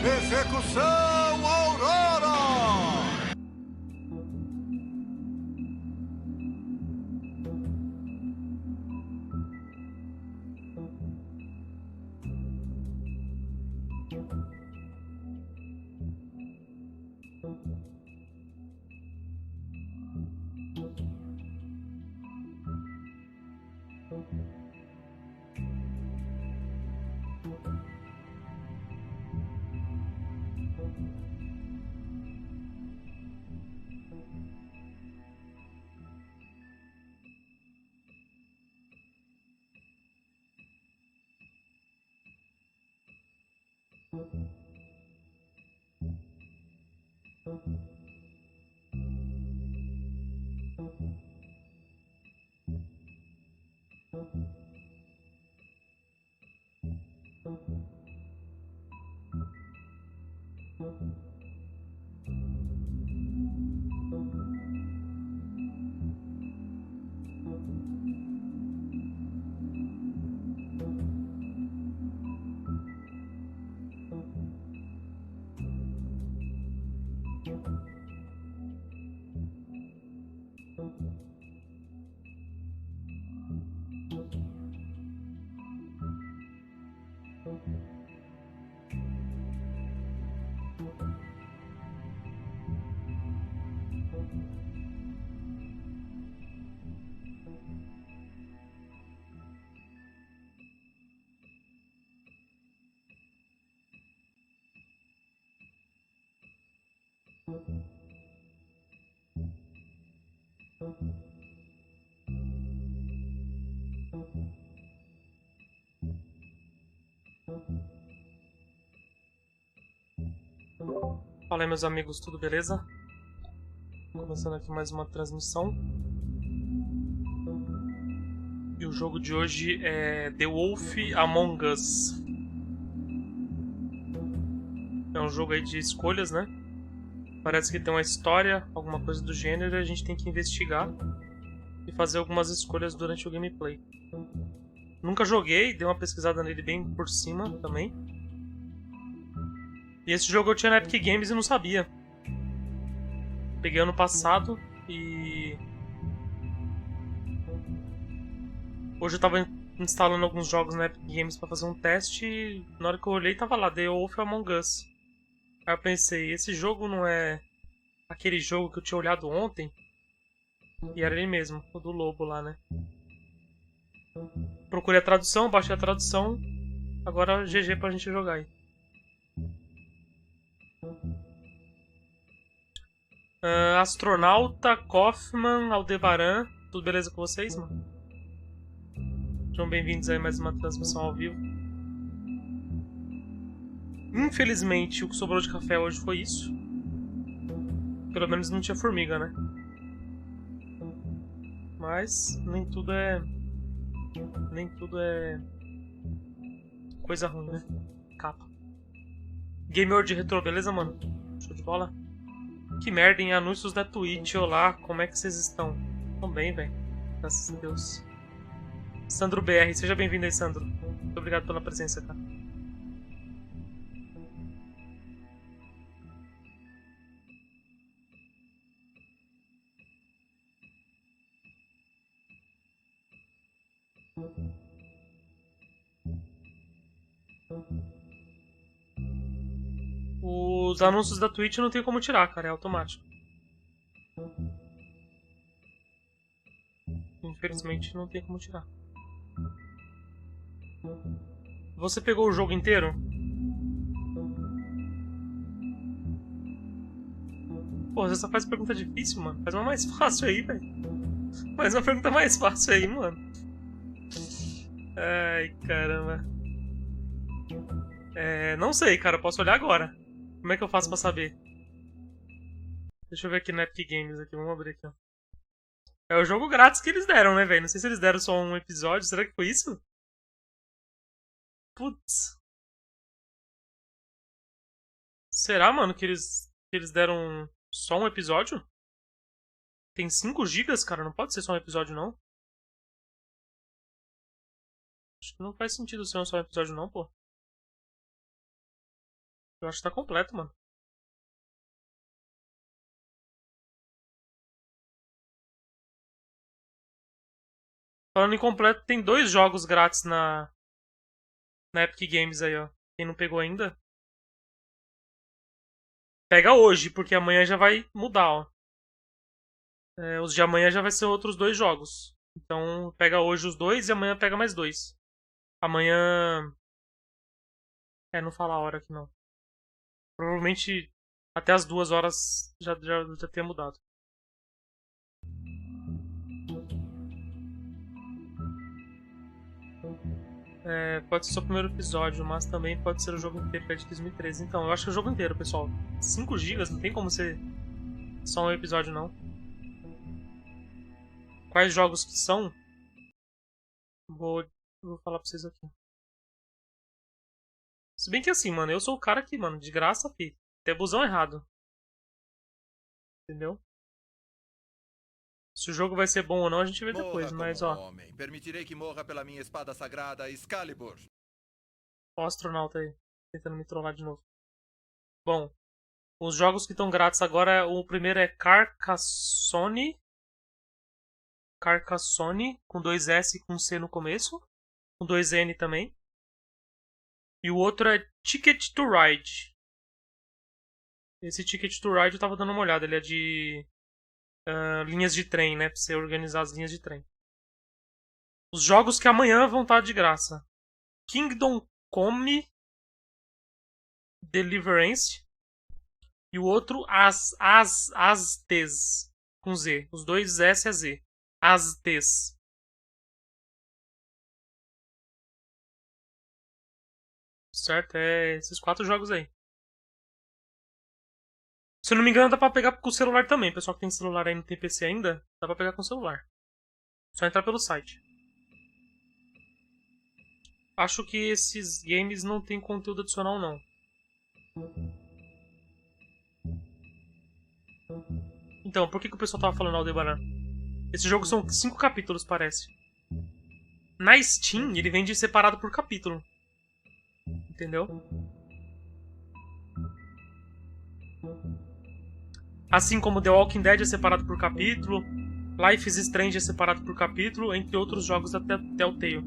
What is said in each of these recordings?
Execução Aurora! Fala aí, meus amigos, tudo beleza? Começando aqui mais uma transmissão. E o jogo de hoje é The Wolf Among Us. É um jogo aí de escolhas, né? Parece que tem uma história, alguma coisa do gênero, e a gente tem que investigar e fazer algumas escolhas durante o gameplay. Nunca joguei, dei uma pesquisada nele bem por cima também. E esse jogo eu tinha na Epic Games e não sabia. Peguei ano passado e... hoje eu tava instalando alguns jogos na Epic Games pra fazer um teste e na hora que eu olhei tava lá, The Wolf Among Us. Aí eu pensei, esse jogo não é aquele jogo que eu tinha olhado ontem? E era ele mesmo, o do Lobo lá, né? Procurei a tradução, baixei a tradução. Agora GG pra gente jogar aí. Astronauta, Kaufman, Aldebaran, tudo beleza com vocês, mano? Sejam bem-vindos aí a mais uma transmissão ao vivo. Infelizmente, o que sobrou de café hoje foi isso. Pelo menos não tinha formiga, né? Mas nem tudo é coisa ruim, né? Capa. Gamer de retrô, beleza, mano? Show de bola? Que merda, em anúncios da Twitch. Olá, como é que vocês estão? Tão bem, velho. Graças a Deus. Sandro BR, seja bem-vindo aí, Sandro. Muito obrigado pela presença, cara. Os anúncios da Twitch não tem como tirar, cara. É automático. Infelizmente não tem como tirar. Você pegou o jogo inteiro? Pô, você só faz pergunta difícil, mano. Faz uma mais fácil aí, velho. Faz uma pergunta mais fácil aí, mano. Ai, caramba. Não sei, cara. Eu posso olhar agora. Como é que eu faço pra saber? Deixa eu ver aqui no Epic Games. Aqui. Vamos abrir aqui, ó. É o jogo grátis que eles deram, né, velho? Não sei se eles deram só um episódio. Será que foi isso? Putz. Será, mano, que eles deram só um episódio? Tem 5 GB, cara. Não pode ser só um episódio, não. Acho que não faz sentido ser só um episódio, não, pô. Eu acho que tá completo, mano. Falando em completo, tem 2 jogos grátis na Epic Games aí, ó. Quem não pegou ainda, pega hoje, porque amanhã já vai mudar, ó. Os de amanhã já vai ser outros 2 jogos. Então pega hoje os 2 e amanhã pega mais 2. Amanhã... não fala a hora aqui, não. Provavelmente até as 2 horas já tenha mudado. Pode ser só o primeiro episódio, mas também pode ser o jogo inteiro, que é de 2013. Então, eu acho que é o jogo inteiro, pessoal. 5 GB, não tem como ser só um episódio, não. Quais jogos que são? Vou falar pra vocês aqui. Se bem que assim, mano, eu sou o cara que, mano, de graça, fi. Tem busão errado. Entendeu? Se o jogo vai ser bom ou não, a gente vê depois, mas ó. Homem. Permitirei que morra pela minha espada sagrada Excalibur. Ó o astronauta aí, tentando me trollar de novo. Bom, os jogos que estão grátis agora, o primeiro é Carcassonne, com 2 S e com C no começo, com 2 N também. E o outro é Ticket to Ride. Esse Ticket to Ride eu tava dando uma olhada, ele é de linhas de trem, né? Pra você organizar as linhas de trem. Os jogos que amanhã vão estar de graça: Kingdom Come Deliverance. E o outro, ùteis, com Z. Os dois S a Z. ùteis. Certo? É esses 4 jogos aí. Se eu não me engano, dá pra pegar com o celular também. Pessoal que tem celular aí, não tem PC ainda, dá pra pegar com o celular. Só entrar pelo site. Acho que esses games não tem conteúdo adicional, não. Então, por que o pessoal tava falando Aldebaran? Esse jogo são 5 capítulos, parece. Na Steam, ele vende separado por capítulo. Entendeu? Assim como The Walking Dead é separado por capítulo, Life is Strange é separado por capítulo, entre outros jogos da Telltale.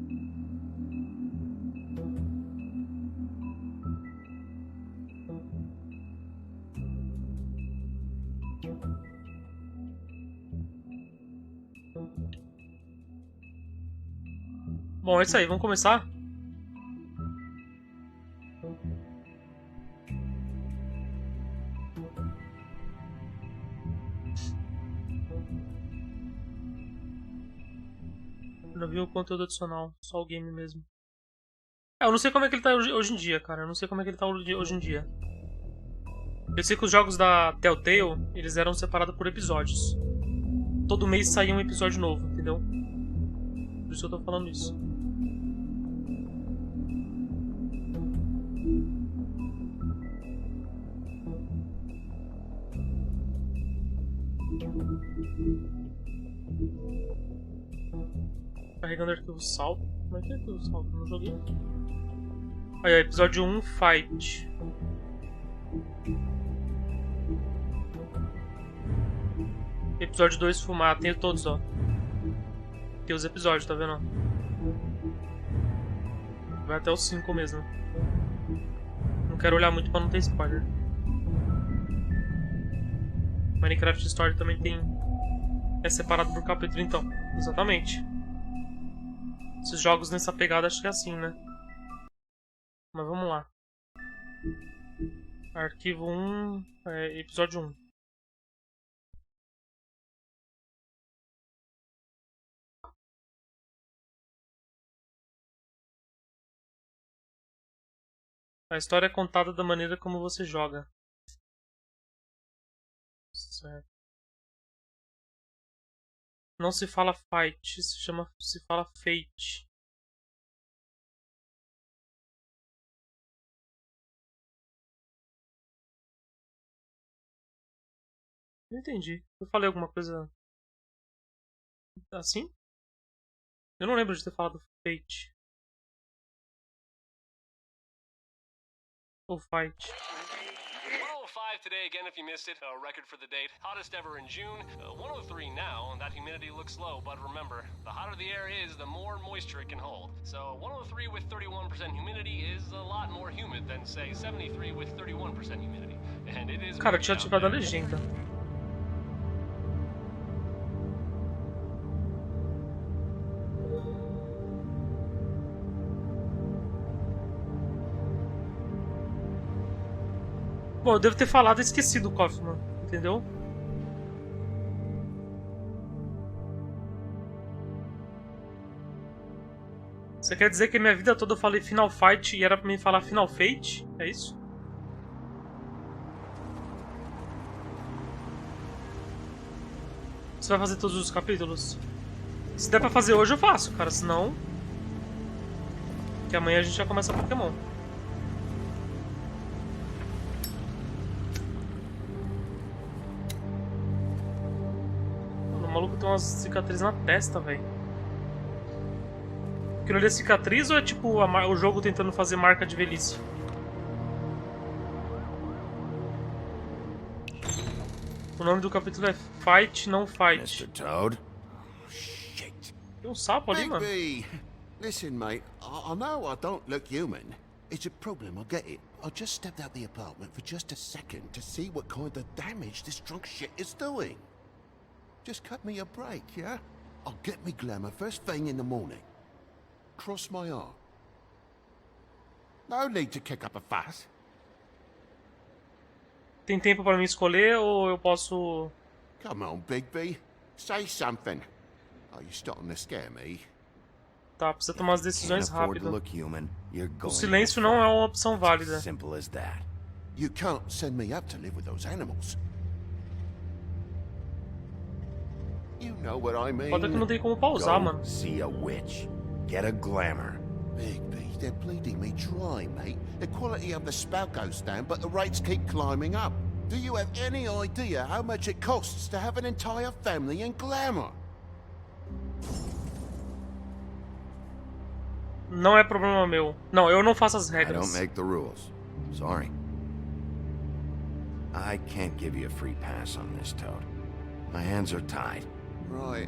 Bom, é isso aí, vamos começar? Eu não vi o conteúdo adicional, só o game mesmo. Eu não sei como é que ele tá hoje em dia, cara. Eu não sei como é que ele tá hoje em dia. Eu sei que os jogos da Telltale, eles eram separados por episódios. Todo mês saía um episódio novo, entendeu? Por isso eu tô falando isso. Carregando arquivo salvo. Como é que é arquivo salvo? Eu não joguei. Aí, ó, episódio 1, Fight. Episódio 2, Fumar. Tem todos, ó. Tem os episódios, tá vendo? Vai até o 5 mesmo. Não quero olhar muito pra não ter spoiler. Minecraft Story também tem... É separado por capítulo, então. Exatamente. Esses jogos nessa pegada acho que é assim, né? Mas vamos lá. Arquivo 1, episódio 1. A história é contada da maneira como você joga. Certo. Não se fala fight, se fala fate. Não entendi. Eu falei alguma coisa assim? Eu não lembro de ter falado fate. Ou fight. 105 today again if you missed it. A record for the date. Hottest ever in June. 103 now, and that humidity looks low, but remember, the hotter the air is, the more moisture it can hold. So 103 with 31% humidity is a lot more humid than, say, 73 with 31% humidity. And it is... Cara, eu tinha ativado a legenda. Bom, eu devo ter falado e esquecido o Kaufman, entendeu? Você quer dizer que a minha vida toda eu falei Final Fight e era pra mim falar Final Fate? É isso? Você vai fazer todos os capítulos? Se der pra fazer hoje eu faço, cara, senão... Que amanhã a gente já começa Pokémon. O maluco tem umas cicatrizes na testa, velho. Aquilo ali é cicatriz ou é tipo o jogo tentando fazer marca de velhice? O nome do capítulo é Fight, não Fight. Mr. Toad? Oh, shit. Tem um sapo ali, mano. Bigby! Listen, mate, I know I don't look human. It's a problem, I get it. I just stepped out the apartment for just a second to see what kind of damage this drunk shit is doing. Just cut me a break, yeah? I'll get me glamour first thing in the morning. Cross my heart. No need to kick up a fuss. Tem tempo pra mim escolher ou eu posso... Come on, Bigby. Say something. Are you starting to scare me? Tá, precisa tomar as decisões Can't afford to rápido. look human. You're O going silêncio to não é fall. uma opção válida. Simple as that. You can't send me up to live with those animals. You know what I mean? Foda que não tem como pausar, Go mano. see a witch. Get a glamour. Bigby, they're bleeding me dry, mate. The quality of the spout goes down, but the rates keep climbing up. Do you have any idea how much it costs to have an entire family in glamour? Não é problema meu. Não, eu não faço as I regras. don't make the rules. Sorry. I can't give you a free pass on this, Toad. My hands are tied. Right.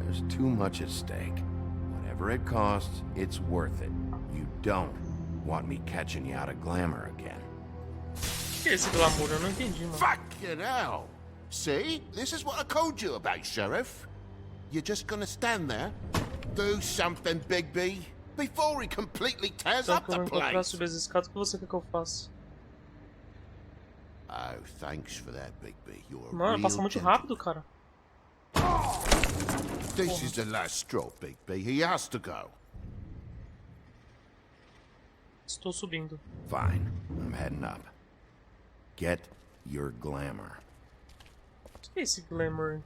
There's too much at stake. Whatever it costs, it's worth it. You don't want me catching you out of glamour again. O que é esse glamour? Eu não entendi, mano. Fucking hell! See? This is what I called you about, Sheriff. You're just gonna stand there? Do something, Bigby, before he completely tears Então up que eu the vou encontrar place. subir as escadas, o que você quer que eu faça? Oh, thanks for that, Bigby. You're a Mano, real passa muito gentleman. rápido, cara. This is the last straw, Bigby. He has to go. Estou subindo. Fine. I'm heading up. Get your glamour. O que é esse glamour?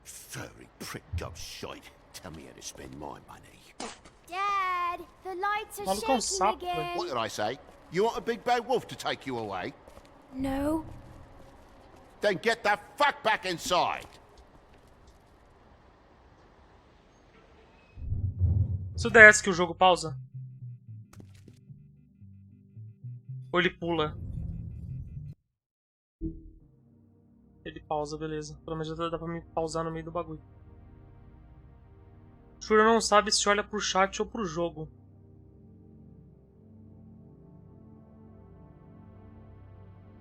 Furry prick goes shite. Tell me how to spend my money. Dad, the lights are Maluco é um shaking sapo, velho. again. What did I say? You want a big bad wolf to take you away? No. Then get the fuck back inside. Se eu der essa que o jogo pausa? Ou ele pula? Ele pausa, beleza. Pelo menos já dá pra me pausar no meio do bagulho. Shura não sabe se olha pro chat ou pro jogo.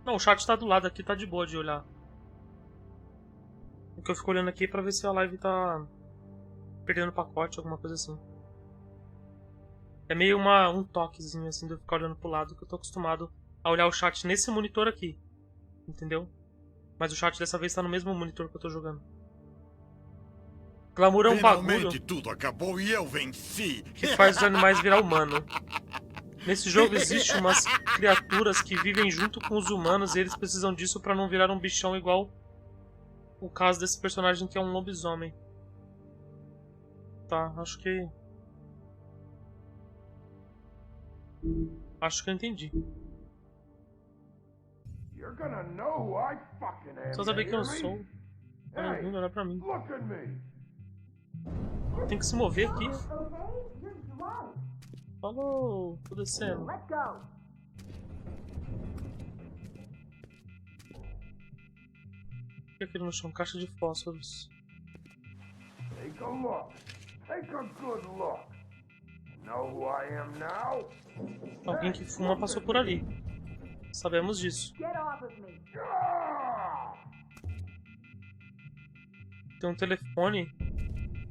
Não, o chat tá do lado aqui, tá de boa de olhar. O que eu fico olhando aqui é pra ver se a live tá perdendo pacote, alguma coisa assim. É meio um toquezinho assim de eu ficar olhando pro lado, que eu tô acostumado a olhar o chat nesse monitor aqui. Entendeu? Mas o chat dessa vez tá no mesmo monitor que eu tô jogando. Glamour é um bagulho Finalmente tudo acabou e eu venci. que faz os animais virar humano. Nesse jogo existe umas criaturas que vivem junto com os humanos e eles precisam disso pra não virar um bichão igual o caso desse personagem que é um lobisomem. Tá, acho que eu entendi. Só saber quem eu sou. Olha, vindo olhar pra mim. Tem que se mover aqui. Falou, tô descendo. O que é aquilo no chão? Caixa de fósforos. Take a look. Take a good look. Know who I am now? Alguém que fuma passou por ali. Sabemos disso. Tem um telefone.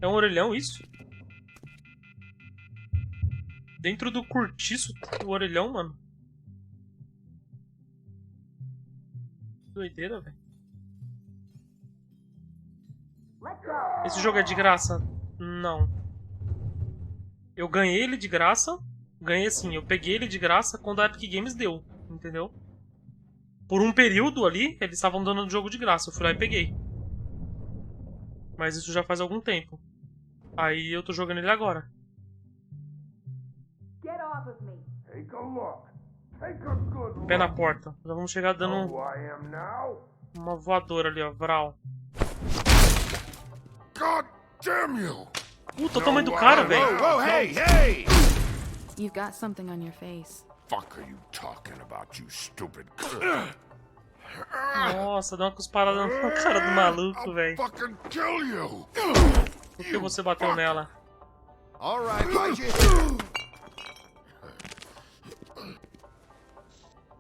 É um orelhão isso? Dentro do cortiço o orelhão, mano. Que doideira, velho. Esse jogo é de graça? Não. Eu ganhei ele de graça. Ganhei assim, eu peguei ele de graça quando a Epic Games deu. Entendeu? Por um período ali, eles estavam dando o jogo de graça. Eu fui lá e peguei. Mas isso já faz algum tempo. Aí eu tô jogando ele agora. Pé na porta. Já vamos chegar dando uma voadora ali, ó. Vral. God damn you! Puta, o tamanho do cara, velho. Whoa, hey, hey! You've got something on your face. Fuck are you talking about, you stupid? Nossa, deu uma cusparada na cara do maluco, velho. Fucking kill you! Por que você bateu nela? All right, Roger.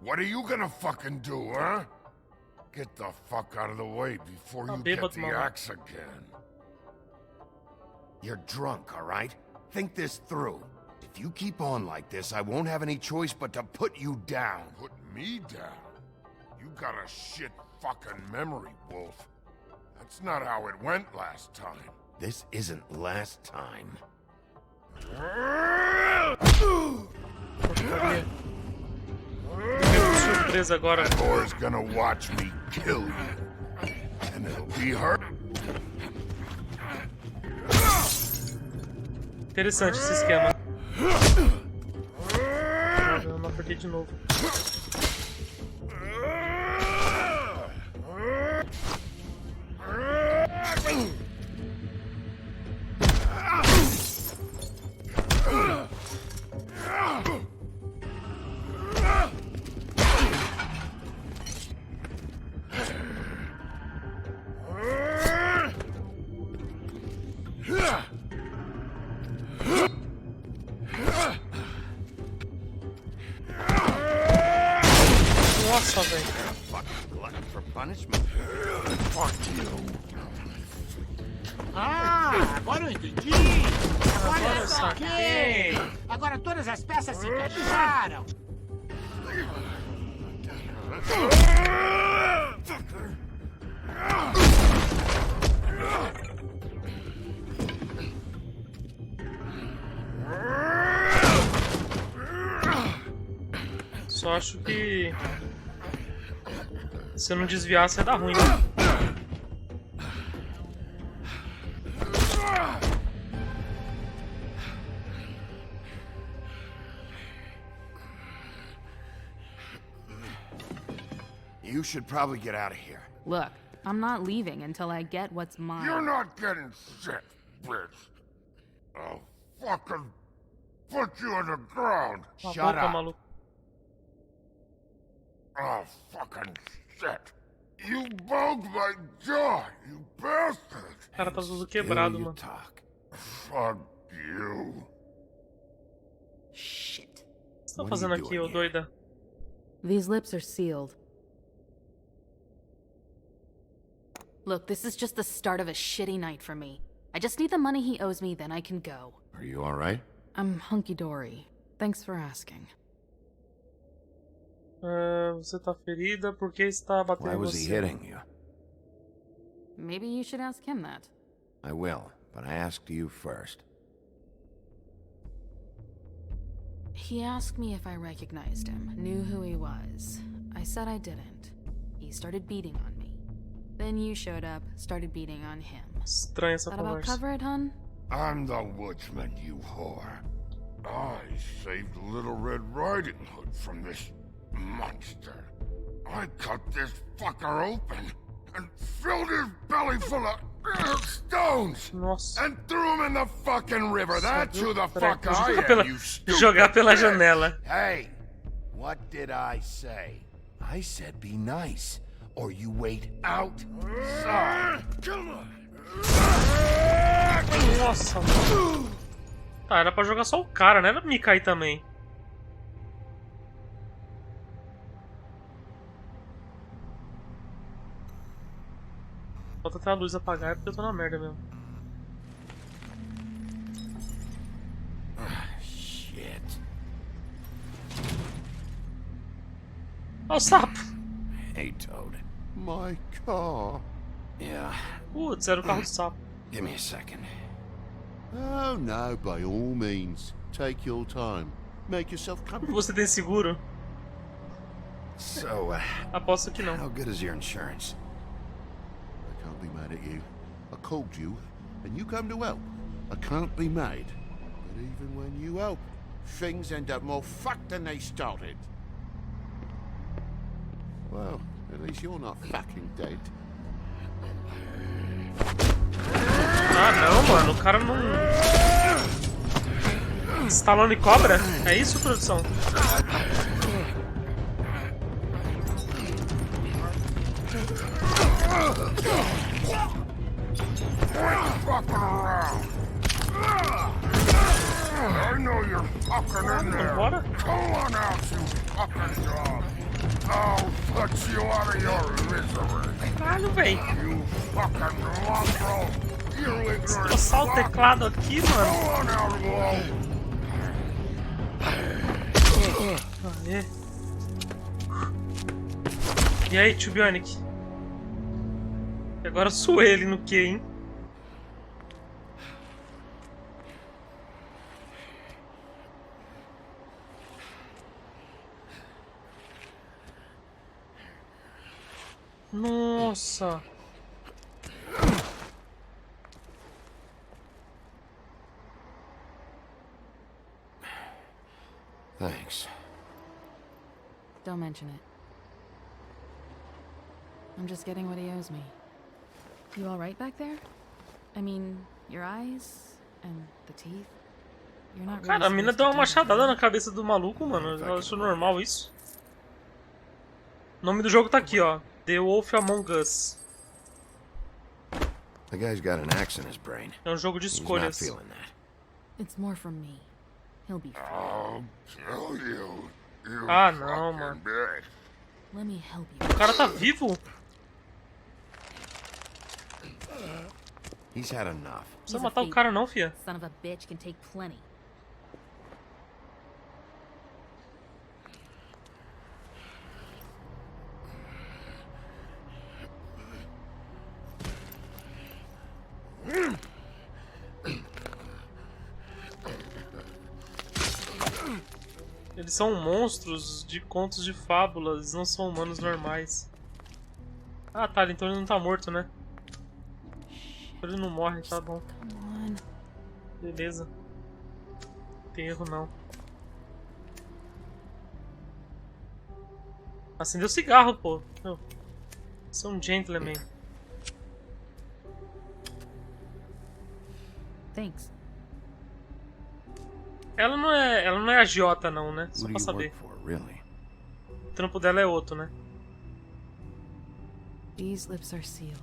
What are you gonna fucking do, huh? Get the fuck out of the way before you get the axe again. You're drunk, all right? Think this through. If you keep on like this, I won't have any choice but to put you down. Put me down? You got a shit fucking memory, Wolf. That's not how it went last time. This isn't last time. Surpresa agora. That whore's gonna watch me kill you. And it'll be her. Interessante esse esquema. Eu não apertei de novo. Nossa, velho. Ah, agora eu entendi. Agora eu saquei. Agora todas as peças se encaixaram. Só acho que se eu não desviasse ia dar ruim, né? You should probably get out of here. Look, I'm not leaving until I get what's mine. You're not getting shit, bitch. I'll fucking put you on the ground. Shut up. Maluco. Oh, fucking shit. You broke my jaw, you bastard. O cara tá tudo quebrado, mano. Talk. Fuck you. Shit. O que você tá fazendo aqui, ô doida? These lips are sealed. Look, this is just the start of a shitty night for me. I just need the money he owes me, then I can go. Are you alright? I'm hunky-dory. Thanks for asking. Você tá ferida porque está batendo Why em was he você. hitting you? Maybe you should ask him that. I will, but I asked you first. He asked me if I recognized him, knew who he was. I said I didn't. He started beating on me. Then you showed up, started beating on him. Estranha essa That about conversa. cover it, hun? I'm the woodsman, you whore. I saved Little Red Riding Hood from this monster. I cut this fucker open and filled his belly full of stones Nossa. and threw him in the fucking river. That's who the fuck Peraí, I vou am, you stupid. jogar pela janela. Hey, what did I say? I said be nice, or you wait outside. Come on. Nossa, mano. Tá, era pra jogar só o cara, não era pra me cair também. Falta até a luz apagar, é porque eu tô na merda mesmo. Shit. Ó o sapo. Hey, Toad. My car. Yeah, Putz, era o carro do sapo. give me a second. Oh, no, by all means. Take your time. Make yourself comfortable. Você tem seguro? So, Aposto que não. how good is your insurance? I can't be mad at you. I called you, and you come to help. I can't be mad. But even when you help, things end up more fucked than they started. Well, at least you're not fucking dead. Ah, não, mano. O cara não... Stallone cobra? É isso, produção? Fucking around. I know you're fucking in there. Bora? Come on out, you fucking dog. I'll put you out of your misery. Caralho, véi. You fucking mongrel. You ignorant Passar o fuck. teclado aqui, mano. Come on out, Lobo. Aê. E aí, tio Bionic? E agora eu sou ele no que, hein? Nossa! Thanks. Don't mention it. I'm just getting what he owes me. You alright back there? I mean, your eyes and the teeth? You're not Cara, a really mina supposed deu to uma do that, machadada na right? cabeça do maluco, mano. Ela achou normal isso. O nome do jogo tá aqui, ó. The Wolf Among Us. The guy's got an axe in his brain. É um jogo de He's not escolhas. feeling that. It's more from me. He'll be fine. I'll kill you. You Ah, não, fucking mano. bitch. Let me help you. O cara tá vivo? He's had enough. Não precisa matar o cara não, fia. Son of a bitch can take plenty. Eles são monstros de contos de fábulas, não são humanos normais. Ah, tá, então ele não tá morto, né? Ele não morre, tá bom. Come on. Beleza. Não tem erro não. Acendeu cigarro, pô. Meu, você é um gentleman. Thanks. Ela não é agiota não, né? Só Who pra do you saber. work for, really? O trampo dela é outro, né? These lips are sealed.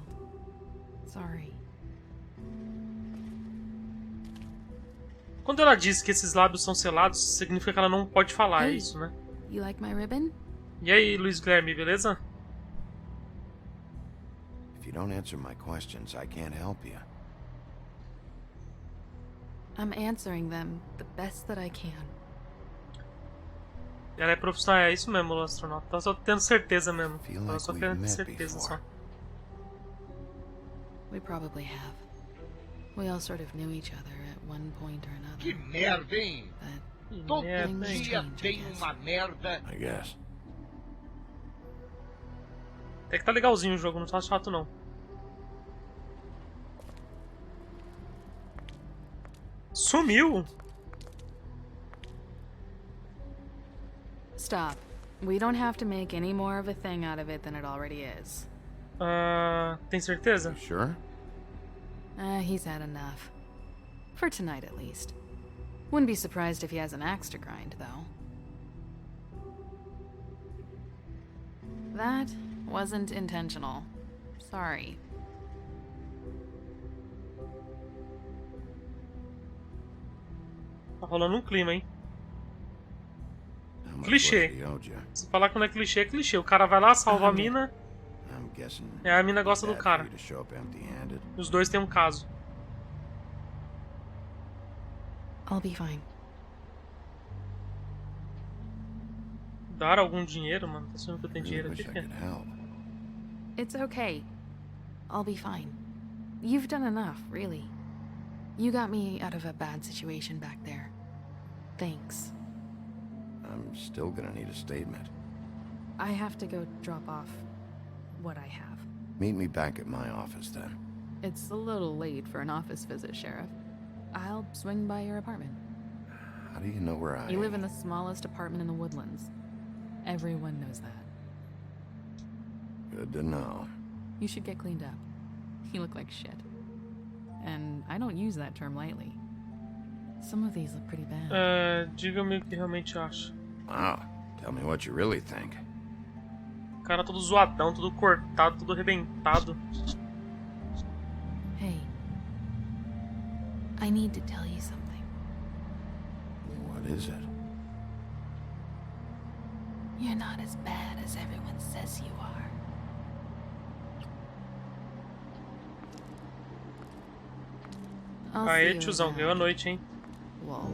Sorry. Quando ela diz que esses lábios são selados, significa que ela não pode falar, é Hey, isso, né? you like my ribbon? E aí, Luiz Guilherme, beleza? If you don't answer my questions, I can't help you. I'm answering them the best that I can. Ela é profissional, é isso mesmo, o astronauta. Tava só tendo certeza mesmo. Feel Tava like só we've tendo met certeza só. before. We probably have. We all sort of knew each other at one point or another. Que merda, hein? But Todo merda, hein? dia tem uma merda. I guess. É que tá legalzinho o jogo, não tá chato não. Sumiu! stop. We don't have to make any more of a thing out of it than it already is. Tem certeza? Sure? He's had enough. For tonight, at least. Wouldn't be surprised if he has an axe to grind, though. That wasn't intentional. Sorry. Tá rolando um clima, hein? How much Clichê. was he owed you? Se falar que não é clichê, é clichê. O cara vai lá, salva a mina, I'm guessing e a mina gosta do bad for cara. you to show up empty-handed. Os dois têm um caso. I'll be fine. Dar algum dinheiro, mano? Tá achando que eu tenho Really dinheiro wish aqui? I could help. It's okay. I'll be fine. You've done enough, really. You got me out of a bad situation back there. Thanks. I'm still gonna need a statement. I have to go drop off what I have. Meet me back at my office then. It's a little late for an office visit, Sheriff. I'll swing by your apartment. How do you know where I You am? live in the smallest apartment in the Woodlands. Everyone knows that. Good to know. You should get cleaned up. You look like shit. And I don't use that term lightly. Some of these look pretty bad. Diga-me o que realmente acha. Wow. Tell me what you really think. O cara todo zoadão, todo cortado, todo arrebentado. Hey. I need to tell you something. What is it? You're not as bad as everyone says you are. I'll see Aê, you tiozão, around, ganhou a noite, hein? Wolf.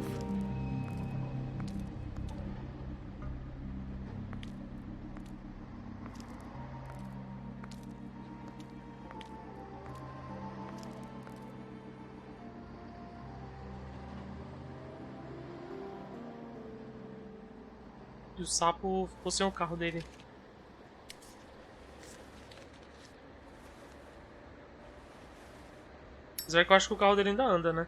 E o sapo ficou sem o carro dele. Apesar que eu acho que o carro dele ainda anda, né?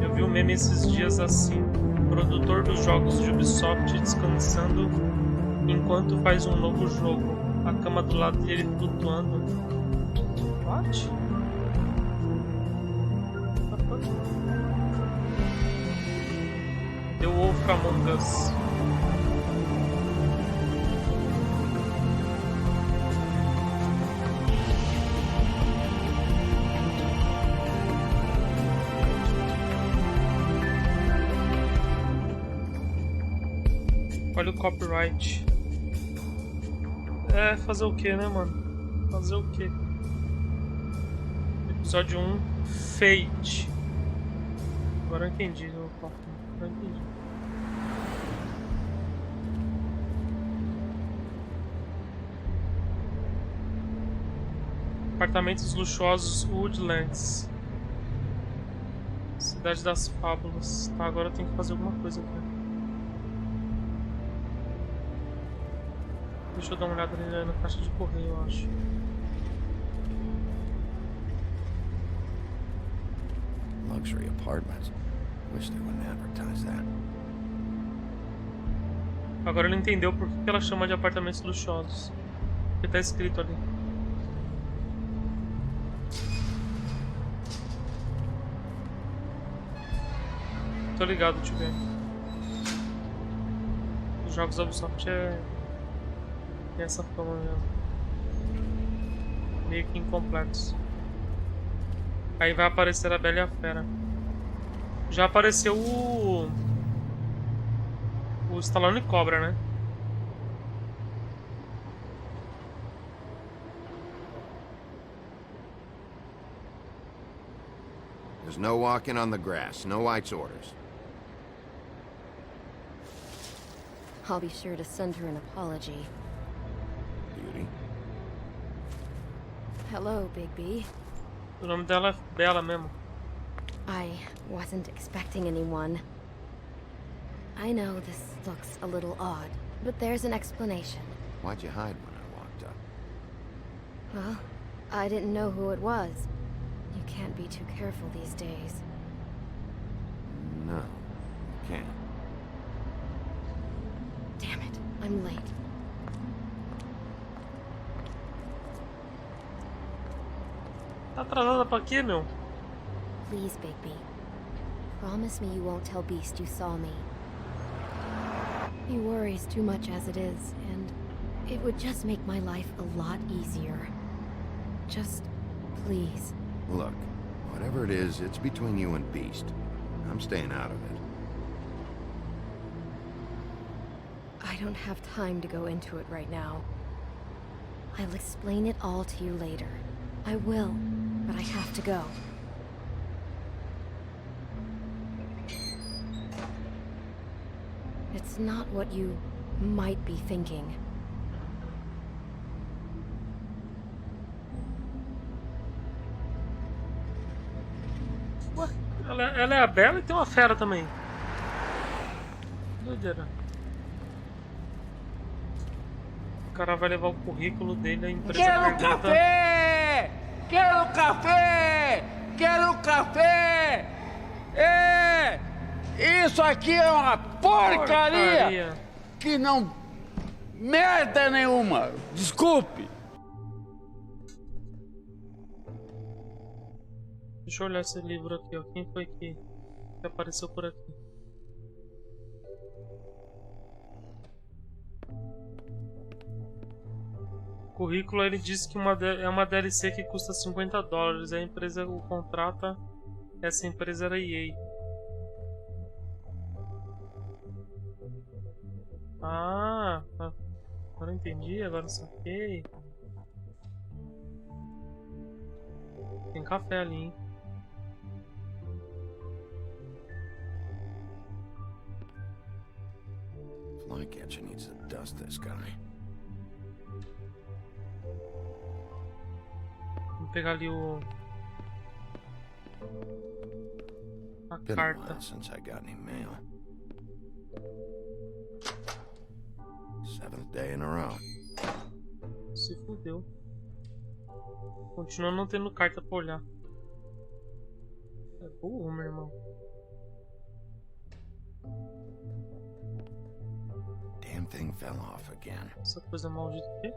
Eu vi um meme esses dias assim. Produtor dos jogos de Ubisoft descansando enquanto faz um novo jogo. A cama do lado dele flutuando. What? The Wolf Among Us. Olha o copyright. É, fazer o que, né, mano? Fazer o que? Episódio 1, Fate. Agora eu entendi. Agora eu entendi. Apartamentos luxuosos Woodlands. Cidade das Fábulas. Tá, agora eu tenho que fazer alguma coisa aqui. Deixa eu dar uma olhada ali na caixa de correio, eu acho. Luxury apartments. Wish they wouldn't advertise that. Agora ele entendeu por que ela chama de apartamentos luxuosos. Porque tá escrito ali. Tô ligado, tio Ben. Os jogos da Ubisoft tem essa fama mesmo. Meio que incompletos. Aí vai aparecer a Bela e a Fera. Já apareceu o Stallone Cobra, né? There's no walking on the grass. No White's orders. I'll be sure to send her an apology. Beauty. Hello, Big B. O nome dela é Bela mesmo. I wasn't expecting anyone. I know this looks a little odd, but there's an explanation. Why'd you hide when I walked up? Well, I didn't know who it was. You can't be too careful these days. No, you can't. Damn it, I'm late. Tá atrasada pra quê, meu? Please, Bigby. Promise me you won't tell Beast you saw me. He worries too much as it is, and it would just make my life a lot easier. Just, please. Look, whatever it is, it's between you and Beast. I'm staying out of it. I don't have time to go into it right now. I'll explain it all to you later. I will, but I have to go. It's not what you might be thinking. Ué, ela é a Bela e tem uma fera também. Doideira. O cara vai levar o currículo dele, a empresa Quero pergunta... café! Quero café! Quero café! É! Isso aqui é uma porcaria! Que não... merda nenhuma! Desculpe! Deixa eu olhar esse livro aqui, ó. Quem foi que apareceu por aqui? O currículo, ele diz que é uma DLC que custa $50. A empresa o contrata. Essa empresa era a EA. Ah, agora entendi, agora saquei. Tem café ali, hein? Flycatcher needs to dust this guy. Vou pegar ali a Been a carta. while since I got any mail. 7th day in a row. Se fudeu. Continua não tendo carta pra olhar. É burro, meu irmão. Damn thing fell off again. Essa coisa maldita aqui.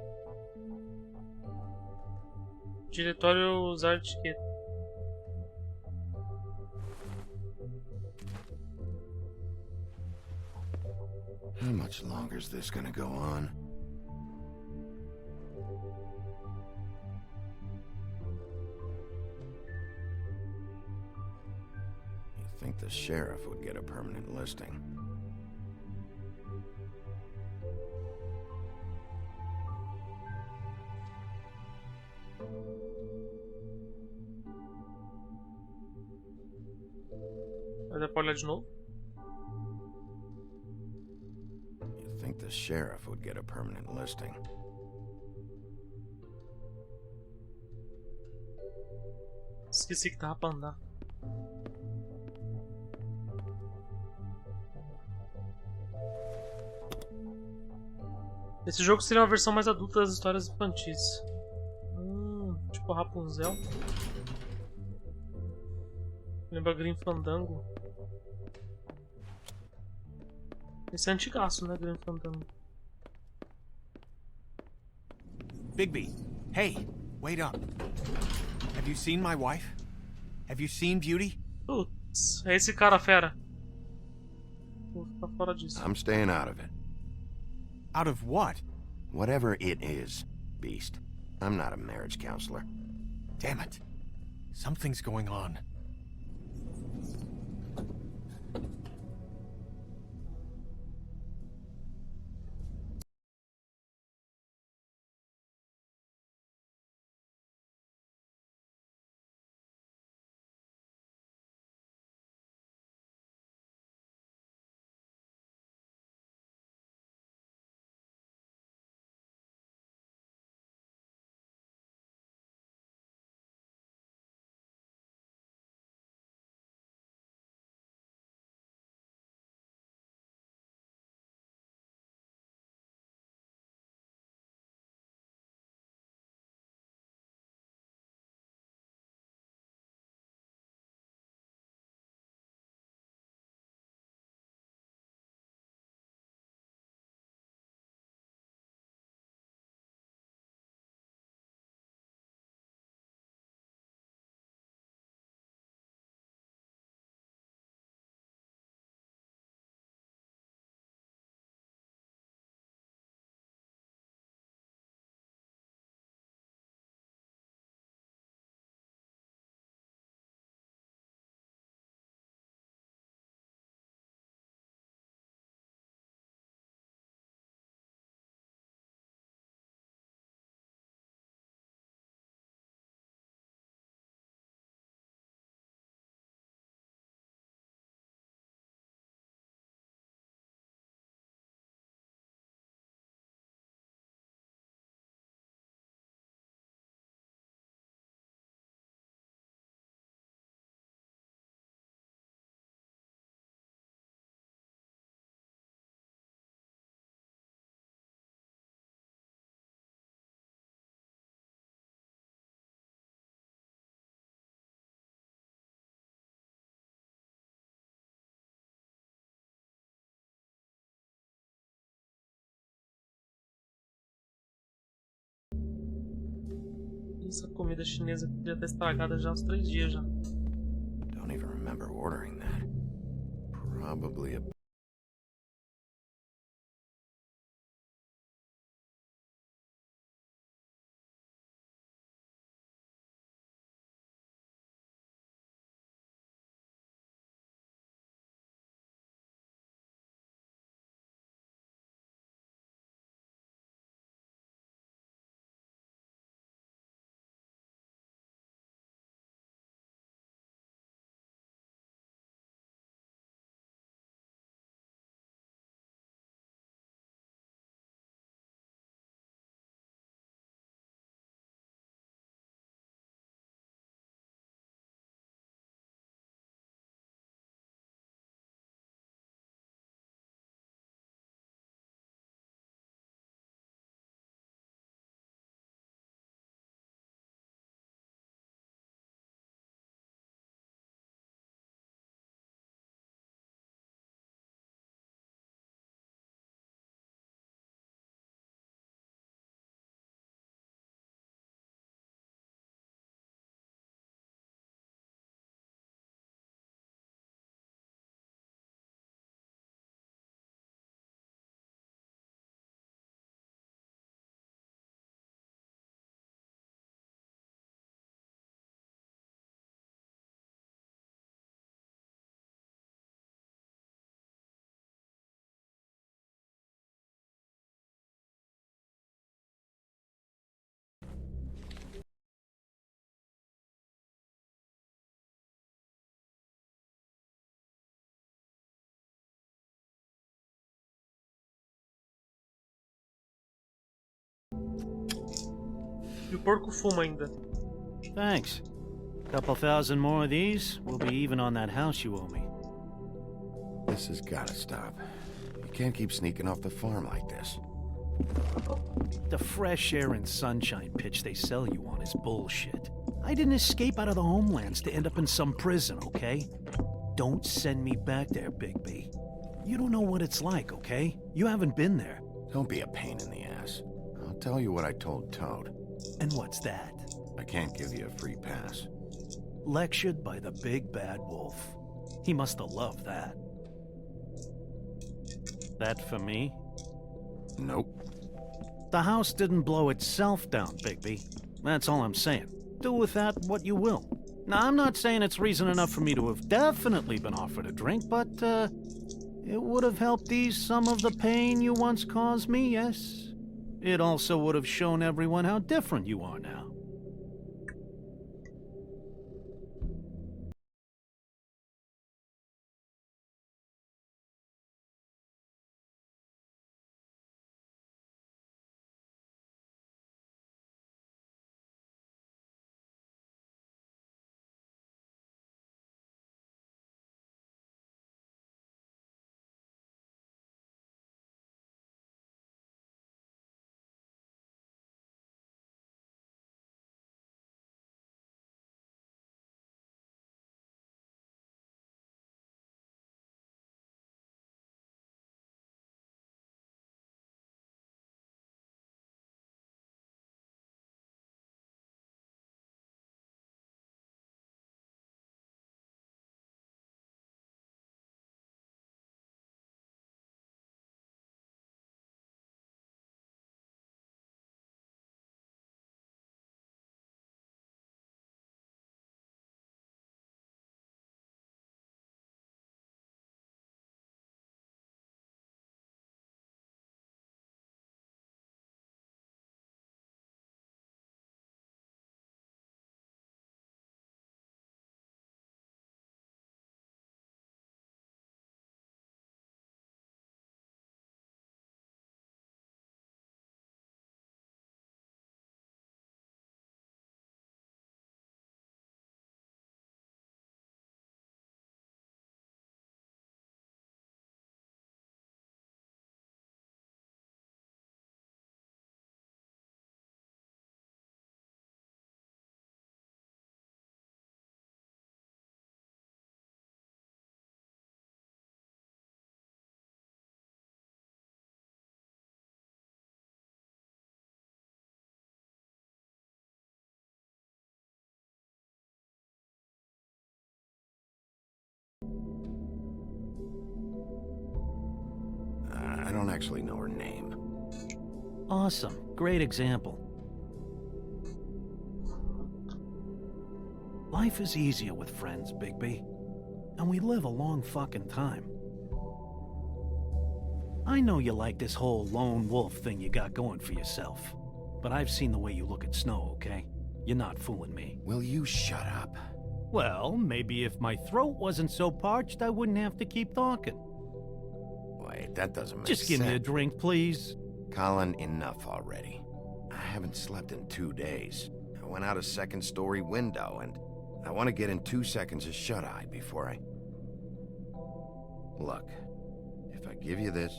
Diretório usar etiqueta. How much longer is this gonna go on? You'd think the sheriff would get a permanent listing. Vai dar pra olhar de novo? You'd think the sheriff would get a permanent listing. Esqueci que tava pra andar. Esse jogo seria uma versão mais adulta das histórias infantis. Tipo Rapunzel. Lembra Grim Fandango? Esse é antigaço, né, Grim Fandango? Bigby, hey, wait up. Have you seen my wife? Have you seen Beauty? Putz, é esse cara fera. Vou ficar fora disso. I'm staying out of it. Out of what? Whatever it is, Beast. I'm not a marriage counselor. Damn it. Something's going on. Essa comida chinesa que podia estar estragada já há uns 3 dias já. Don't even remember ordering that. Probably a... E o porco fuma ainda. Thanks. Couple thousand more of these, we'll be even on that house you owe me. This has gotta stop. You can't keep sneaking off the farm like this. The fresh air and sunshine pitch they sell you on is bullshit. I didn't escape out of the homelands to end up in some prison, okay? Don't send me back there, Bigby. You don't know what it's like, okay? You haven't been there. Don't be a pain in the ass. I'll tell you what I told Toad. And what's that? I can't give you a free pass. Lectured by the big bad wolf. He must have loved that. That for me? Nope. The house didn't blow itself down, Bigby. That's all I'm saying. Do with that what you will. Now, I'm not saying it's reason enough for me to have definitely been offered a drink, but, it would have helped ease some of the pain you once caused me, yes? It also would have shown everyone how different you are now. I don't actually know her name. Awesome. Great example. Life is easier with friends, Bigby. And we live a long fucking time. I know you like this whole lone wolf thing you got going for yourself. But I've seen the way you look at Snow, okay? You're not fooling me. Will you shut up? Well, maybe if my throat wasn't so parched, I wouldn't have to keep talking. Wait, that doesn't make sense. Just give me a drink, please. Colin, enough already. I haven't slept in 2 days. I went out a second-story window, and I want to get in 2 seconds of shut-eye before I... Look, if I give you this,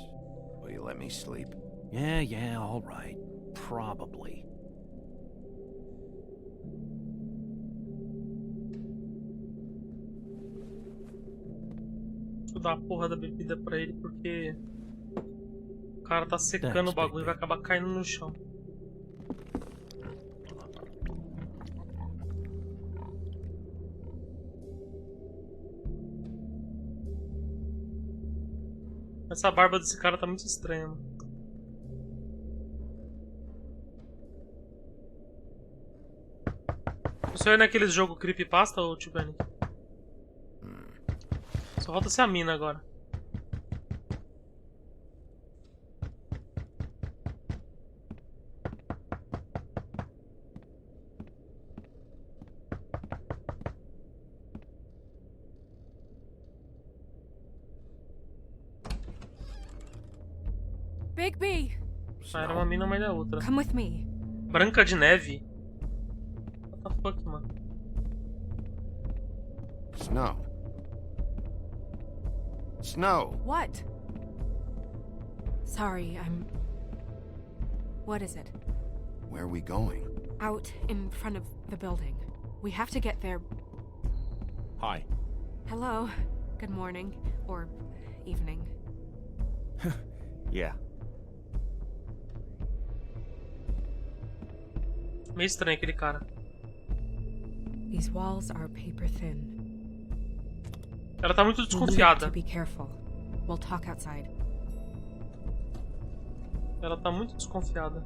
will you let me sleep? Yeah, all right. Probably. Deixa eu dar a porra da bebida pra ele, porque o cara tá secando o bagulho e vai acabar caindo no chão. Essa barba desse cara tá muito estranha, mano. Isso aí naqueles jogos creepypasta ou Tibani? Só falta ser a mina agora. Bigby! Ah, era uma mina, mas é outra. Come with me. Branca de Neve? What the fuck, mano? Snow. Snow! What? Sorry, What is it? Where are we going? Out in front of the building. We have to get there. Hi. Hello. Good morning. Or evening. Yeah. Meio estranho aquele cara. These walls are paper thin. Ela tá muito desconfiada. Be careful. We'll talk outside. Ela tá muito desconfiada.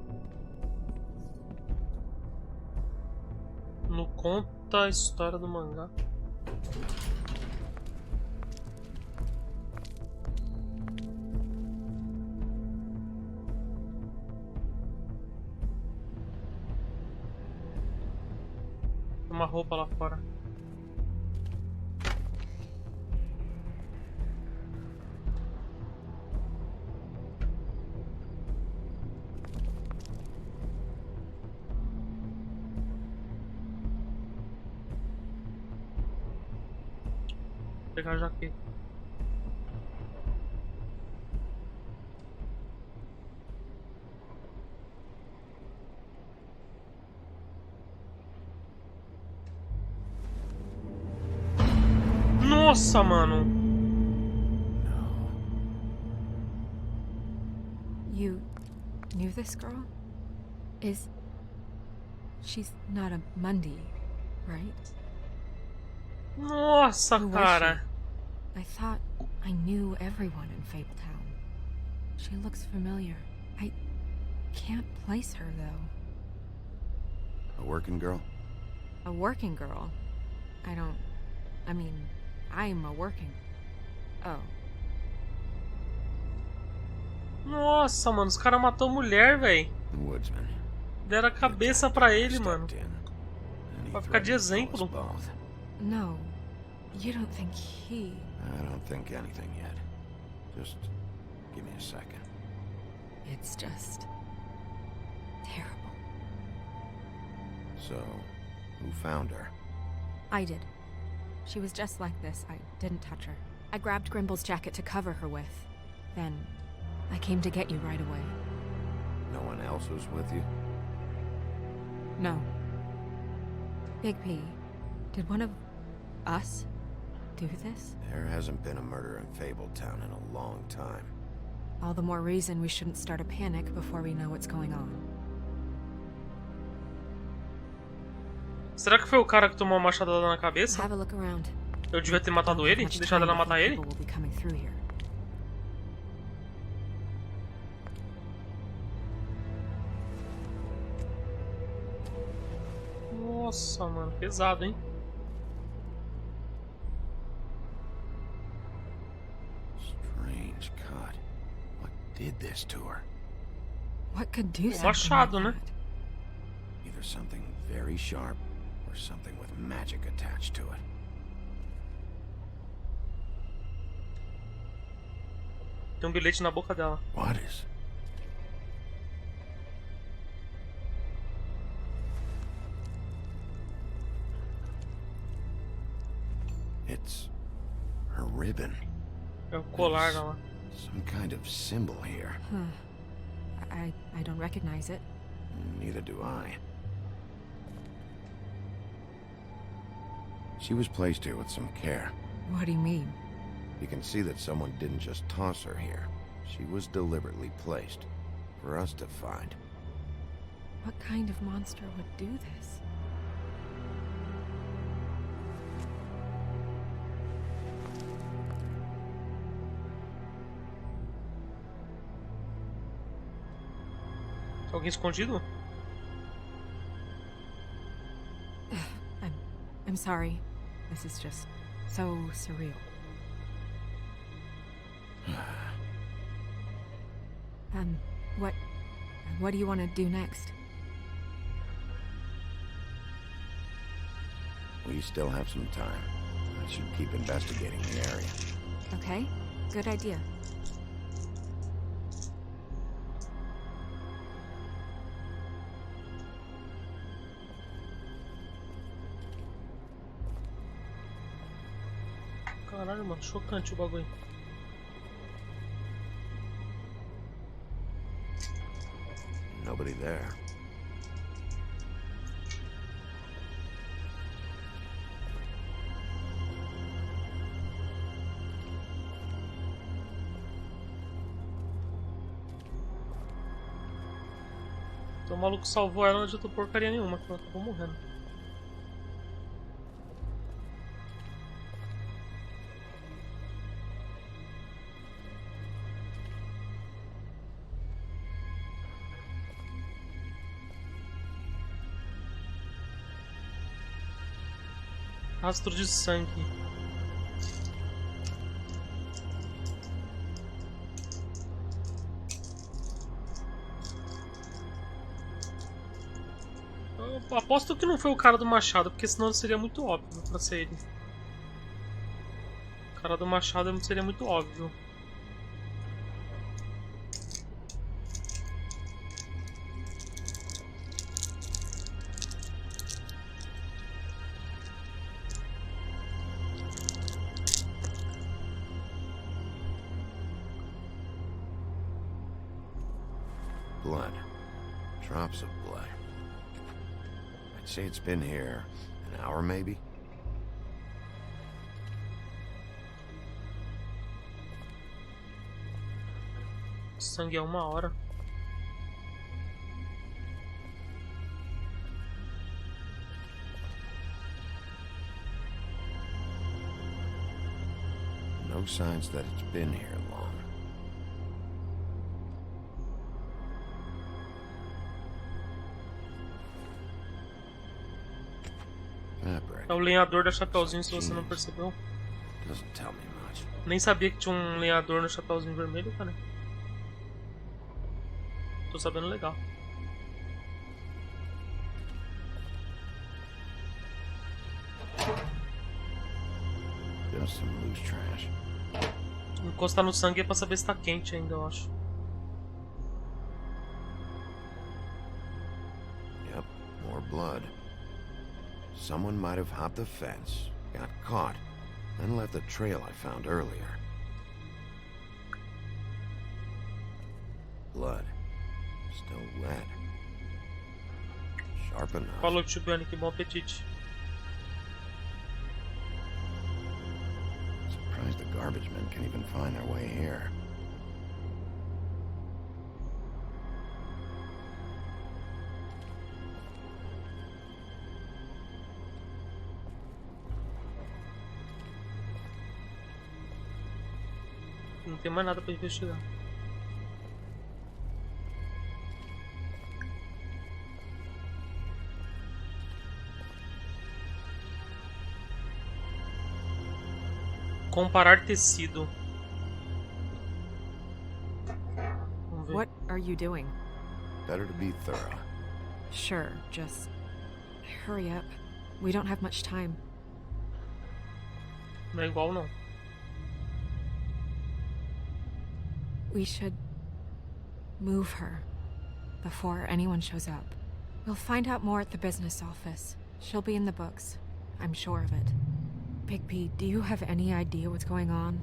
Não conta a história do mangá. Tem uma roupa lá fora. Vou pegar a jaqueta. Nossa, mano. You knew this girl? She's not a Mundi, right? Nossa, cara. I thought I knew everyone in Fabletown. She looks familiar. I can't place her, though. A working girl? A working girl? I'm a working... Oh. Nossa, mano, os caras matou a mulher, véi. Deram a cabeça pra ele, mano. Pra ficar de exemplo. No, you don't think he... I don't think anything yet. Just give me a second. It's just... terrible. So, who found her? I did. She was just like this. I didn't touch her. I grabbed Grimble's jacket to cover her with. Then, I came to get you right away. No one else was with you? No. Big P, did one of us do this? There hasn't been a murder in Fabletown in a long time. All the more reason we shouldn't start a panic before we know what's going on. Será que foi o cara que tomou a machadada na cabeça? Have a look around. Eu devia ter matado ele? Deixado ela matar ele? Will be coming through here. Nossa, mano, pesado, hein? Strange cut. What did this to her? What could do something machado, like né? that? Either something very sharp or something with magic attached to it. Tem bilhete na boca dela. What is? It's her ribbon. É o colar dela. Some kind of symbol here. I don't recognize it. Neither do I. She was placed here with some care. What do you mean? You can see that someone didn't just toss her here. She was deliberately placed for us to find. What kind of monster would do this? Alguém escondido? I'm sorry. This is just so surreal. What do you want to do next? We still have some time. I should keep investigating the area. Okay, good idea. Caralho, mano, chocante o bagulho. Nobody there. Então o maluco salvou ela, não adiantou porcaria nenhuma, que ela acabou morrendo. Rastro de sangue. Eu aposto que não foi o cara do machado, porque senão seria muito óbvio pra ser ele. O cara do machado seria muito óbvio. Blood. Drops of blood. I'd say it's been here an hour, maybe? Sangue é 1 hora. No signs that it's been here long. É o lenhador da Chapeuzinho, se você não percebeu. Nem sabia que tinha um lenhador no Chapeuzinho Vermelho, cara. Tô sabendo legal. Encostar no sangue é pra saber se tá quente ainda, eu acho. Yep, more blood. Someone might have hopped the fence, got caught, then left the trail I found earlier. Blood. Still wet. Sharp enough. Falou, tio Benny, que bom apetite. Surprised the garbage men can even find their way here. Não tem mais nada pra investigar. Comparar tecido. What are you doing? Better to be thorough. Sure, just hurry up. We don't have much time. Não é igual, não. We should move her before anyone shows up. We'll find out more at the business office. She'll be in the books. I'm sure of it. Bigby, do you have any idea what's going on?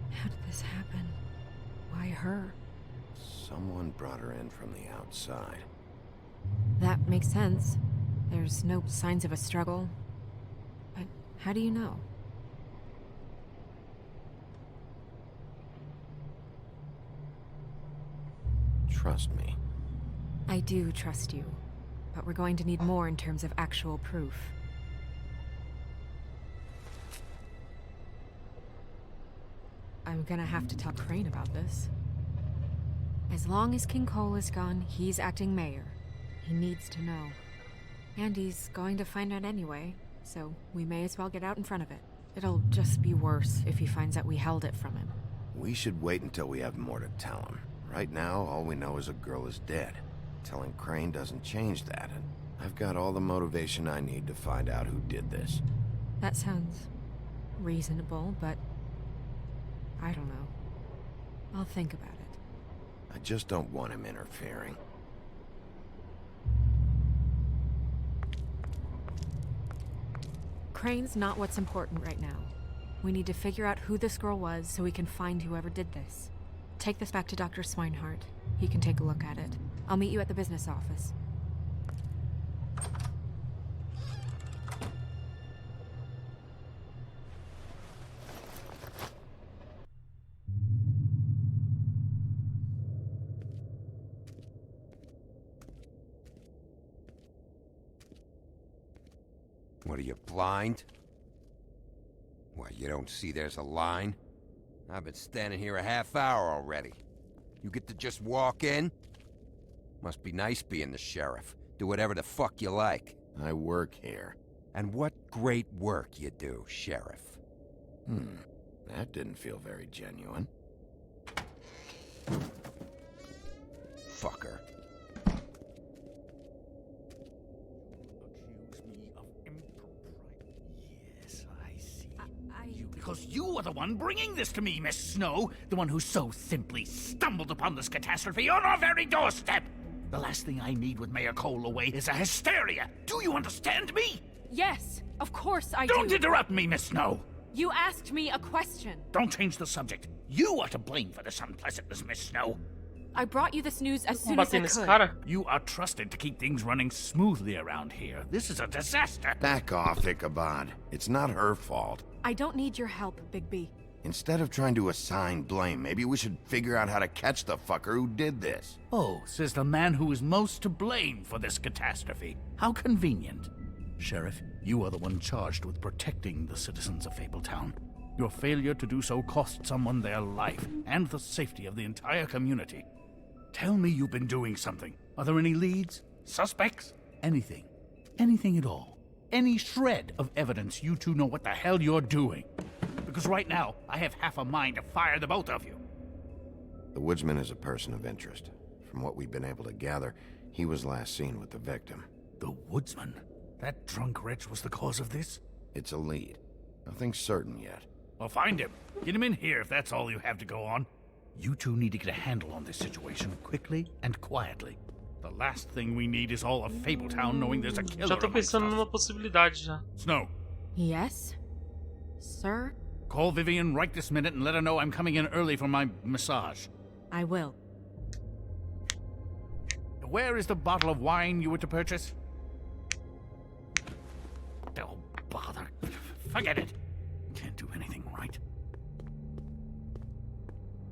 How did this happen? Why her? Someone brought her in from the outside. That makes sense. There's no signs of a struggle. But how do you know? Trust me. I do trust you. But we're going to need more in terms of actual proof. I'm gonna have to tell Crane about this. As long as King Cole is gone, he's acting mayor. He needs to know. And he's going to find out anyway, so we may as well get out in front of it. It'll just be worse if he finds out we held it from him. We should wait until we have more to tell him. Right now, all we know is a girl is dead. Telling Crane doesn't change that, and I've got all the motivation I need to find out who did this. That sounds reasonable, but I don't know. I'll think about it. I just don't want him interfering. Crane's not what's important right now. We need to figure out who this girl was so we can find whoever did this. Take this back to Dr. Swinehart. He can take a look at it. I'll meet you at the business office. What are you, blind? What, you don't see there's a line? I've been standing here a half hour already. You get to just walk in? Must be nice being the sheriff. Do whatever the fuck you like. I work here. And what great work you do, Sheriff. That didn't feel very genuine. Fucker. Accuse me of impropriety. Yes, I see. Because you are the one bringing this to me, Miss Snow. The one who so simply stumbled upon this catastrophe on our very doorstep. The last thing I need with Mayor Cole away is a hysteria. Do you understand me? Yes, of course I do. Don't interrupt me, Miss Snow. You asked me a question. Don't change the subject. You are to blame for this unpleasantness, Miss Snow. I brought you this news as soon as I could. You are trusted to keep things running smoothly around here. This is a disaster. Back off, Ichabod. It's not her fault. I don't need your help, Bigby. Instead of trying to assign blame, maybe we should figure out how to catch the fucker who did this. Oh, says the man who is most to blame for this catastrophe. How convenient. Sheriff, you are the one charged with protecting the citizens of Fabletown. Your failure to do so cost someone their life and the safety of the entire community. Tell me you've been doing something. Are there any leads? Suspects? Anything. Anything at all. Any shred of evidence you two know what the hell you're doing. Because right now, I have half a mind to fire the both of you. The woodsman is a person of interest. From what we've been able to gather, he was last seen with the victim. The woodsman? That drunk wretch was the cause of this? It's a lead. Nothing certain yet. Well, find him. Get him in here if that's all you have to go on. You two need to get a handle on this situation quickly and quietly. The last thing we need is all of Fabletown knowing there's a killer. Já tô pensando numa possibilidade já. Snow. Yes? Sir? Call Vivian right this minute and let her know I'm coming in early for my massage. I will. Where is the bottle of wine you were to purchase? Oh, bother. Forget it. Can't do anything right.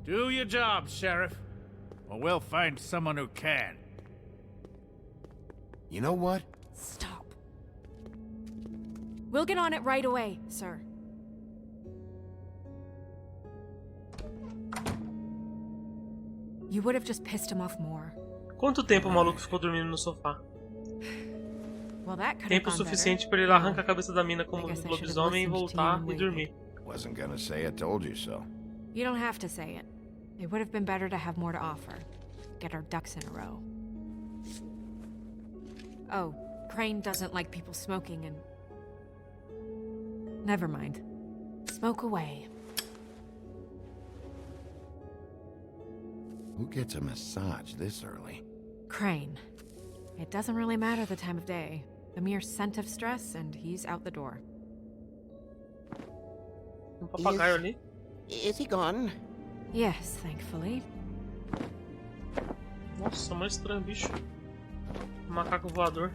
Do your job, Sheriff. Or we'll find someone who can. You know what? Stop. We'll get on it right away, sir. You would have just pissed him off more. Quanto tempo o maluco ficou dormindo no sofá? Well, that could have Tempo gone suficiente better. para ele arrancar a cabeça da mina como I guess I should have lobisomem e listened to voltar you e dormir. Wasn't gonna say I told you so. You don't have to say it. It would have been better to have more to offer. Get our ducks in a row. Oh, Crane doesn't like people smoking and... Never mind. Smoke away. Who gets a massage this early? Crane. It doesn't really matter the time of day. The mere scent of stress and he's out the door. Papagaio ali? Is he gone? Yes, thankfully. Nossa, mais estranho, bicho. Macaco voador.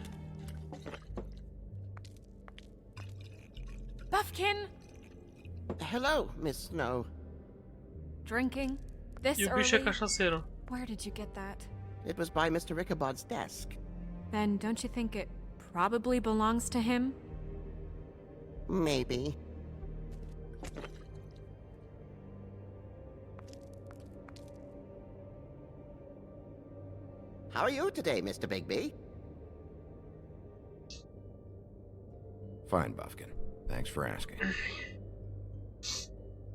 Buffkin! Hello, Miss Snow. Drinking? This E o early? bicho é cachaceiro. Where did you get that? It was by Mr. Ichabod's desk. Then don't you think it probably belongs to him? Maybe. How are you today, Mr. Bigby? Fine, Buffkin. Thanks for asking.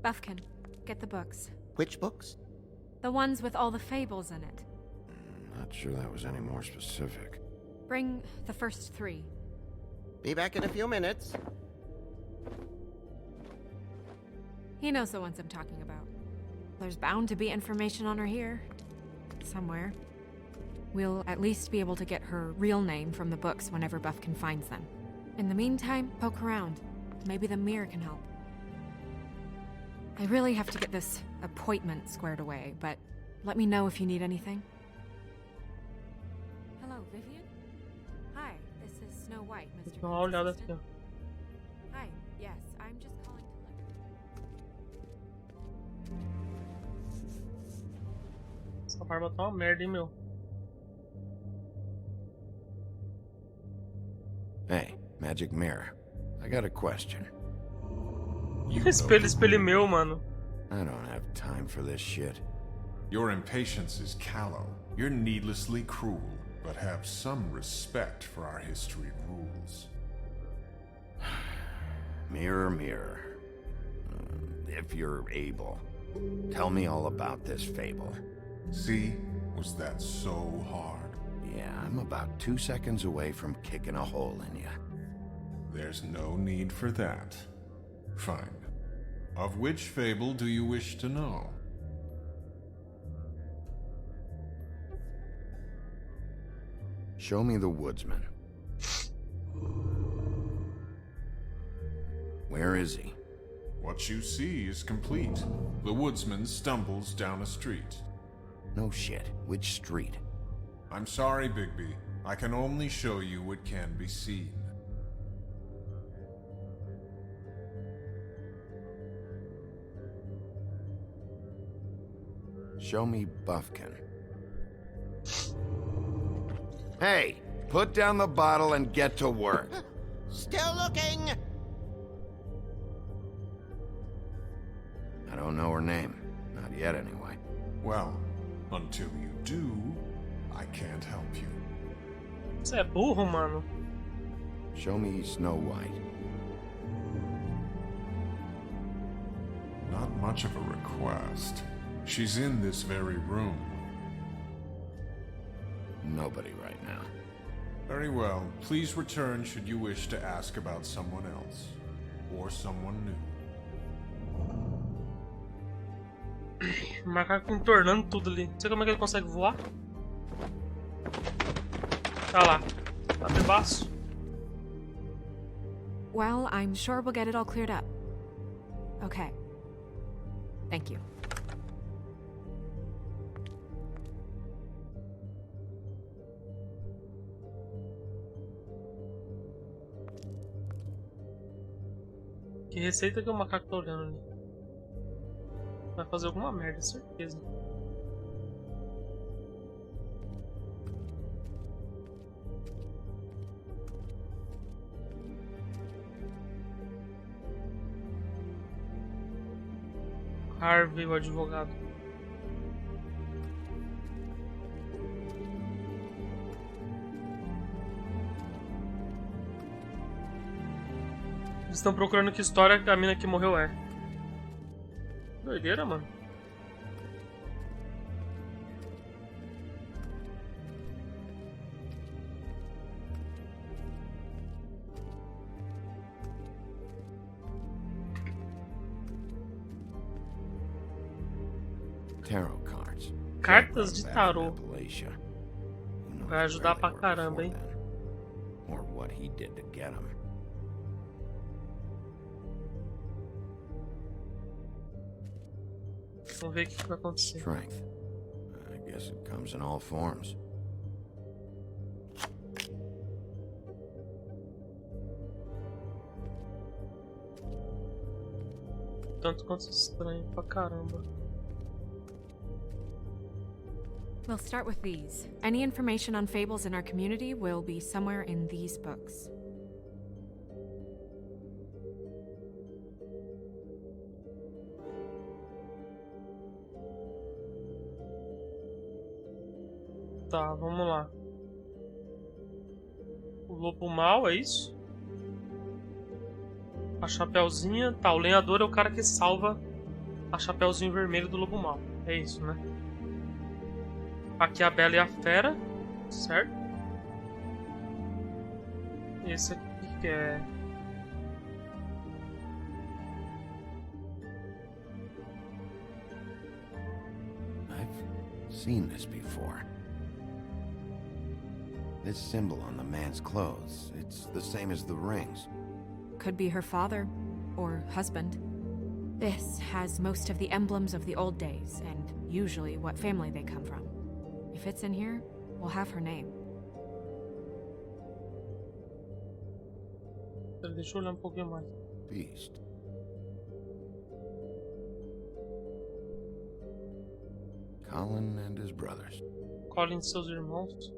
Buffkin, get the books. Which books? The ones with all the fables in it. Not sure that was any more specific. Bring the first 3. Be back in a few minutes. He knows the ones I'm talking about. There's bound to be information on her here. Somewhere. We'll at least be able to get her real name from the books whenever Buffkin finds them. In the meantime, poke around. Maybe the mirror can help. I really have to get this appointment squared away, but let me know if you need anything. Hello, Vivian? Hi, this is Snow White, Mr. Dá uma olhada aqui, ó. Hi, yes, I'm just calling to Essa barba tá uma merda, hein, meu. Hey, Magic Mirror. I got a question. Espelho meu, mano. I don't have time for this shit. Your impatience is callow. You're needlessly cruel, but have some respect for our history rules. Mirror, mirror, if you're able, tell me all about this fable. See? Was that so hard? Yeah, I'm about 2 seconds away from kicking a hole in you. There's no need for that. Fine. Of which fable do you wish to know? Show me the woodsman. Where is he? What you see is complete. The woodsman stumbles down a street. No shit. Which street? I'm sorry, Bigby. I can only show you what can be seen. Show me Buffkin. Hey, put down the bottle and get to work. Still looking! I don't know her name. Not yet, anyway. Well, until you do, I can't help you. Você é burro, mano. Show me Snow White. Not much of a request. She's in this very room. Nobody right now. Very well. Please return should you wish to ask about someone else. Or someone new. O macaco entornando tudo ali. Não sei como é que ele consegue voar. Tá lá. Tá bebaço. Well, I'm sure we'll get it all cleared up. Okay. Thank you. Que receita que o macaco tá olhando ali? Vai fazer alguma merda, certeza. Harvey, o advogado. Eles estão procurando que história que a mina que morreu é. Doideira, mano. Tarot cards. Cartas de tarô. Vai ajudar pra caramba, hein? Or what he did to get him. Vamos ver o que vai acontecer. Strength. I guess it comes in all forms. Tanto quanto estranho pra caramba. We'll start with these. Any information on fables in our community will be somewhere in these books. Tá, vamos lá. O lobo mau, é isso? A Chapeuzinha. Tá, o lenhador é o cara que salva a Chapeuzinho vermelho do lobo mau. É isso, né? Aqui a Bela e a Fera, certo? Esse aqui que é... I've seen this before. This symbol on the man's clothes, it's the same as the rings. Could be her father or husband. This has most of the emblems of the old days and usually what family they come from. If it's in here, we'll have her name. Deixa eu olhar pouquinho mais. Beast. Colin and his brothers. Colin e seus irmãos.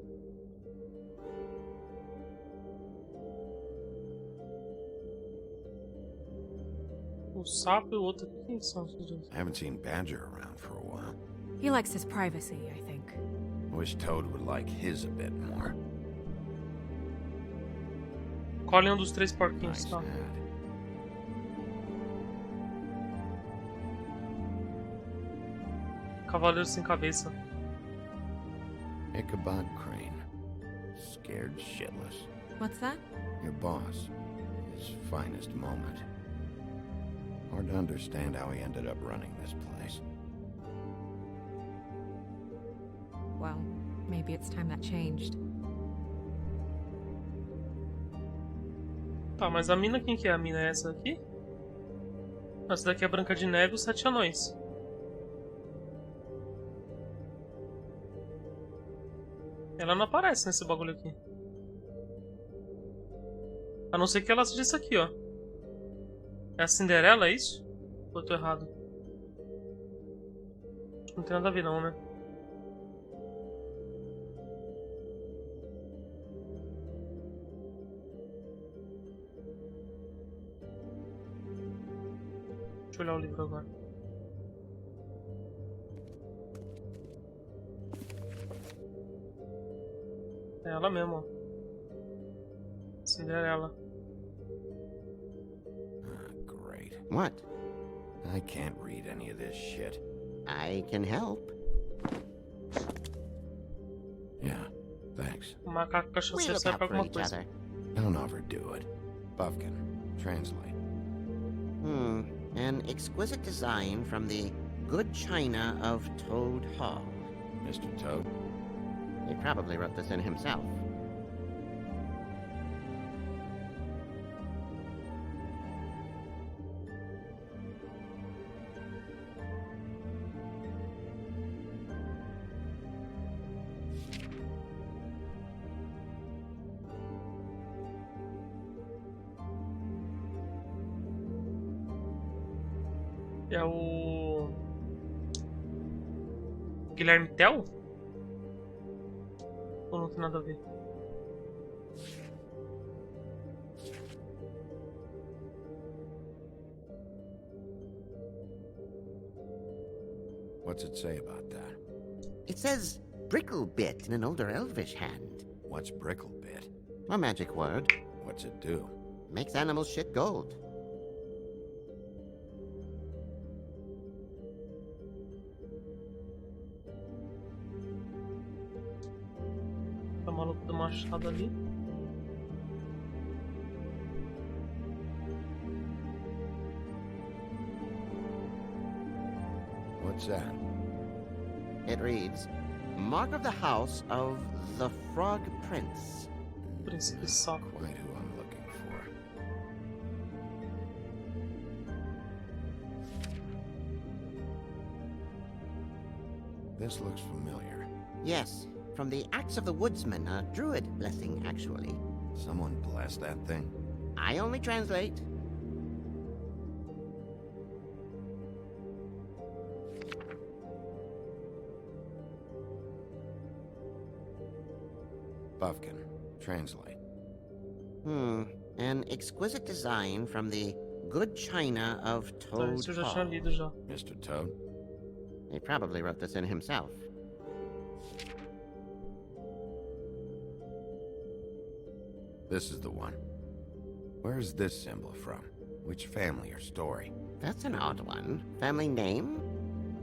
O sapo e o outro. Quem são esses dois? I haven't seen Badger around for a while. He likes his privacy, I think. Wish Toad would like his a bit more. Colin é um dos três porquinhos, tá? Cavaleiro sem cabeça. Ichabod Crane. Scared shitless. What's that? Your boss. His finest moment. Hard to understand how he ended up running this place. Well, maybe it's time that changed. Tá, mas a mina, quem que é? A mina é essa aqui? Essa daqui é a Branca de Neve e os 7 Anões. Ela não aparece nesse bagulho aqui. A não ser que ela seja isso aqui, ó. É a Cinderela, é isso? Ou eu tô errado? Acho que não tem nada a ver não, né? Deixa eu olhar o livro agora. É ela mesmo, ó. Cinderela. Great. What? I can't read any of this shit. I can help. Yeah, thanks. O macaco We cachaceiro look serve out pra for alguma each coisa. other. Don't overdo it. Buffkin, translate. An exquisite design from the good china of Toad Hall. Mr. Toad? He probably wrote this in himself. É o... Guilherme Tell? Ou não tem nada a ver? What's it say about that? It says Bricklebit in an older Elvish hand. What's Bricklebit? A magic word. What's it do? Makes animals shit gold. Tá maluco do machado ali. What's that? It reads, Mark of the House of the Frog Prince. Príncipe Saco. Quite who I'm looking for. This looks familiar. Yes, from the Axe of the Woodsman, a druid blessing, actually. Someone bless that thing. I only translate. Buffkin, translate. An exquisite design from the good china of Tá, Toad isso eu já tinha Hall. lido já. Mr. Toad? He probably wrote this in himself. This is the one. Where is this symbol from? Which family or story? That's an odd one. Family name?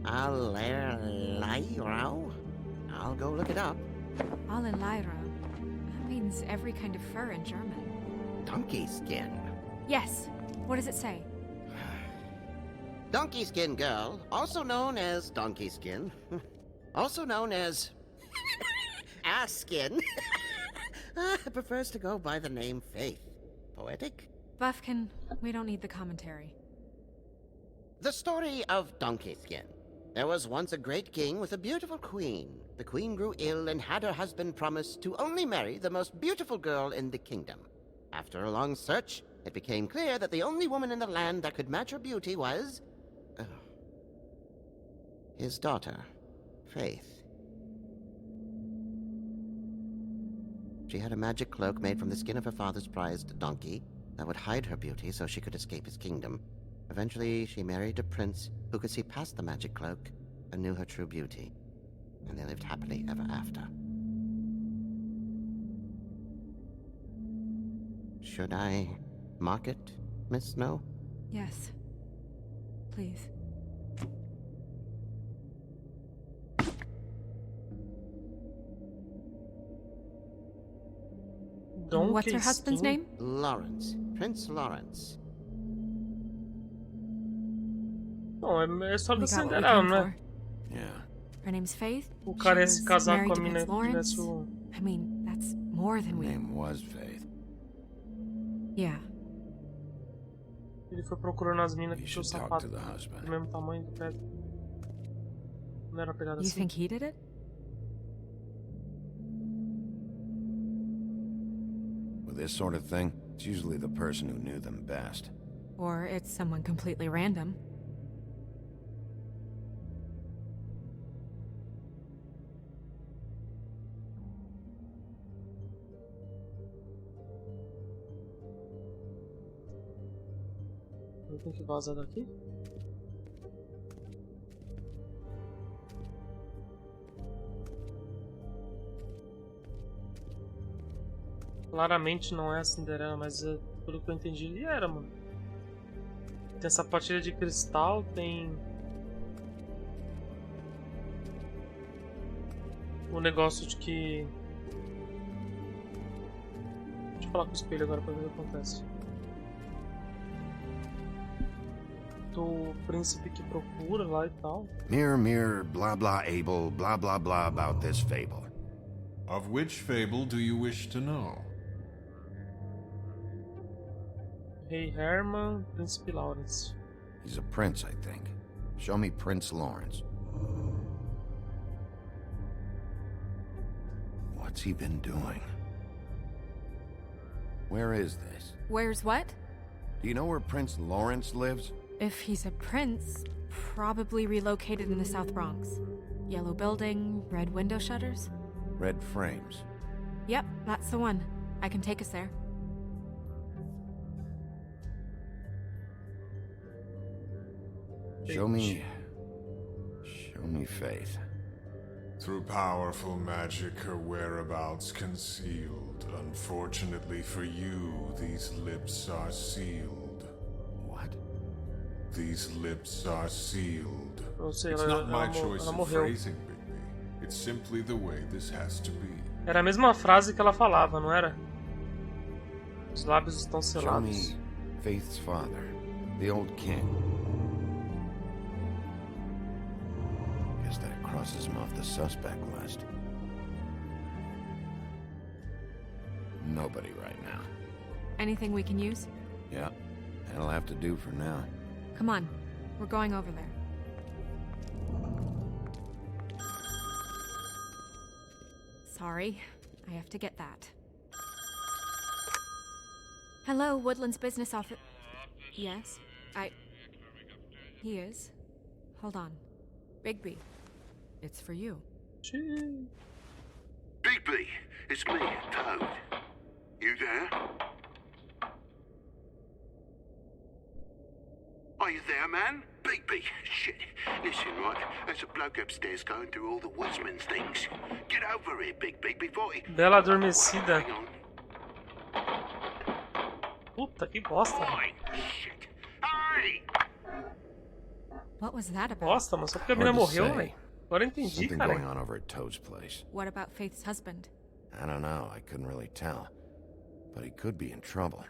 AlderbaranPRO? I'll go look it up. Allenlyra. That means every kind of fur in German. Donkey skin. Yes. What does it say? Donkey skin girl, also known as donkey skin, also known as ass skin, prefers to go by the name Faith. Poetic? Buffkin, we don't need the commentary. The story of Donkey Skin. There was once a great king with a beautiful queen. The queen grew ill and had her husband promise to only marry the most beautiful girl in the kingdom. After a long search, it became clear that the only woman in the land that could match her beauty was... his daughter, Faith. She had a magic cloak made from the skin of her father's prized donkey that would hide her beauty so she could escape his kingdom. Eventually, she married a prince who could see past the magic cloak and knew her true beauty. And they lived happily ever after. Should I mark it, Miss Snow? Yes. Please. What's her husband's name? Lawrence. Prince Lawrence. Não, é só da We got what we Cinderela, came não é? for. Yeah. Her name's Faith. O cara ia She se was casar married com a to mina Prince que Lawrence. tivesse o... I mean, that's more than Her we... name was Faith. Yeah. Ele foi procurando as minas que You tinham o should talk sapato to the husband. do mesmo tamanho do pé. Não era pegada You assim? think he did it? With this sort of thing, it's usually the person who knew them best. Or it's someone completely random. Eu tenho que vazar daqui? Claramente não é a Cinderela, mas pelo que eu entendi ele era, mano. Tem essa sapatilha de cristal, tem... o negócio de que... Deixa eu falar com o espelho agora pra ver o que acontece. Do príncipe que procura lá e tal. Mirror, mirror, blah blah able, blah blah blah about this fable. Of which fable do you wish to know? Rei Herman, Príncipe Lawrence. He's a prince, I think. Show me Prince Lawrence. What's he been doing? Where is this? Where's what? Do you know where Prince Lawrence lives? If he's a prince, probably relocated in the South Bronx. Yellow building, red window shutters. Red frames. Yep, that's the one. I can take us there. Show me Faith. Through powerful magic, her whereabouts concealed. Unfortunately for you, these lips are sealed. What? These lips are sealed. Ou seja, It's not my choice ela of morreu. phrasing, Bigby. It's simply the way this has to be. Era a mesma frase que ela falava, não era? Os lábios estão Show selados. me Faith's father, the old king. Guess that crosses him off the suspect list. Nobody right now. Anything we can use? Yeah, that'll have to do for now. Come on, we're going over there. Sorry, I have to get that. Hello, Woodland's business office. Yes, He is. Hold on. Bigby, it's for you. Bigby, it's me, Toad. You there? Are you there, man? Bigby, shit. Listen, right, there's a bloke upstairs going through all the woodsman's things. Get over here, Bigby, before he... Bela adormecida. Puta, que bosta. What was that about? Bosta, mas só porque a menina morreu, velho. Agora eu entendi, Something cara. going on over at Toad's place. What about Faith's husband? I don't know, I couldn't really tell. But he could be in trouble.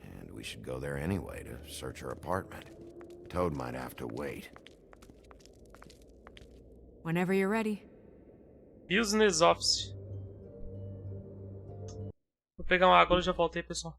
And we should go there anyway to search her apartment. Toad might have to wait. Whenever you're ready. Business Office. Vou pegar uma água e já voltei, pessoal.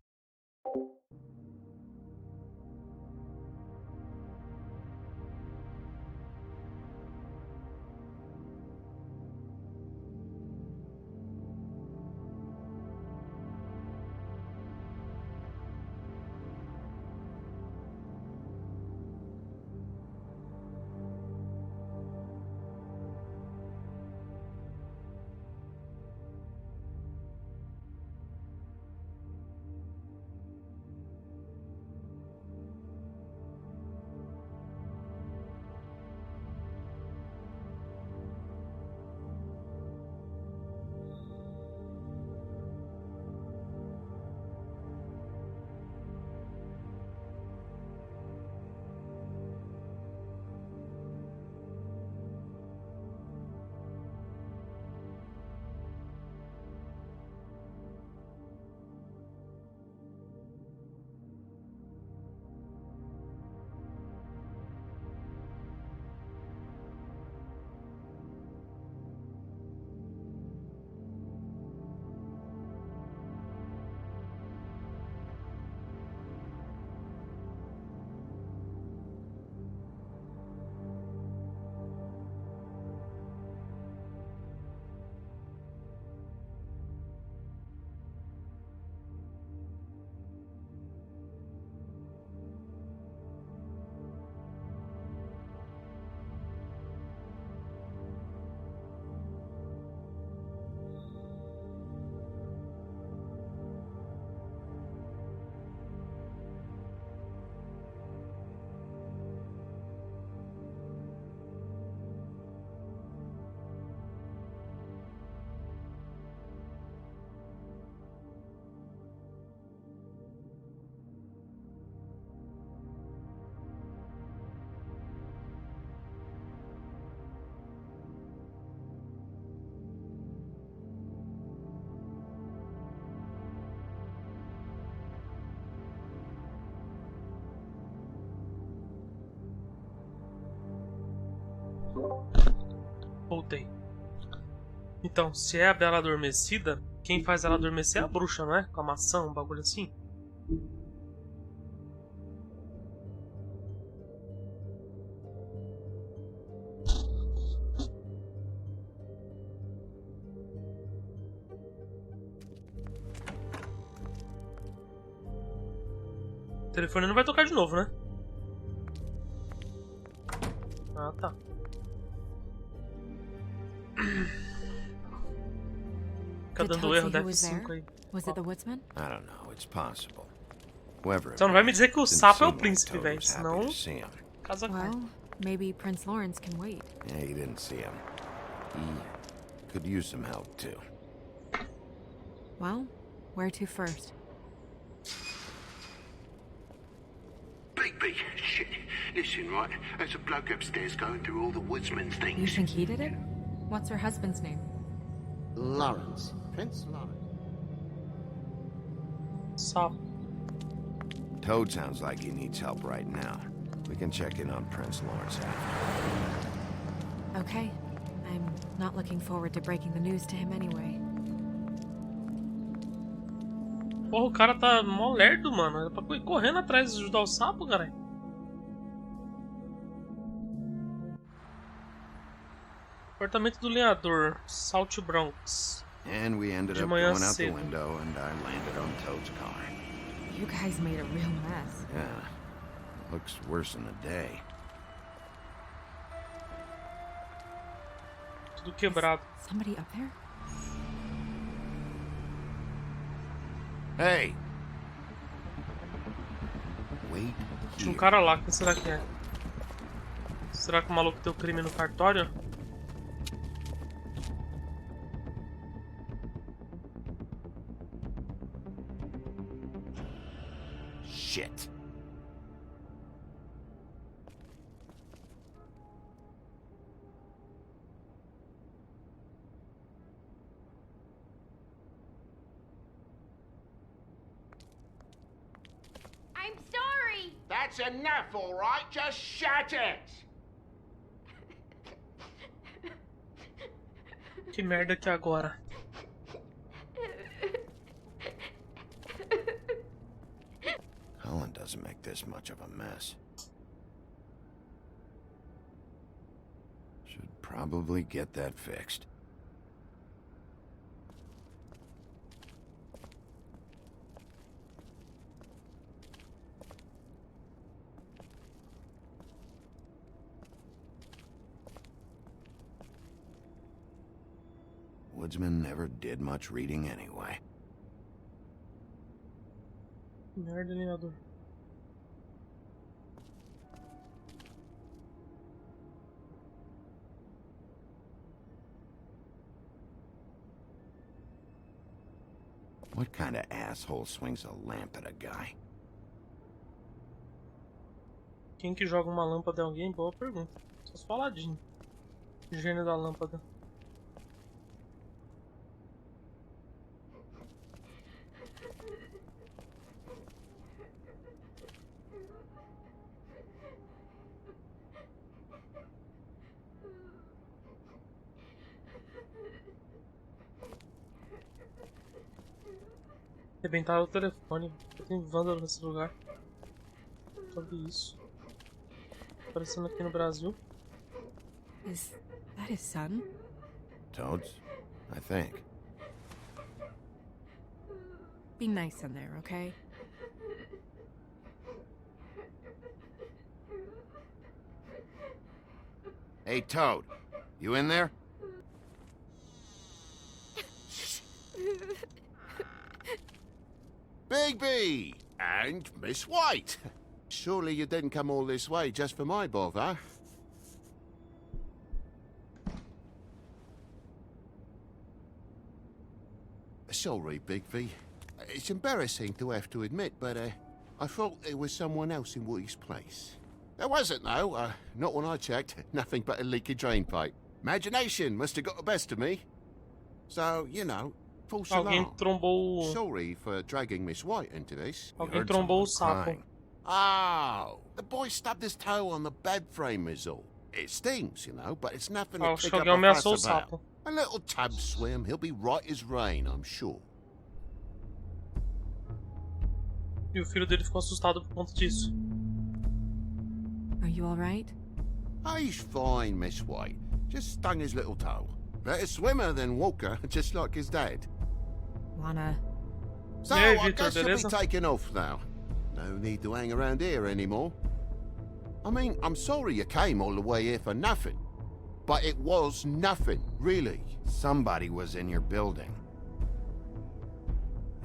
ùtei. Então, se é a Bela Adormecida, quem faz ela adormecer é a bruxa, não é? Com a maçã, um bagulho assim. O telefone não vai tocar de novo, né? Ah, tá. Fica dando erro da F5 aí. Was it the woodsman? I don't know, it's possible. Whoever it Só não vai me dizer que o was, didn't sapo é o seem like príncipe, Toad velho. was happy Senão, to see him. casa cai. Well, maybe Prince Lawrence can wait. Yeah, you didn't see him. He could use some help, too. Well, where to first? Big, shit. Listen, right, there's a bloke upstairs going through all the woodsman's things. You think he did it? What's her husband's name? Lawrence. Prince Lawrence. Sapo. Toad sounds like he needs help right now. We can check in on Prince Lawrence after. Okay. I'm not looking forward to breaking the news to him anyway. Porra, o cara tá mó lerdo, mano. Era pra ir correndo atrás de ajudar o sapo, cara. Apartamento do lenhador, South Bronx. And we ended De up manhã going out the cedo. window and I landed on Toad's car. You guys made a real mess. Yeah. Looks worse in the day. Tudo quebrado. Somebody up there? Hey! Wait Tinha um here. cara lá, quem será que é? Será que o maluco deu crime no cartório? Shit. I'm sorry! That's enough, all right? Just shut it! Que merda que é agora? Helen doesn't make this much of a mess. Should probably get that fixed. Woodsman never did much reading anyway. Merda, lenhador. What kind of asshole swings a lamp at a guy? Quem que joga uma lâmpada em alguém? Boa pergunta. Só os faladinhos. Gênio da lâmpada. Arrebentaram o telefone. Tem vândalo nesse lugar. Só vi isso. Aparecendo aqui no Brasil. Is that his son? Toads? I think. Be nice in there, okay? Hey, Toad. You in there? Bigby! And Miss White! Surely you didn't come all this way just for my bother? Sorry, Bigby. It's embarrassing to have to admit, but I thought there was someone else in Woody's place. There wasn't, though. Not when I checked. Nothing but a leaky drain pipe. Imagination must have got the best of me. So, you know, false Alguém alarm. trombou. Sorry for dragging Miss White into this. Alguém trombou o sapo. Oh, the boy stubbed his toe on the bed frame is all. It stings, you know, but it's nothing Ah, to acho kick que up alguém a ameaçou o fuss about. sapo. A little tub swim, he'll be right as rain, I'm sure. E o filho dele ficou assustado por conta disso. Are you alright? He's fine, Miss White. Just stung his little toe. Better swimmer than walker, just like his dad. Wanna... So, E aí, I Victor, guess you'll be beleza? taking off now. No need to hang around here anymore. I mean, I'm sorry you came all the way here for nothing. But it was nothing, really. Somebody was in your building.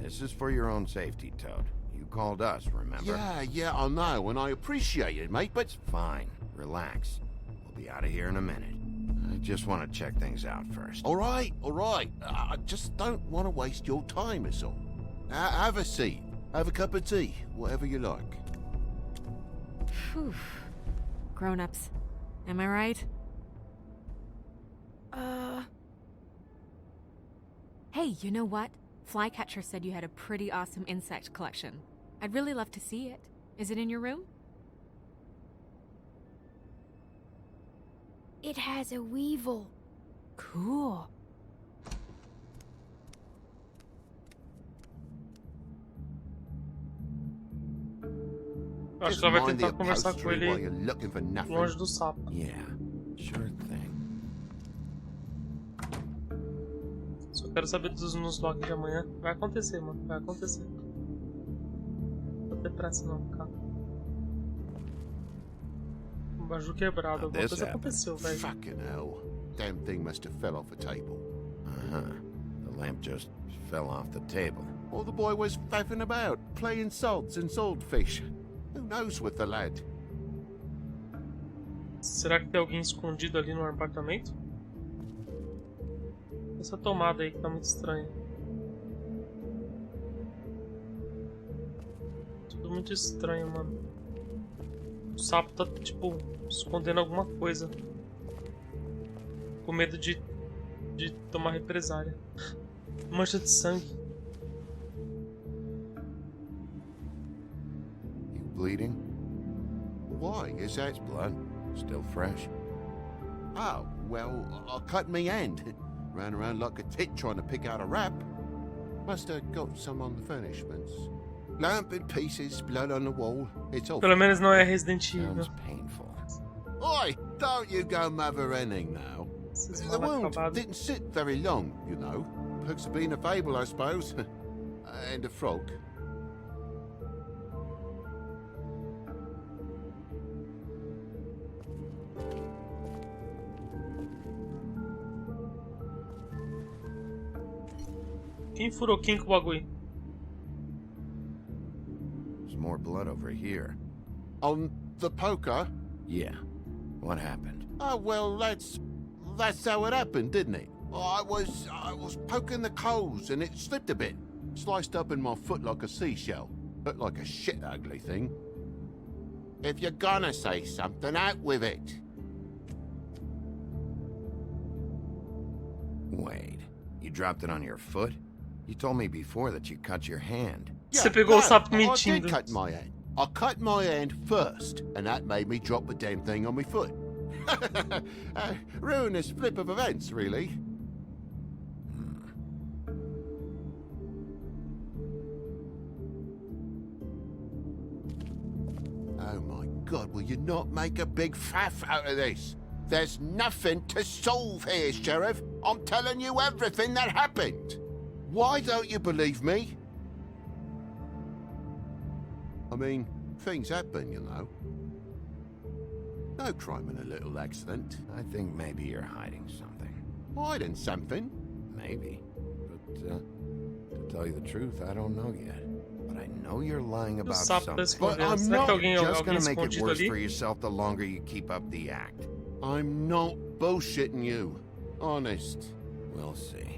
This is for your own safety, Toad. You called us, remember? Yeah, I know, and I appreciate it, mate, but... Fine. Relax. We'll be out of here in a minute. I just want to check things out first. All right. I just don't want to waste your time, is all. Have a seat. Have a cup of tea. Whatever you like. Phew. Grown-ups. Am I right? Hey, you know what? Flycatcher said you had a pretty awesome insect collection. I'd really love to see it. Is it in your room? It has a weevil. Cool. Acho que ela vai tentar conversar com ele longe do sapo. Yeah, sure thing. Só quero saber dos nos logs de amanhã. Vai acontecer, mano. Vai acontecer. Não tem pressa não, cara. Um baju quebrado. Alguma coisa aconteceu, velho. Fucking hell. Damn thing must have fell off a table. The lamp just fell off the table. Or the boy was faffing about, playing salts and saltfish. Who knows with the lad? Será que tem alguém escondido ali no apartamento? Essa tomada aí que tá muito estranha. Tudo muito estranho, mano. O sapo tá, tipo, escondendo alguma coisa. Com medo de tomar represália. Mancha de sangue. Bleeding? Why? Is that blood? Still fresh? Oh, well, I cut me hand. Ran around like a tit trying to pick out a wrap. Must have got some on the furnishments. Lamp in pieces, blood on the wall. It's all. Pelo menos não é Resident Evil. Sounds painful. Oi, don't you go mother-henning now. The wound didn't sit very long, you know. Perks of being a fable, I suppose. And a frog. Quem furou quem com o bagulho? There's more blood over here. On the poker? Yeah. What happened? Oh, well, that's how it happened, didn't it? I was poking the coals and it slipped a bit. Sliced up in my foot like a seashell. Looked like a shit ugly thing. If you're gonna say something, out with it. Wait, you dropped it on your foot? You told me before that you cut your hand. Você pegou o sapo I mentindo. did cut my hand. I cut my hand first, and that made me drop the damn thing on my foot. Ruinous flip of events, really. Oh my God, will you not make a big faff out of this? There's nothing to solve here, Sheriff. I'm telling you everything that happened. Why don't you believe me? I mean, things happen, you know. No crime in a little accident. I think maybe you're hiding something. Hiding something? Maybe. But, to tell you the truth, I don't know yet. But I know you're lying about something. But I'm not just gonna make it worse for yourself the longer you keep up the act. I'm not bullshitting you. Honest. We'll see.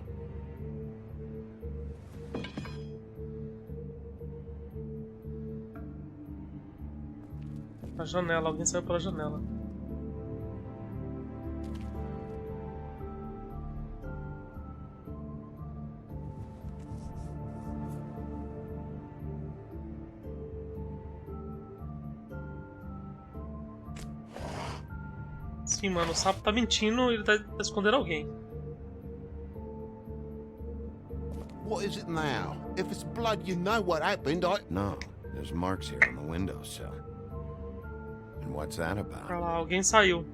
A janela, alguém saiu pela janela. Esse assim, mano. O sapo tá mentindo e ele tá escondendo alguém. What is it now? If it's blood, you know what happened. No, there's marks here on the windowsill. And what's that about? Olha lá, alguém saiu.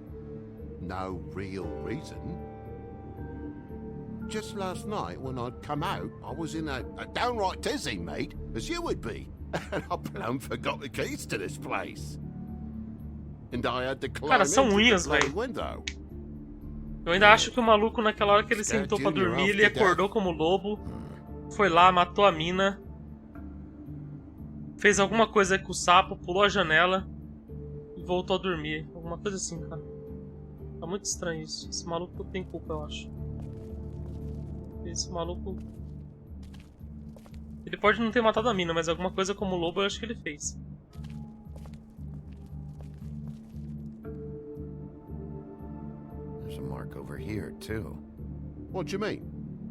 No real reason. Just last night, when I'd come out, I was in a downright tizzy, mate, as you would be. And I plumb forgot the keys to this place. And I had to climb Cara, são into unhas, the bloody velho. window. Eu ainda acho que o maluco, naquela hora que ele sentou pra dormir, ele acordou como lobo, foi lá, matou a mina, fez alguma coisa com o sapo, pulou a janela e voltou a dormir. Alguma coisa assim, cara. Tá muito estranho isso. Esse maluco tem culpa, eu acho. Esse maluco... Ele pode não ter matado a mina, mas alguma coisa como lobo eu acho que ele fez. There's a mark over here, too. What do you mean?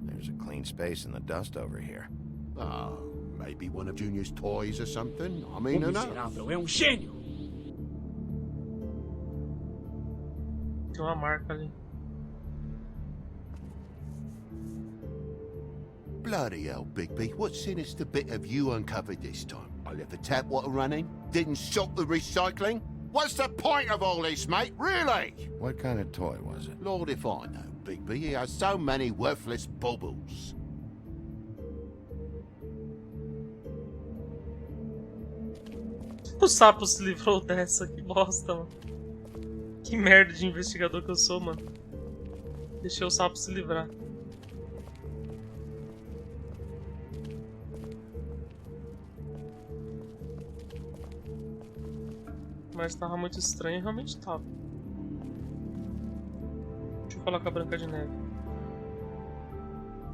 There's a clean space in the dust over here. Oh, maybe one of Junior's toys or something? I mean, who knows? Tem uma marca ali. Bloody hell, Bigby. What sinister bit have you uncovered this time? I left the tap water running, didn't stop the recycling. What's the point of all this, mate? Really? What kind of toy was it? Lord, if I know, Bigby. He has so many worthless baubles. O sapo se livrou dessa, que bosta, mano. Que merda de investigador que eu sou, mano. Deixei o sapo se livrar. Mas tava muito estranho, realmente tava. Deixa eu falar com a Branca de Neve.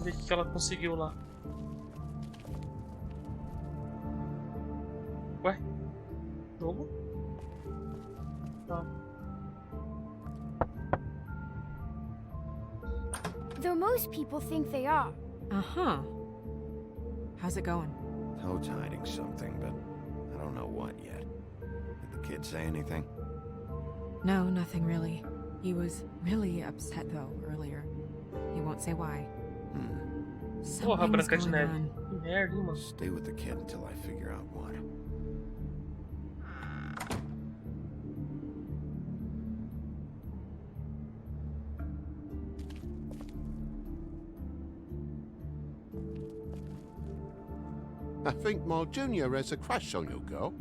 Ver o que ela conseguiu lá. Ué? Jogo? Tá. Though most people think they are. Uh-huh. How's it going? Toad's hiding something, but I don't know what yet. Did the kid say anything? No, nothing really. He was really upset, though, earlier. He won't say why. Porra, Something's Branca de going Neve. on. Que merda, hein, mano. Stay with the kid until I figure out what. I think my junior has a crush on your girl.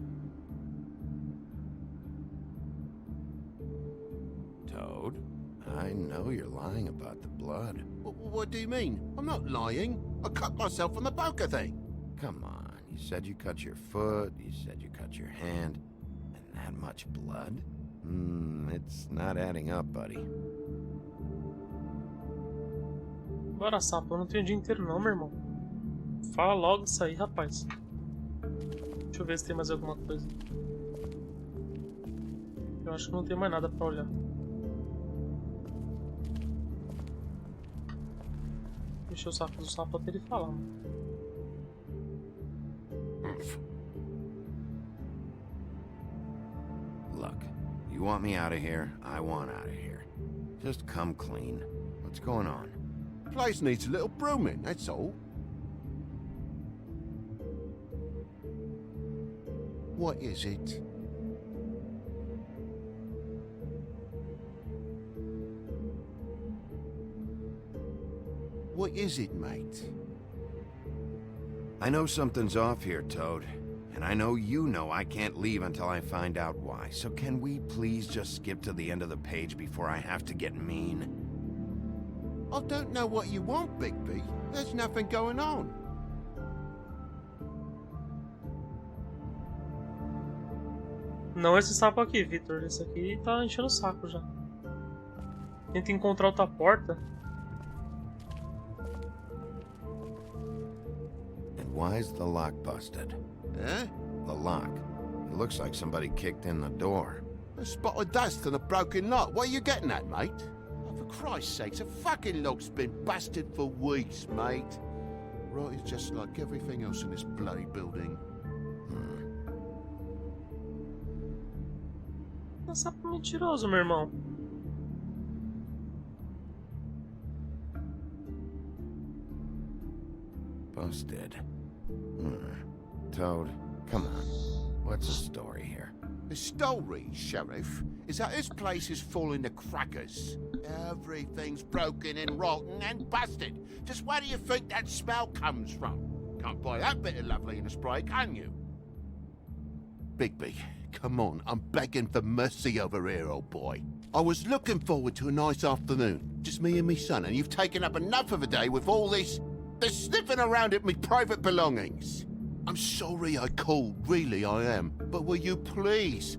Toad, I know you're lying about the blood. What do you mean? I'm not lying. I cut myself on the poker thing. Come on, you said you cut your foot, you said you cut your hand, and that much blood? It's not adding up, buddy. Bora, sapo. Eu não tenho o dia inteiro não, meu irmão. Fala logo isso aí, rapaz. Deixa eu ver se tem mais alguma coisa. Eu acho que não tem mais nada pra olhar. Deixa o saco do sapo até ele falar. Look, you want me out of here? I want out of here. Just come clean. What's going on? Place needs a little brooming, that's all. What is it? What is it, mate? I know something's off here, Toad. And I know you know I can't leave until I find out why. So can we please just skip to the end of the page before I have to get mean? I don't know what you want, Bigby. There's nothing going on. Não esse sapo aqui, Victor. Esse aqui tá enchendo o saco já. Tenta encontrar outra porta. And why's the lock busted? Eh? The lock. It looks like somebody kicked in the door. A spot of dust and a broken lock. What are you getting at, mate? Oh, for Christ's sake, the fucking lock's been busted for weeks, mate. Right, it's just like everything else in this bloody building. É sapo mentiroso, meu irmão. Busted. Toad, come on. What's the story here? The story, Sheriff, is that this place is falling to crackers. Everything's broken and rotten and busted. Just where do you think that smell comes from? Can't buy that bit of lovely in a spray, can you? Bigby, come on, I'm begging for mercy over here, old boy. I was looking forward to a nice afternoon, just me and me son, and you've taken up enough of a day with all this sniffing around at me private belongings. I'm sorry I called, really I am, but will you please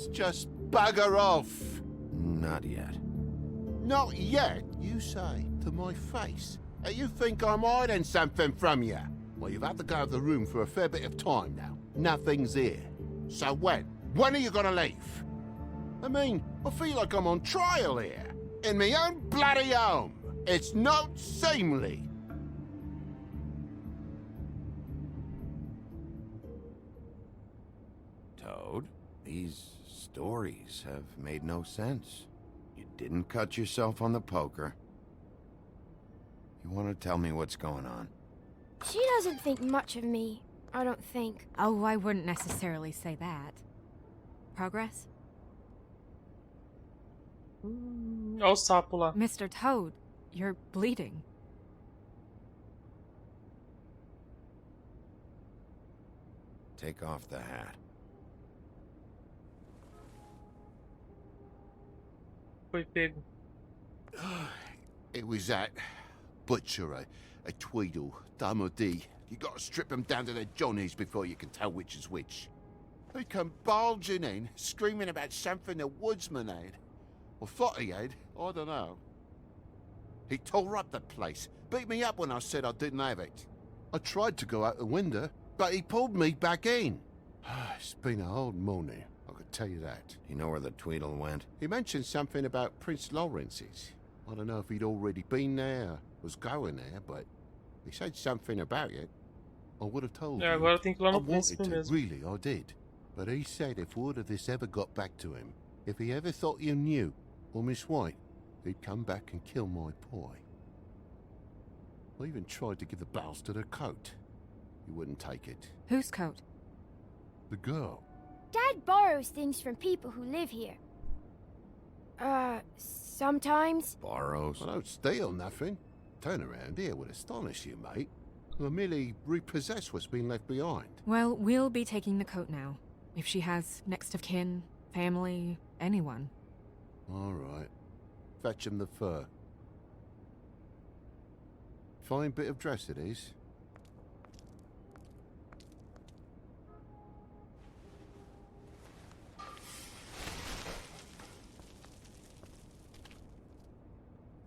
just bugger off? Not yet. Not yet, you say, to my face? You think I'm hiding something from you? Well, you've had to go out of the room for a fair bit of time now. Nothing's here. So when? When are you gonna leave? I mean, I feel like I'm on trial here. In my own bloody home. It's not seemly. Toad, these stories have made no sense. You didn't cut yourself on the poker. You want to tell me what's going on? She doesn't think much of me, I don't think. Oh, I wouldn't necessarily say that. Progress? Olha o sapo lá. Mr. Toad, you're bleeding. Take off the hat. Foi pego. It was that butcher, a Tweedle, Dumody. You gotta strip them down to their johnnies before you can tell which is which. He come bulging in, screaming about something the woodsman had. Or thought he had, I don't know. He tore up the place, beat me up when I said I didn't have it. I tried to go out the window, but he pulled me back in. It's been a hard morning, I could tell you that. You know where the Tweedle went? He mentioned something about Prince Lawrence's. I don't know if he'd already been there, or was going there, but he said something about it. I would have told you. Agora tem que ir lá I no wanted príncipe to, mesmo. really, I did. But he said if word of this ever got back to him, if he ever thought you knew, or Miss White, he'd come back and kill my boy. I even tried to give the bastard a coat. He wouldn't take it. Whose coat? The girl. Dad borrows things from people who live here. Sometimes. Borrows? I don't steal nothing. Turn around here would astonish you, mate. I merely repossess what's been left behind. Well, we'll be taking the coat now. If she has next of kin, family, anyone. All right. Fetch him the fur. Fine bit of dress it is.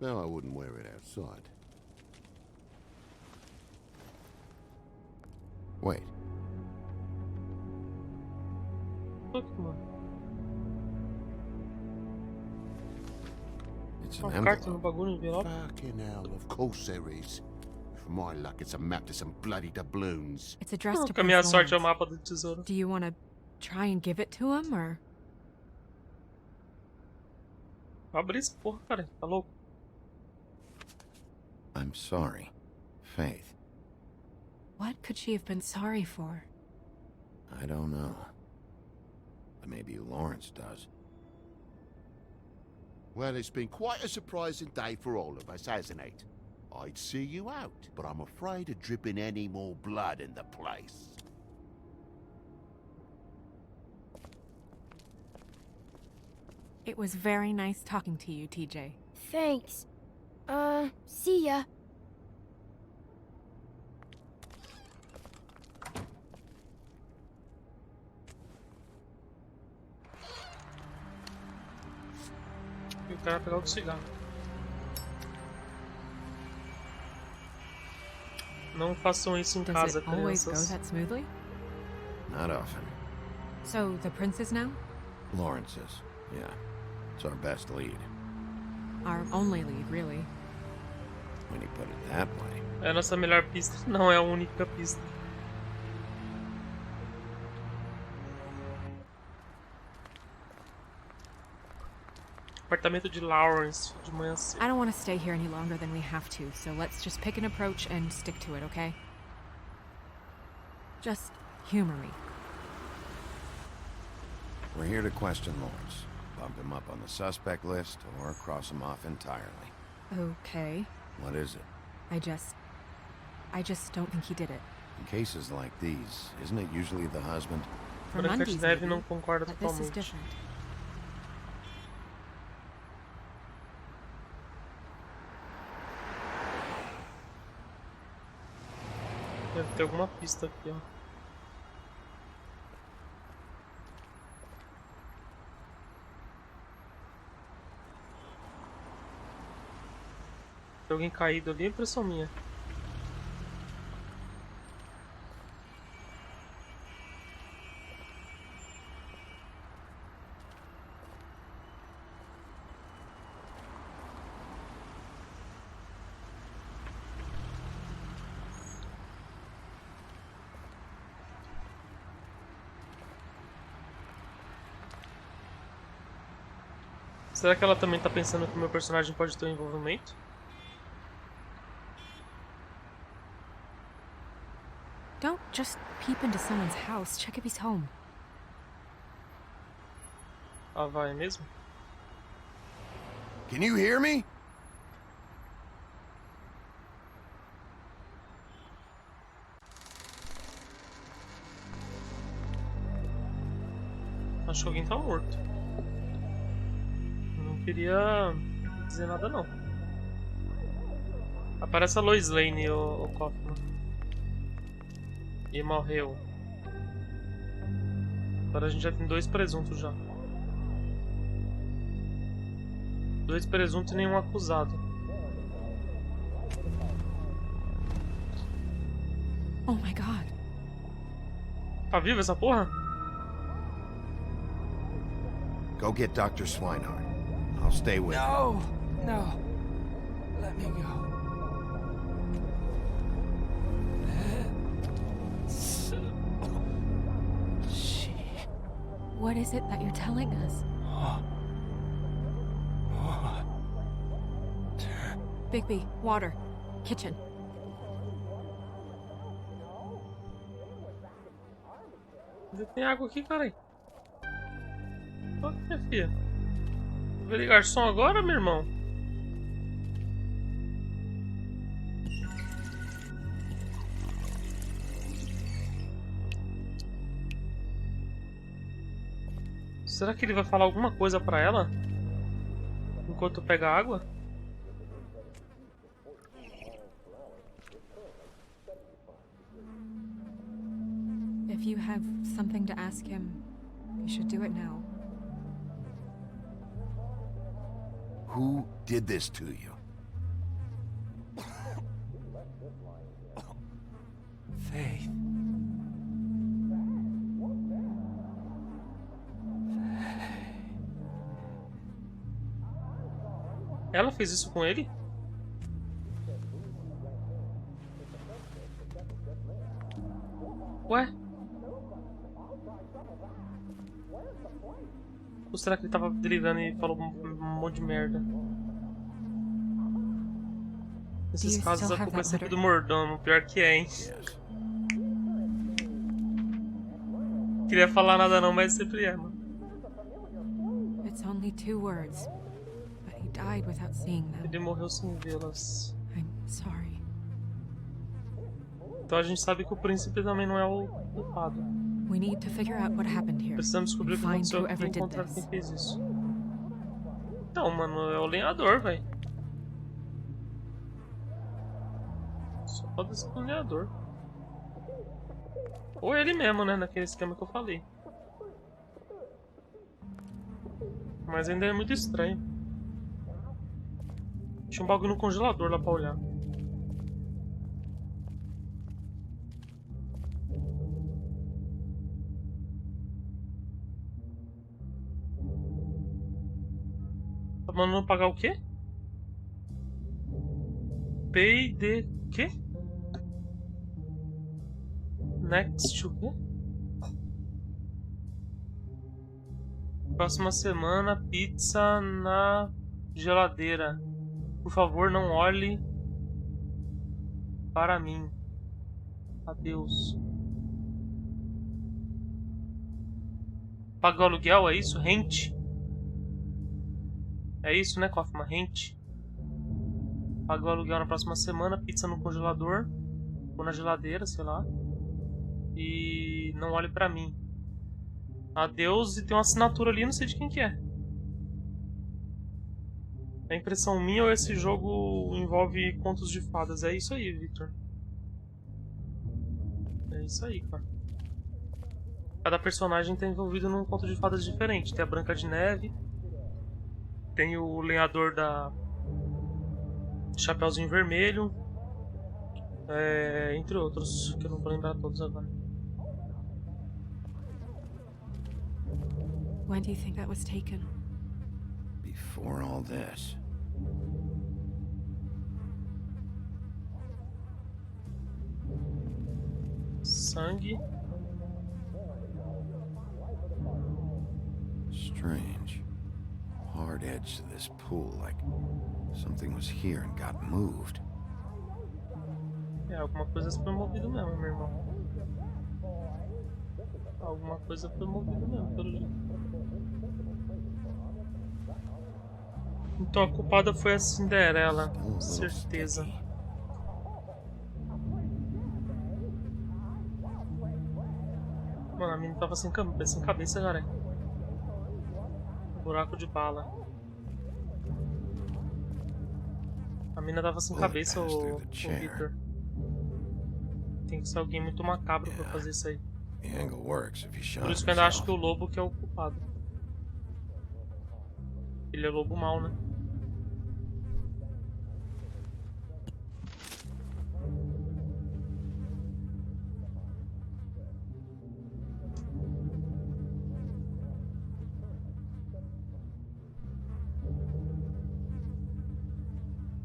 No, I wouldn't wear it outside. Wait. Look, mano. It's an Uma carta no envelope. bagulho, envelope. Fucking hell, of course there is. For my luck, it's a map to some bloody doubloons. It's addressed to Com a minha Prince sorte é o Lawrence. mapa do tesouro. Do you want to try and give it to him, or? Abre essa porra, cara. Tá louco? I'm sorry, Faith. What could she have been sorry for? I don't know. But maybe Lawrence does. Well, it's been quite a surprising day for all of us, hasn't it? I'd see you out, but I'm afraid of dripping any more blood in the place. It was very nice talking to you, TJ. Thanks. See ya. E o cara pegar outro cigarro. Não façam isso em Does casa, it always go crianças. that smoothly? Not often. So, the prince is now? Lawrence's, yeah. It's our best lead. Our only lead, really. When you put it that way. É a nossa melhor pista, não é a única pista. Apartamento de Lawrence, de manhã cedo. I don't want to stay here any longer than we have to, so let's just pick an approach and stick to it, okay? Just humor me. We're here to question Lawrence. Bump him up on the suspect list or cross him off entirely. Okay. What is it? I just don't think he did it. In cases like these, isn't it usually the husband? For Branca de Mondays, Neve maybe, não concorda but this is totalmente. different. Deve ter alguma pista aqui, ó. Tem alguém caído ali, é impressão minha. Será que ela também tá pensando que o meu personagem pode ter um envolvimento? Don't just peep into someone's house. Check if he's home. Ah, vai mesmo? Can you hear me? Acho que alguém tá morto. Eu não queria dizer nada não. Aparece a Lois Lane, o Kaufman. E morreu. Agora a gente já tem 2 presuntos já. 2 presuntos e nenhum acusado. Oh my god. Tá viva essa porra? Go get Dr. Swinehart. I'll stay with you. No. Let me go. What is it that you're telling us? Bigby, water. Kitchen. Tem água aqui, caralho. Olha, minha filha. Vai ligar som agora, meu irmão? Será que ele vai falar alguma coisa pra ela? Enquanto pega a água? If you have something to ask him, you should do it now. Who did this to you? Faith. Ela fez isso com ele? Ué? Ou será que ele tava delirando e falou um monte de merda? Nesses casos a culpa é sempre do mordomo, pior que é, hein? Queria falar nada não, mas sempre é, mano. It's only 2 words, but he died without seeing them. Ele morreu sem vê-las. I'm sorry. Então a gente sabe que o príncipe também não é o culpado. We need to figure out what happened here. Precisamos descobrir o que aconteceu aqui e encontrar quem fez isso. Não, mano, é o lenhador, velho. Só pode ser o lenhador. Ou ele mesmo, né, naquele esquema que eu falei. Mas ainda é muito estranho. Tinha um bagulho no congelador lá pra olhar. Tá mandando pagar o quê? Pay de quê? Next o quê? Próxima semana, pizza na geladeira. Por favor, não olhe para mim. Adeus. Pagar o aluguel, é isso? Rente? É isso, né, Kaufman? Rente. Pagar o aluguel na próxima semana, pizza no congelador. Ou na geladeira, sei lá. E não olhe pra mim. Adeus, e tem uma assinatura ali, não sei de quem que é. É impressão minha ou esse jogo envolve contos de fadas? É isso aí, Victor. É isso aí, cara. Cada personagem está envolvido num conto de fadas diferente. Tem a Branca de Neve. Tem o lenhador da Chapeuzinho Vermelho. Entre outros, que eu não vou lembrar todos agora. When do you think that was taken? Before all this. Sangue. Strange. Hard edge to this pool, like something was here and got moved. Alguma coisa foi movida mesmo, meu irmão. Alguma coisa foi movida mesmo, pelo jeito. Então a culpada foi a Cinderela, com certeza. Mano, a menina tava sem cabeça, cara. Buraco de bala. A mina tava sem cabeça, o Victor. Tem que ser alguém muito macabro pra fazer isso aí. Por isso que eu ainda acho que o Lobo que é o culpado. Ele é lobo mau, né?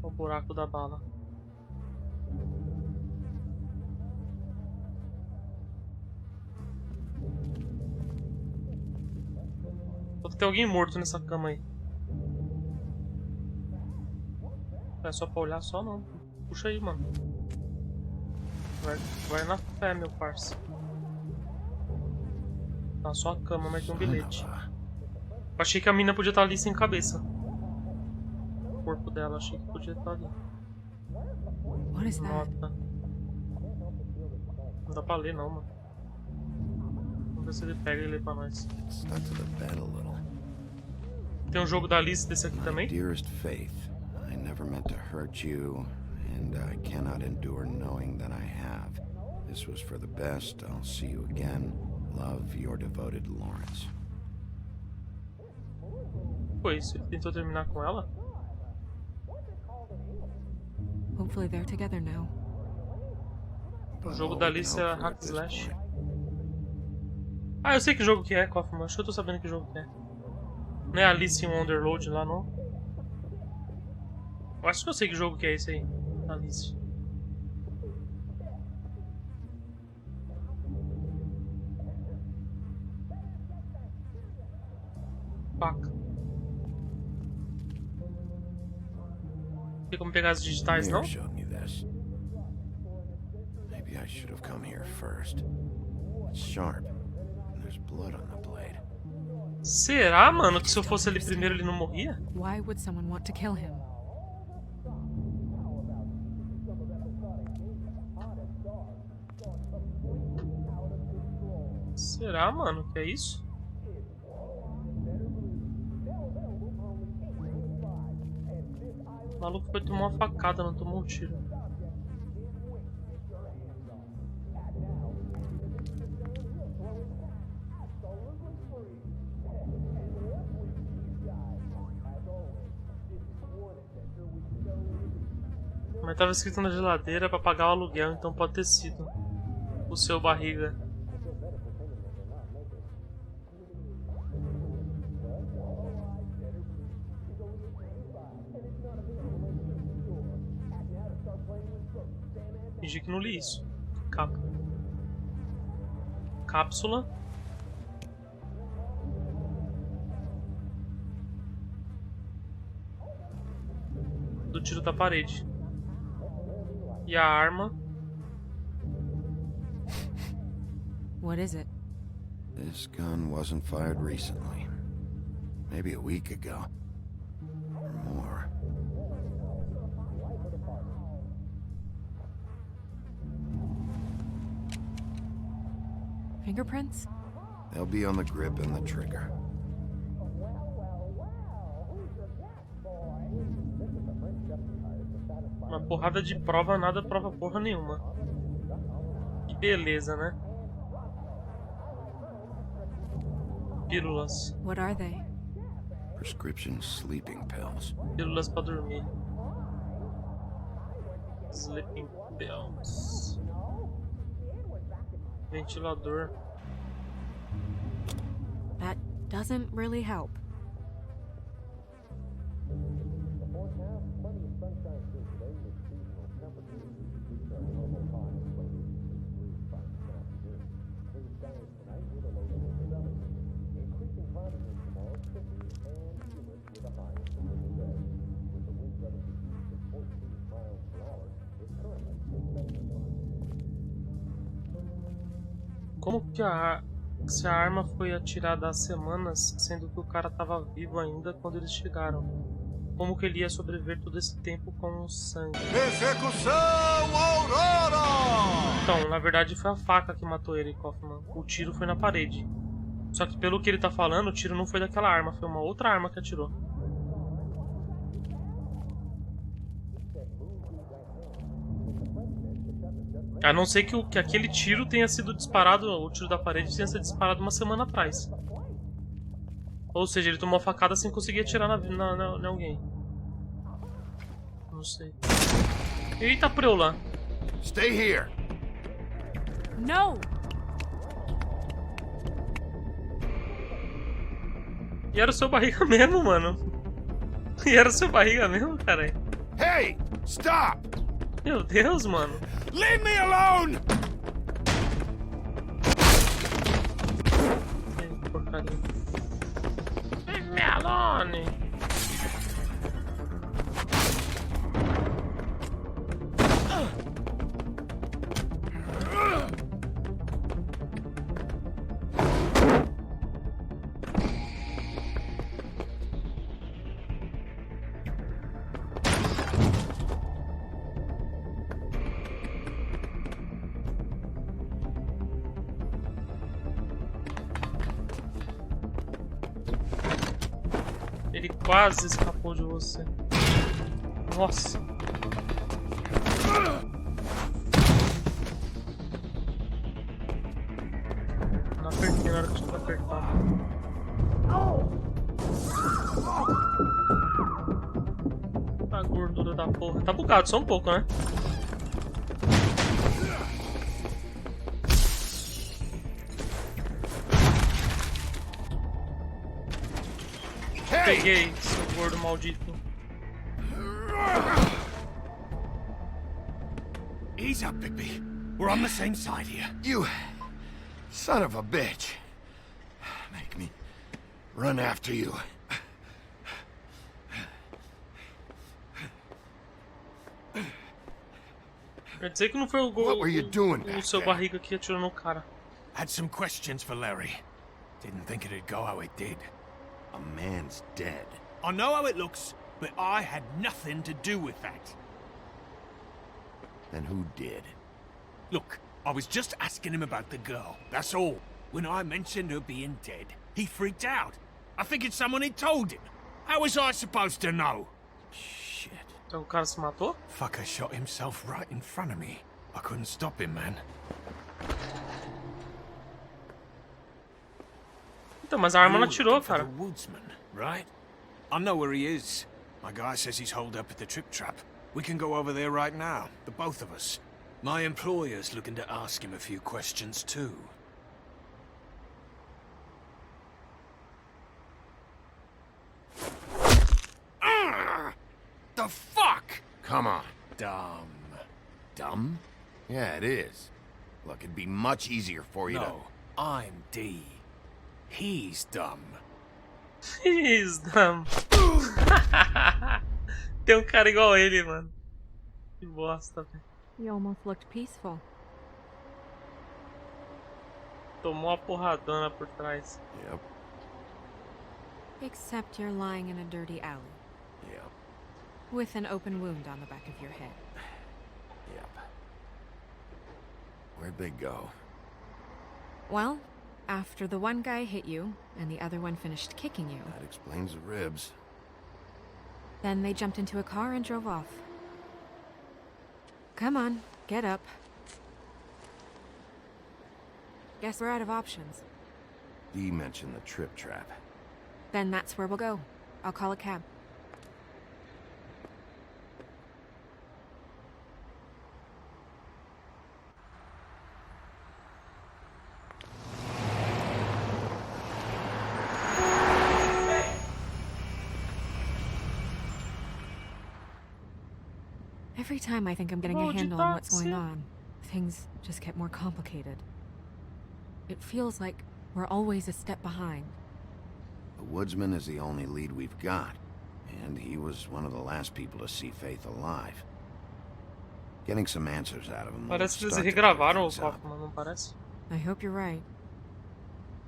O buraco da bala. Tem alguém morto nessa cama aí. É só pra olhar só, não. Puxa aí, mano. Vai na fé, meu parça. Tá só a cama, mas tem um bilhete. Eu achei que a mina podia estar ali sem cabeça. O corpo dela, achei que podia estar ali. Nota. Não dá pra ler, não, mano. Vamos ver se ele pega e lê pra nós. Tem um jogo da Alice desse aqui também? Dearest Faith, I never meant to hurt you, and I cannot endure knowing that I have. This was for the best. I'll see you again. Love, your devoted Lawrence. Foi isso? Ele tentou terminar com ela? Hopefully they're together now. O jogo da Alice é Hack Slash. Ah, eu sei que jogo que é, Kaufman. Acho que eu tô sabendo que jogo que é. Não é Alice in Wonderland lá, não? Eu acho que eu sei que jogo que é esse aí. Alice. Faca. Tem como pegar as digitais, não? Maybe I should have come here first. It's sharp. And there's blood on the blade. Será, mano, que se eu fosse ali primeiro ele não morria? Why would someone want to kill him? Será, mano, que é isso? O maluco foi tomar uma facada, não tomou um tiro. Mas tava escrito na geladeira pra pagar o aluguel, então pode ter sido o seu barriga. Fingi que não li isso. Capa. Cápsula. tiro da parede. E a arma. What is it? This gun wasn't fired recently. Maybe a week ago. Or more. Fingerprints? They'll be on the grip and the trigger. Uma porrada de prova, nada prova porra nenhuma. Que beleza, né? Pílulas. What are they? Prescription sleeping pills. Pílulas pra dormir. Sleeping pills. Ventilador. That doesn't really help. Como que se a arma foi atirada há semanas, sendo que o cara estava vivo ainda quando eles chegaram? Como que ele ia sobreviver todo esse tempo com o sangue? Execução Aurora! Então, na verdade foi a faca que matou ele, Kaufman. O tiro foi na parede. Só que pelo que ele tá falando, o tiro não foi daquela arma, foi uma outra arma que atirou. A não ser que aquele tiro tenha sido disparado, o tiro da parede tenha sido disparado uma semana atrás. Ou seja, ele tomou a facada sem conseguir atirar em alguém. Não sei. Eita, preula! Stay here. No! E era o seu barriga mesmo, mano. E era o seu barriga mesmo, cara. Hey! Stop! Meu Deus, mano. Leave me alone! Que porcaria. Leave me alone! Ele quase escapou de você. Nossa. Não apertei na hora que eu tinha que apertar. A gordura da porra. Tá bugado só um pouco, né? Peguei, seu gordo maldito. Ease up, Bigby. We're on the same side here. You son of a bitch. Make me run after you. Quer dizer que não foi o seu barriga que atirou no cara. Had some questions for Larry. Didn't think it'd go how it did. A man's dead. I know how it looks, but I had nothing to do with that. Then who did? Look, I was just asking him about the girl, that's all. When I mentioned her being dead, he freaked out. I figured someone had told him. How was I supposed to know? Shit. Então o cara se matou? Fucker shot himself right in front of me. I couldn't stop him, man. Então, mas a arma não atirou, cara. Woodsman, right? I know where he is. My guy says he's holed up at the trip trap. We can go over there right now, the both of us. My employer's looking to ask him a few questions too. The fuck? Come on. Dumb. Dumb? Yeah, it is. Look, it'd be much easier for you No, I'm D. He's dumb. He's dumb. Tem um cara igual ele, mano. Que bosta, velho. You almost looked peaceful. Tomou uma porradona por trás. Yep. Except you're lying in a dirty alley. Yep. With an open wound on the back of your head. Yep. Where'd they go? Well, after the one guy hit you, and the other one finished kicking you, That explains the ribs. then they jumped into a car and drove off. Come on, get up. Guess we're out of options. Dee mentioned the trip trap. Then that's where we'll go. I'll call a cab. Every time I think I'm getting a handle on what's going on, things just get more complicated. It feels like we're always a step behind. The woodsman is the only lead we've got, and he was one of the last people to see Faith alive. Getting some answers out of him. Parece que eles regravaram o foco, mas não parece? I hope you're right.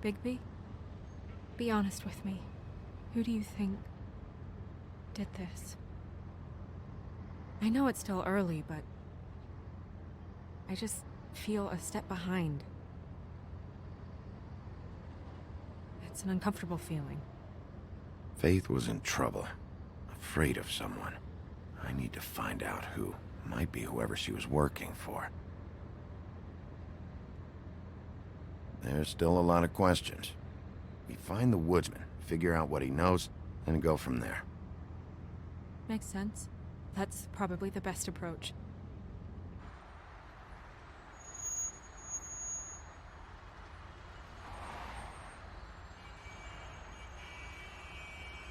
Bigby, be honest with me. Who do you think did this? I know it's still early, but I just feel a step behind. It's an uncomfortable feeling. Faith was in trouble. Afraid of someone. I need to find out who. Might be whoever she was working for. There's still a lot of questions. We find the woodsman, figure out what he knows, and go from there. Makes sense. That's probably the best approach.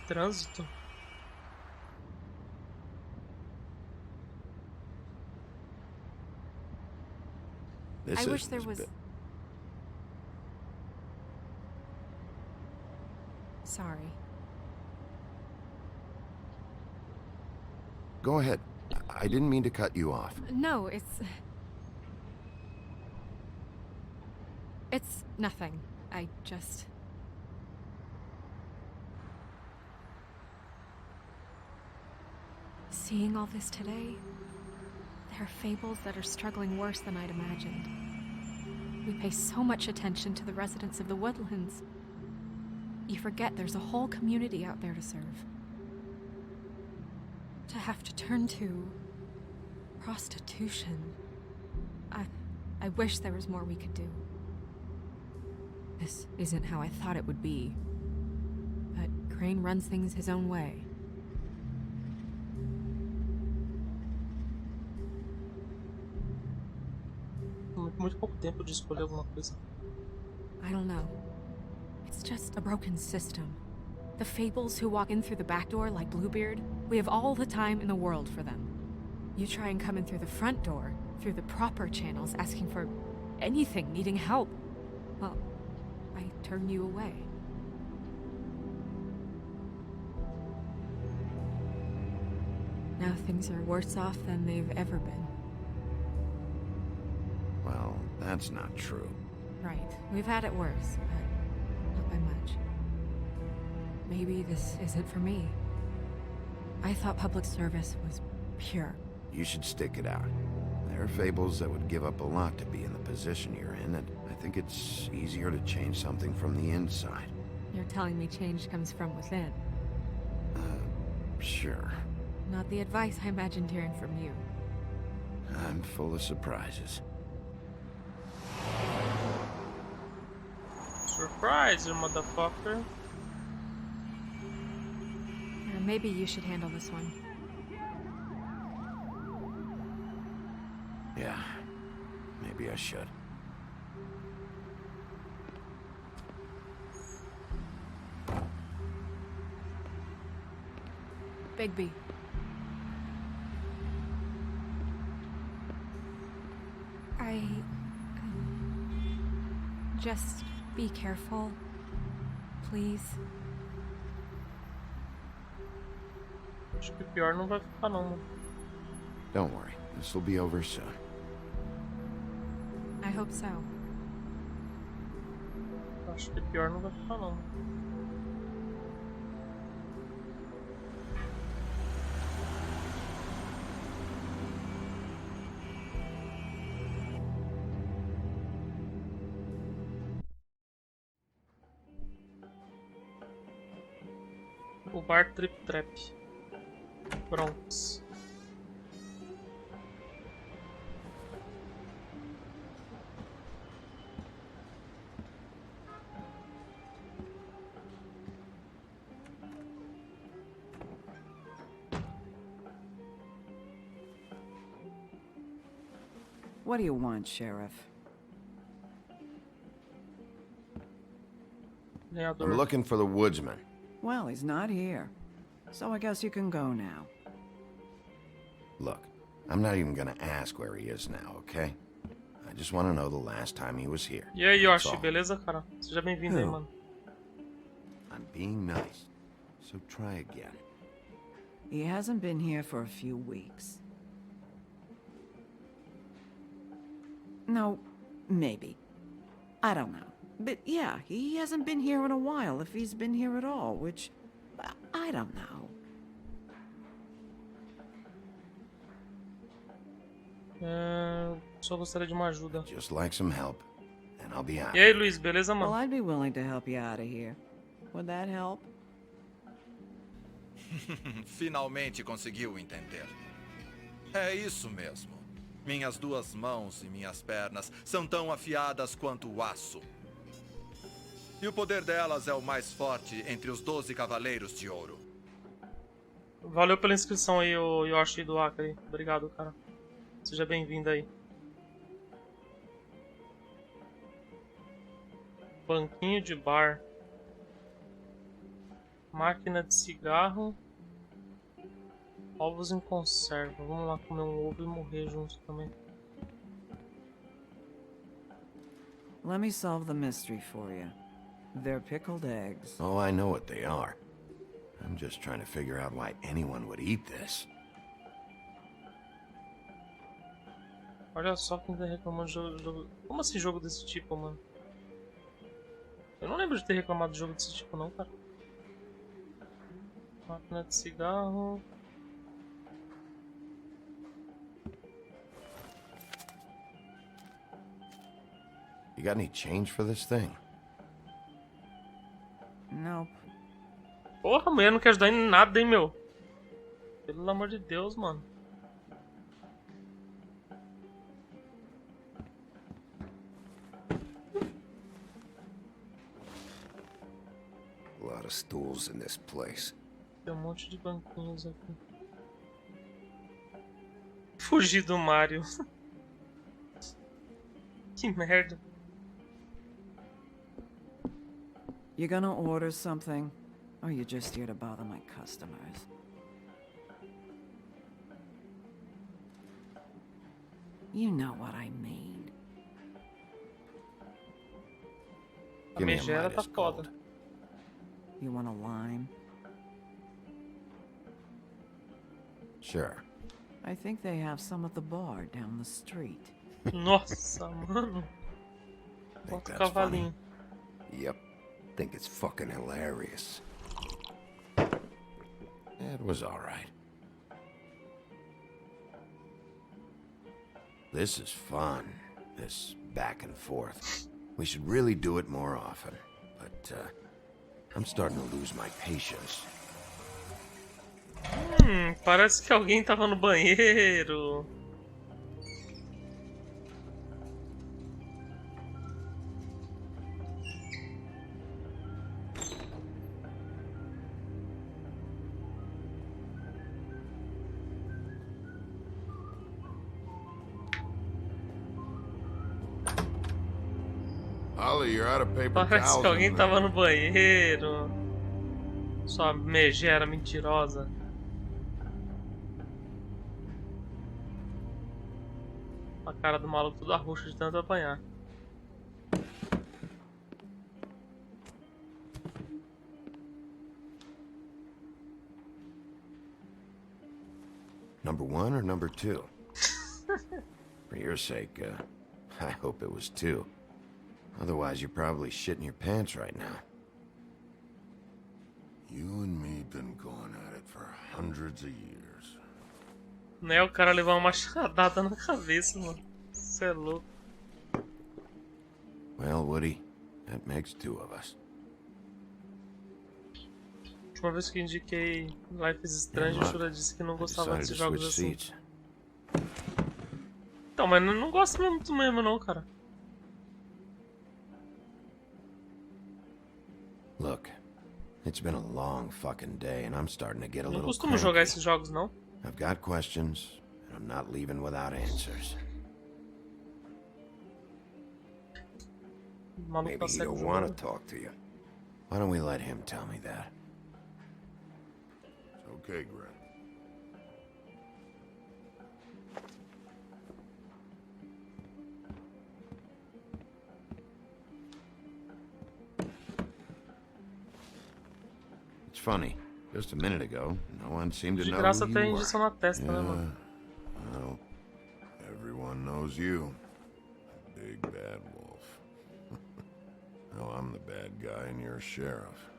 Trânsito. This I wish there was... Sorry. Go ahead. I didn't mean to cut you off. No, it's nothing. I just... Seeing all this today, there are fables that are struggling worse than I'd imagined. We pay so much attention to the residents of the woodlands. You forget there's a whole community out there to serve. To have to turn to prostitution. I wish there was more we could do. This isn't how I thought it would be. But Crane runs things his own way. Muito pouco tempo de escolher alguma coisa. I don't know. It's just a broken system. The fables who walk in through the back door like Bluebeard, we have all the time in the world for them. You try and come in through the front door, through the proper channels, asking for anything, needing help. Well, I turn you away. Now things are worse off than they've ever been. Well, that's not true. Right. We've had it worse, but not by much. Maybe this isn't for me. I thought public service was pure. You should stick it out. There are fables that would give up a lot to be in the position you're in, and I think it's easier to change something from the inside. You're telling me change comes from within. Sure. Not the advice I imagined hearing from you. I'm full of surprises. Surprise, you motherfucker. Maybe you should handle this one. Yeah, maybe I should. Bigby. Just be careful, please. Acho que pior não vai ficar não, mano. Don't worry, this will be over soon. I hope so. Acho que pior não vai ficar não. O bar Trip Trap. Bronx. What do you want, Sheriff? I'm looking for the woodsman. Well, he's not here. So I guess you can go now. Look, I'm not even gonna ask where he is now, okay? I just want to know the last time he was here. E aí, Yoshi, beleza, cara? Seja bem-vindo aí, mano. I'm being nice, so try again. He hasn't been here for a few weeks. No, maybe. I don't know. But yeah, he hasn't been here in a while, if he's been here at all, which... I don't know. Só gostaria de uma ajuda. Just like some help, and I'll be out. E aí, Luiz, beleza, mano? Well, I'd be willing to help you out of here. Would that help? Finalmente conseguiu entender. É isso mesmo. Minhas duas mãos e minhas pernas são tão afiadas quanto o aço. E o poder delas é o mais forte entre os 12 cavaleiros de ouro. Valeu pela inscrição aí, o Yoshi do Acre. Obrigado, cara. Seja bem-vindo aí. Banquinho de bar. Máquina de cigarro. Ovos em conserva. Vamos lá comer um ovo e morrer juntos também. Let me solve the mystery for you. They're pickled eggs. Oh, I know what they are. I'm just trying to figure out why anyone would eat this. Olha só quem tá reclamando de jogo. Como assim jogo desse tipo, mano? Eu não lembro de ter reclamado de jogo desse tipo não, cara. Máquina de cigarro. You got any change for this thing? Nope. Porra, a mulher não quer ajudar em nada, hein, meu? Pelo amor de Deus, mano. A lot of stools in this place. Tem um monte de banquinhos aqui. Fugir do Mario. Que merda. You gonna order something? Or you just here to bother my customers? You know what I mean. A megera tá foda. You want a lime? Sure. I think they have some at the bar down the street. Nossa, mano. Bota o cavalinho. Yep. Think it's fucking hilarious. It was all right. This is fun. This back and forth. We should really do it more often. But, I'm starting to lose my patience. Parece que alguém tava no banheiro. Ollie, you're out of paper Parece towels que alguém in tava there. no banheiro. Sua megera mentirosa. A cara do maluco toda roxa de tanto apanhar. 1 or number 2? For your sake, I hope it was 2. Otherwise, you're probably shitting your pants right now. You and me been going at it for hundreds of years. Né, o cara levar uma machadada na cabeça, mano. Isso é louco. Well, Woody, that makes 2 of us. A última vez que indiquei Life is Strange, o Shura disse que não gostava desses jogos assim. Então, mas não gosto muito mesmo não, cara. Look, it's been a long fucking day and I'm starting to get a Não little costumo jogar esses jogos não. I've got questions and I'm not leaving without answers. Maybe he don't want to talk to you. Why don't we let him tell me that? It's okay, Grant. It's funny. Just a minute ago, no one seemed to De know graça who tem you were. injeção na testa, né, mano? Well, everyone knows you. Big bad wolf. Well, I'm the bad guy and you're a sheriff.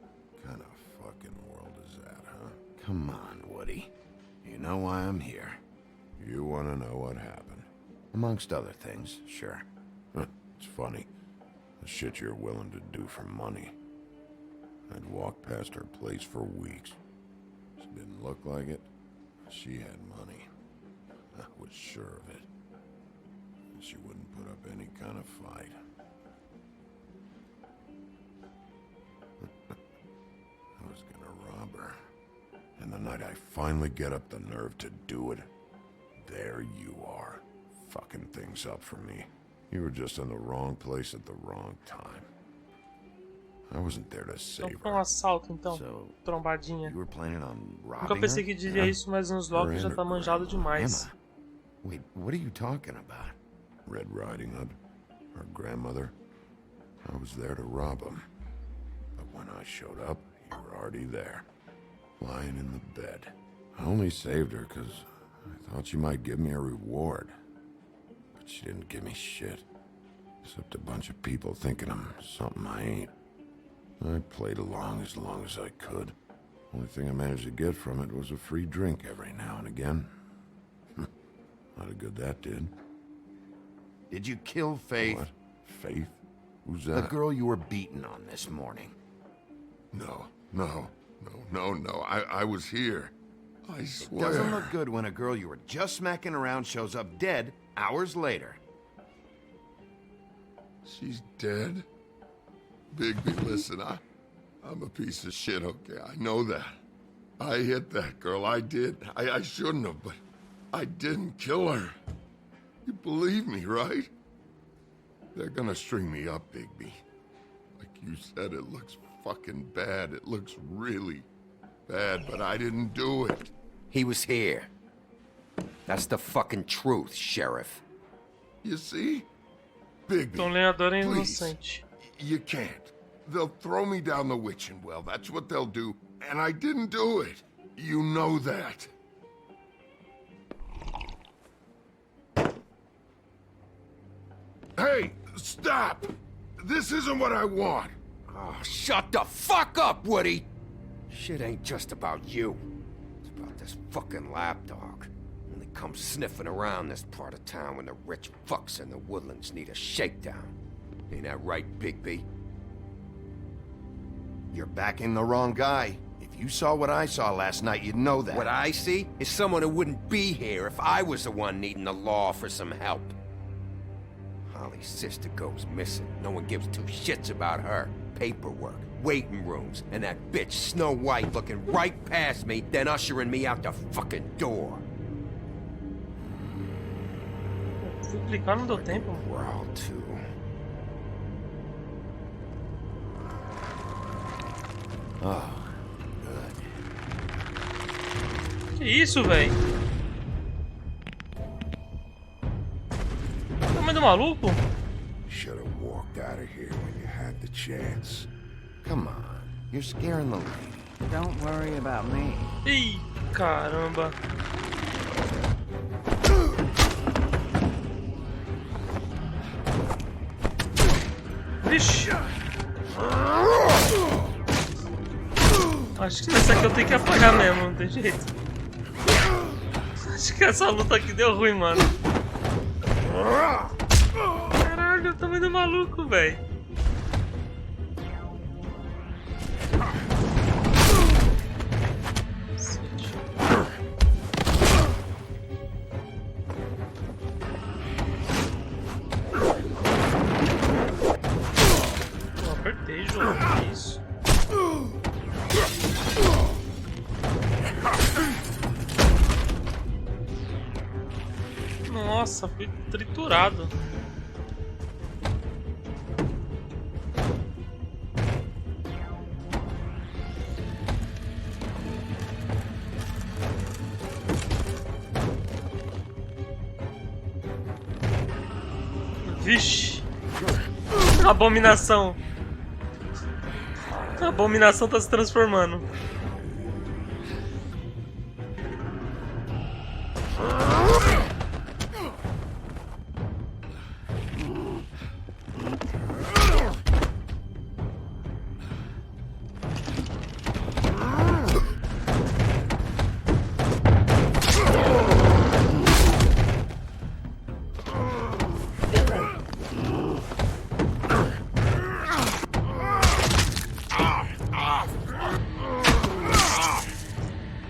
What kind of fucking world is that, huh? Come on, Woody. You know why I'm here. You want to know what happened? Amongst other things, sure. It's funny. The shit you're willing to do for money. I'd walk past her place for weeks. She didn't look like it. She had money. I was sure of it. She wouldn't put up any kind of fight. I was gonna rob her. And the night I finally get up the nerve to do it, there you are, fucking things up for me. You were just in the wrong place at the wrong time. I wasn't there to save Então foi um assalto, então. Trombadinha. You were planning on robbing Nunca pensei her? que diria isso, mas nos Loki já tá manjado demais. Emma. Wait, what are you talking about? Red Riding Hood, her grandmother. I was there to rob him. But when I showed up, you were already there, lying in the bed. I only saved her because I thought she might give me a reward. But she didn't give me shit. Except a bunch of people thinking I'm something I ain't. I played along as I could. Only thing I managed to get from it was a free drink every now and again. Not a good that did. Did you kill Faith? What? Faith? Who's that? The girl you were beating on this morning. No. I was here. I swear. It doesn't look good when a girl you were just smacking around shows up dead hours later. She's dead? Bigby, listen, I'm a piece of shit, okay? I know that. I hit that girl, I did. I shouldn't have, but I didn't kill her. You believe me, right? They're gonna string me up, Bigby. Like you said, it looks fucking bad. It looks really bad, but I didn't do it. He was here. That's the fucking truth, Sheriff. You see? Bigby, Então o lenhador é please. inocente. You can't. They'll throw me down the witching well. That's what they'll do. And I didn't do it. You know that. Hey, stop! This isn't what I want. Oh, shut the fuck up, Woody! Shit ain't just about you. It's about this fucking lapdog. Only comes sniffing around this part of town when the rich fucks in the woodlands need a shakedown. Ain't that right, Bigby? You're backing the wrong guy. If you saw what I saw last night, you'd know that. What I see is someone who wouldn't be here if I was the one needing the law for some help. Holly's sister goes missing. No one gives two shits about her. Paperwork, waiting rooms, and that bitch Snow White looking right past me, then ushering me out the fucking door. Fui clicar, não deu tempo. Growl too. Oh, Que isso, velho? Tamanho do maluco? Should have walked out of here when you had the chance. Come on, you're scaring the lady. Don't worry about me. Ih, caramba. Vixe. Acho que nessa aqui eu tenho que apanhar mesmo, não tem jeito. Acho que essa luta aqui deu ruim, mano. Caralho, o tamanho do maluco, velho. Eu apertei, Jogo, que isso? Nossa, fui triturado. Vixe! Abominação! A abominação tá se transformando.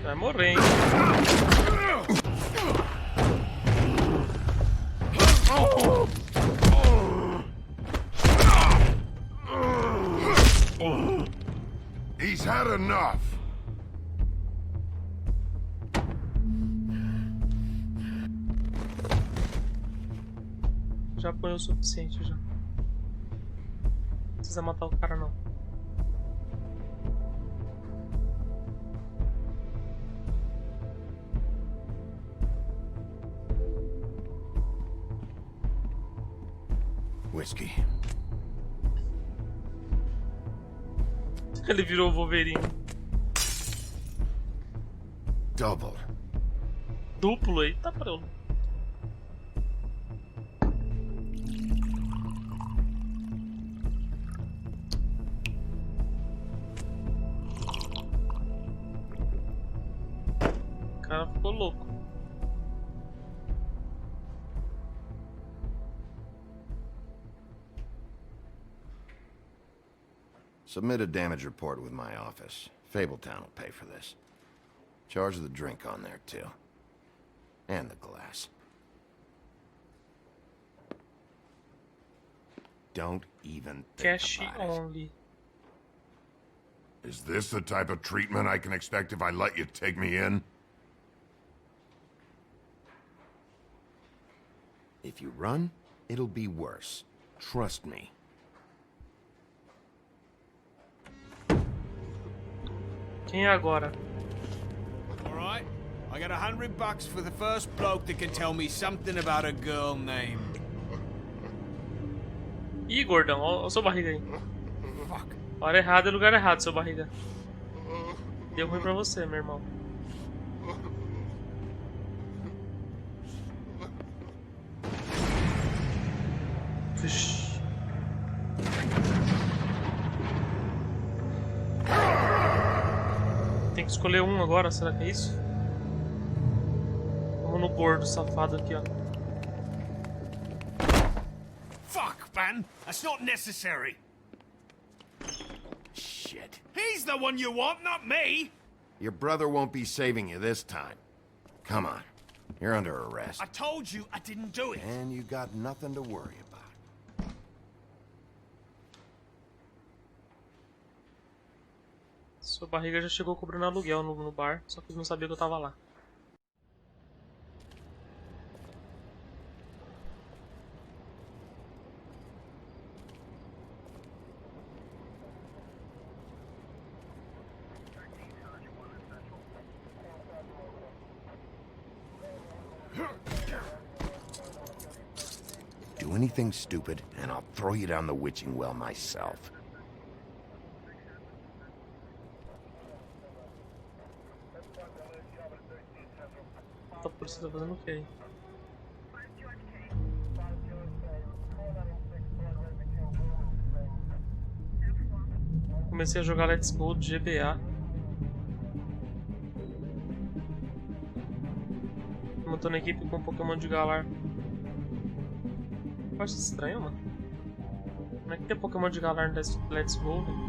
Vai morrer, hein? He's had enough. Já apanhou o suficiente já. Não precisa matar o cara não. Whiskey. Ele virou o Wolverine. Double. Duplo, eita pra eu. O cara ficou louco. Submit a damage report with my office. Fabletown will pay for this. Charge the drink on there, too. And the glass. Don't even think Cash about it. only. Is this the type of treatment I can expect if I let you take me in? If you run, it'll be worse. Trust me. Quem é agora? Alright, I got $100 for the first bloke that can tell me something about a girl named... Ih, gordão, ó sua barriga aí. Hora errada e lugar errado, seu barriga. Deu ruim pra você, meu irmão. Vixe. Tem que escolher um agora, será que é isso? Vamos no gordo safado aqui, ó. Fuck, man! That's not necessary! Shit. He's the one you want, not me! Your brother won't be saving you this time. Come on. You're under arrest. I told you I didn't do it! And you got nothing to worry about. Sua barriga já chegou cobrando aluguel no bar, só que não sabia que eu tava lá. Do anything stupid, and I'll throw you down the witching well myself. A polícia tá fazendo o quê aí? Comecei a jogar Let's Go de GBA. Montando equipe com Pokémon de Galar. Eu acho estranho, mano. Como é que tem Pokémon de Galar no Let's Go, velho?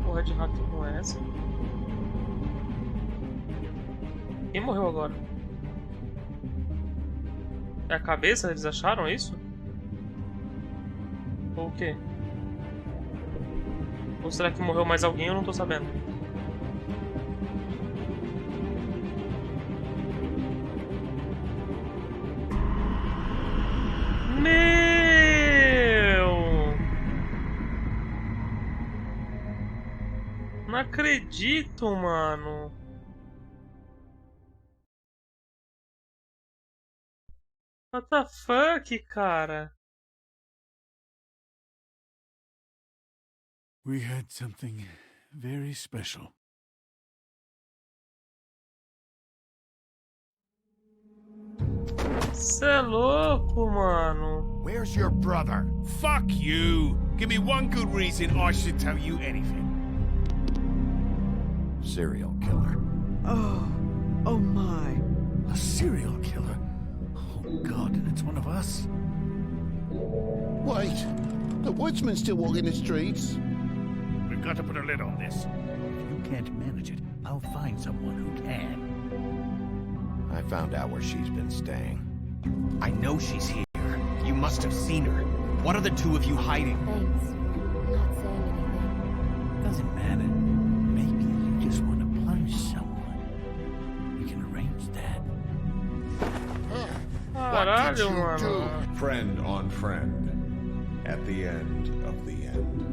Porra de rato com essa? Quem morreu agora? É a cabeça? Eles acharam isso? Ou o quê? Ou será que morreu mais alguém? Eu não tô sabendo. Meu! Não acredito, mano. What the fuck, cara? We had something very special. Cê é louco, mano. Where's your brother? Fuck you! Give me one good reason I should tell you anything. Serial killer. Oh my. A serial killer? Oh God, and it's one of us? Wait, the woodsman's still walking the streets. We've got to put a lid on this. If you can't manage it, I'll find someone who can. I found out where she's been staying. I know she's here. You must have seen her. What are the two of you hiding? Thanks for not saying anything. Doesn't matter. Maybe you just want to punish someone. We can arrange that. Caralho, mano. Friend on friend. At the end of the end.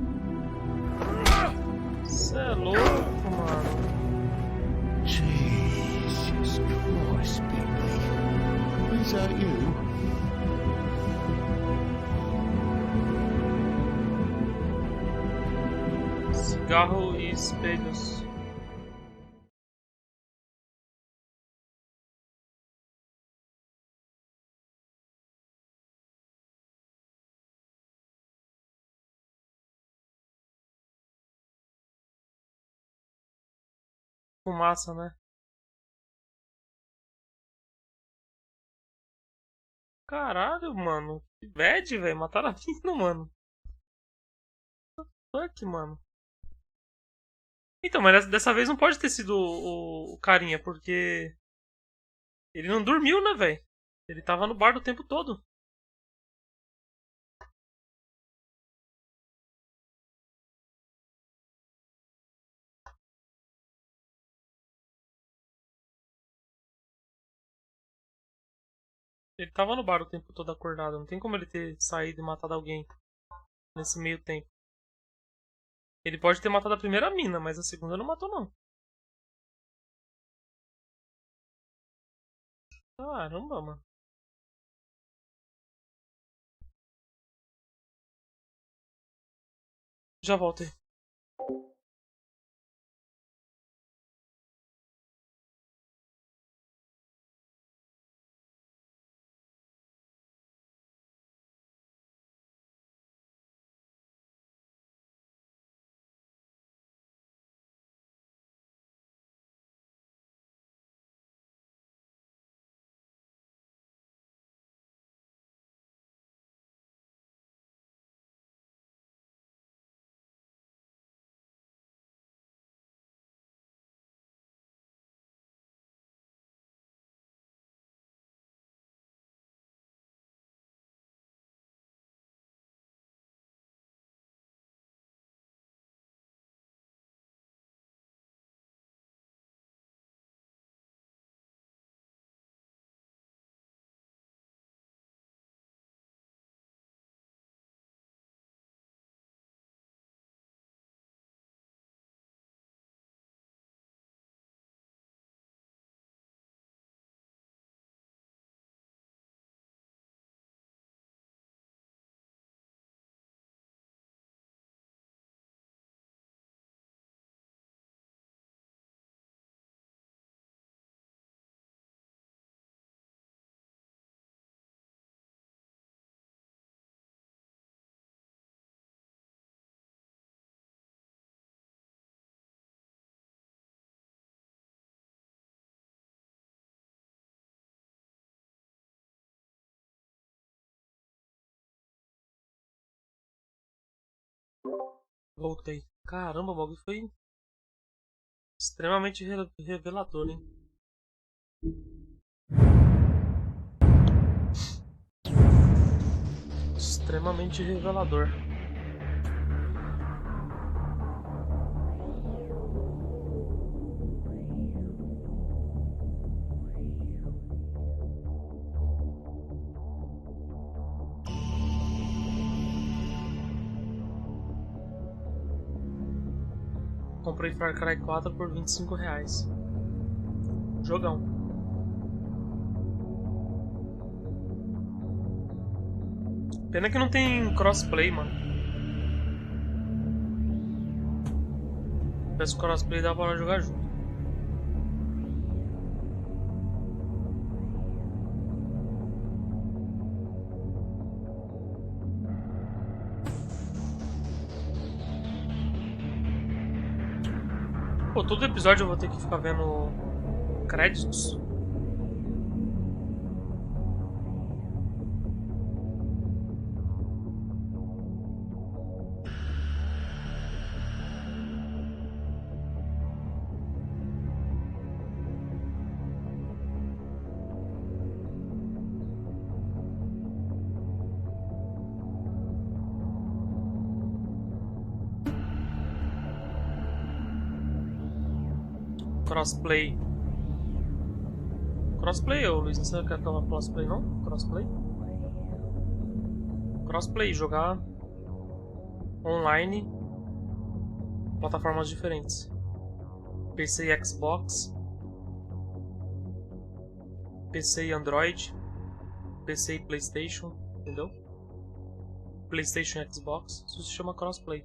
Cê é louco, mano. Jesus Christ, Bigby. Is that you? Cigarro e espelhos. Fumaça, né? Caralho, mano. Que bad, velho. Mataram a mina, mano. Fuck, mano. Então, mas dessa vez não pode ter sido o carinha, porque ele não dormiu, né, velho? Ele tava no bar do tempo todo. Ele tava no bar o tempo todo acordado. Não tem como ele ter saído e matado alguém nesse meio tempo. Ele pode ter matado a primeira mina, mas a segunda não matou, não. Caramba, mano. Já voltei. Voltei. Caramba, o bagulho foi extremamente revelador, hein? Extremamente revelador. Comprei Far Cry 4 por R$25. Jogão. Pena que não tem crossplay, mano. Se tivesse crossplay dava pra jogar junto. Pô, todo episódio eu vou ter que ficar vendo créditos. Crossplay. Crossplay, ô Luiz, você não quer tomar crossplay não? Crossplay? Crossplay, jogar online, plataformas diferentes. PC e Xbox, PC e Android, PC e PlayStation, entendeu? PlayStation e Xbox, isso se chama crossplay.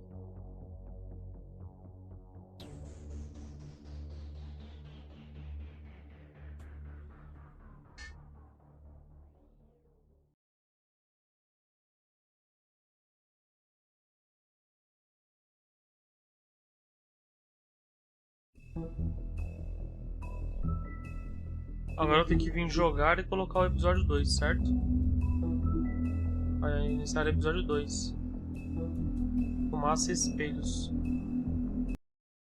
Agora eu tenho que vir jogar e colocar o episódio 2, certo? Vai iniciar o episódio 2. Fumaça e espelhos.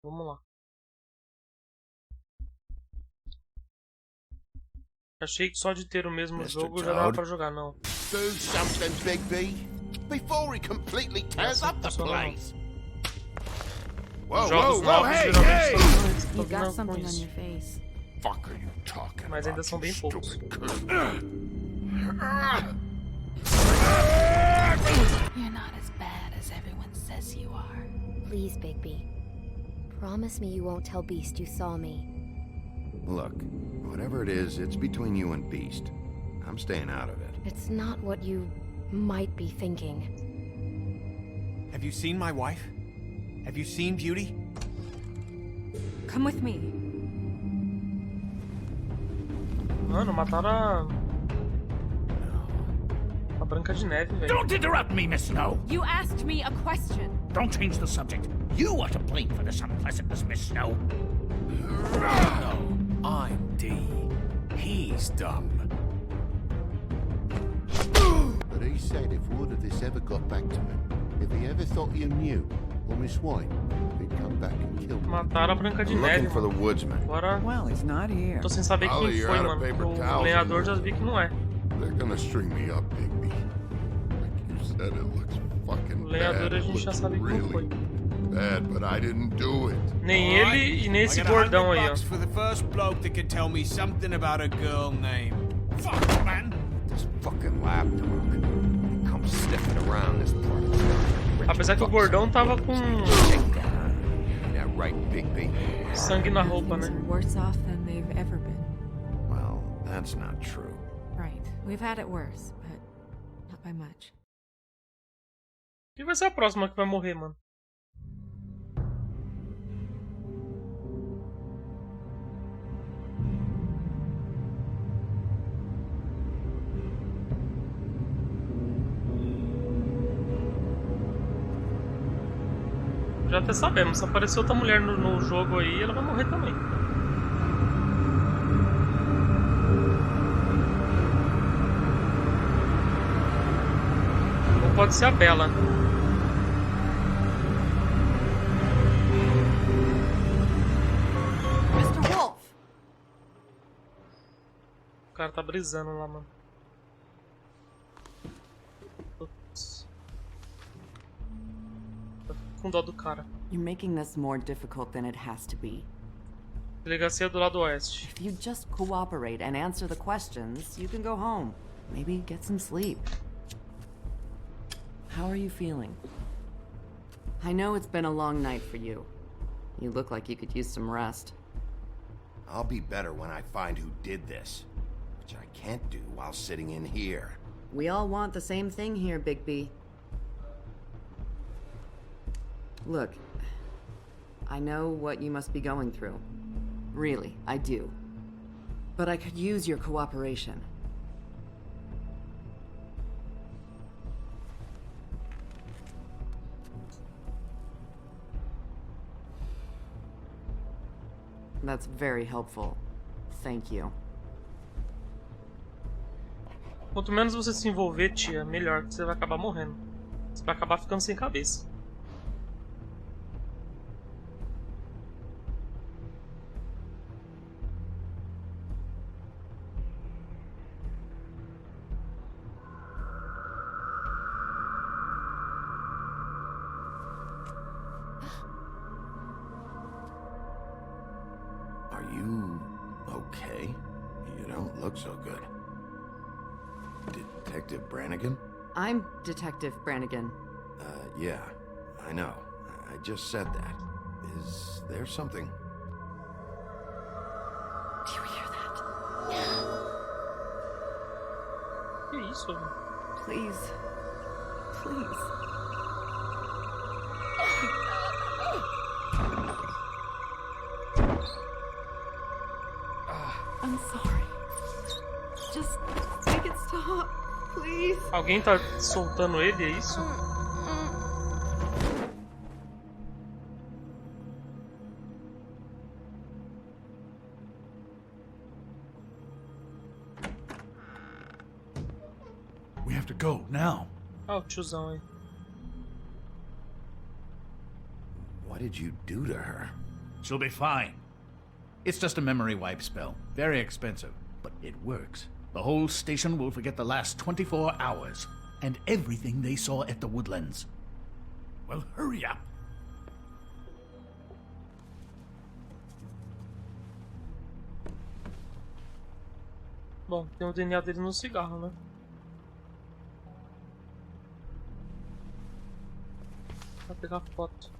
Vamos lá. Achei que só de ter o mesmo jogo já dava pra jogar, não. Do something, Bigby, before he completely tears up the place. Jogos novos geralmente You got something on your face. Fuck are you talking mas ainda são bem poucos. You're not as bad as everyone says you are. Please, Bigby. Promise me you won't tell Beast you saw me. Look, whatever it is, it's between you and Beast. I'm staying out of it. It's not what you might be thinking. Have you seen my wife? Have you seen Beauty? Come with me. Mano, mataram a Branca de Neve, velho. Don't interrupt me, Miss Snow! You asked me a question. Don't change the subject. You are to blame for this unpleasantness, Miss Snow. No, I'm D. He's dumb. But he said if word of this ever got back to him, if he ever thought you knew, or Miss White, he'd come back and kill me. Mataram a Branca de Neve. Looking for the woodsman. Agora, Well, he's not here. tô sem saber quem Ollie, foi, you're out of mano. paper O towels lenhador já anymore. vi que não é. They're gonna string me up, Bigby. Like you said, it looks fucking O lenhador bad. a gente já sabe quem foi. Bad, but I didn't do it. Nem ele e nem esse gordão aí, ó. $100 for the first bloke that can tell me something about a girl name. Fuck, man. This fucking lapdog. He comes sniffing around this part of town. Apesar que o gordão tava com That right, Bigby? sangue na roupa, né? Worse off than they've ever been. Well, that's not true. Right. We've had it worse, but not by much. Quem vai ser a próxima que vai morrer, mano? Já até sabemos, se aparecer outra mulher no jogo aí, ela vai morrer também. Ou pode ser a Bella. tá brisando lá, mano. Putz. Eu fico com dó do cara. You're making this more difficult than it has to be. Delegacia do lado oeste. If you just cooperate and answer the questions, you can go home. Maybe get some sleep. How are you feeling? I know it's been a long night for you. You look like you could use some rest. I'll be better when I find who did this, which I can't do while sitting in here. We all want the same thing here, Bigby. Look, I know what you must be going through. Really, I do. But I could use your cooperation. That's very helpful. Thank you. Quanto menos você se envolver, tia, melhor, que você vai acabar morrendo. Você vai acabar ficando sem cabeça. Are you okay? You don't look so good. Detective Brannigan? I'm Detective Brannigan. Yeah, I know. I just said that. Is there something? Do you hear that? Que isso? Please. Please. I'm sorry. Just make it stop, please. Alguém tá soltando ele, é isso? We have to go now. Ah, o tiozão aí. What did you do to her? She'll be fine. It's just a memory wipe spell. Very expensive, but it works. The whole station will forget the last 24 hours and everything they saw at the Woodlands. Well, hurry up. Bom, tem o DNA dele no cigarro, né? Vai pegar foto.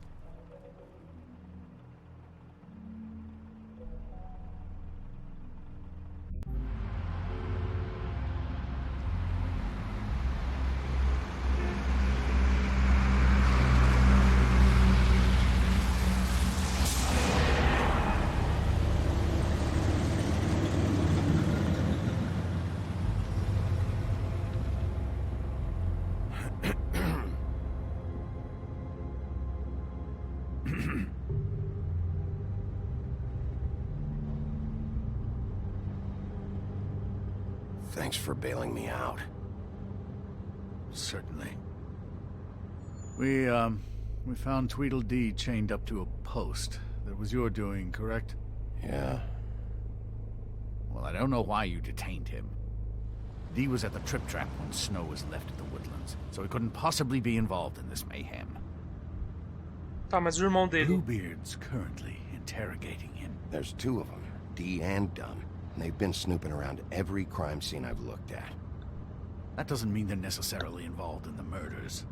Thanks for bailing me out. Certainly. We found Tweedledee chained up to a post. That was your doing, correct? Yeah. Well, I don't know why you detained him. Dee was at the Trip Trap when Snow was left at the Woodlands, so he couldn't possibly be involved in this mayhem. Tá, mas o irmão dele. Bluebeard's currently interrogating him. There's two of them, Dee and Dunn. And they've been snooping around every crime scene I've looked at. That doesn't mean they're necessarily involved in the murders.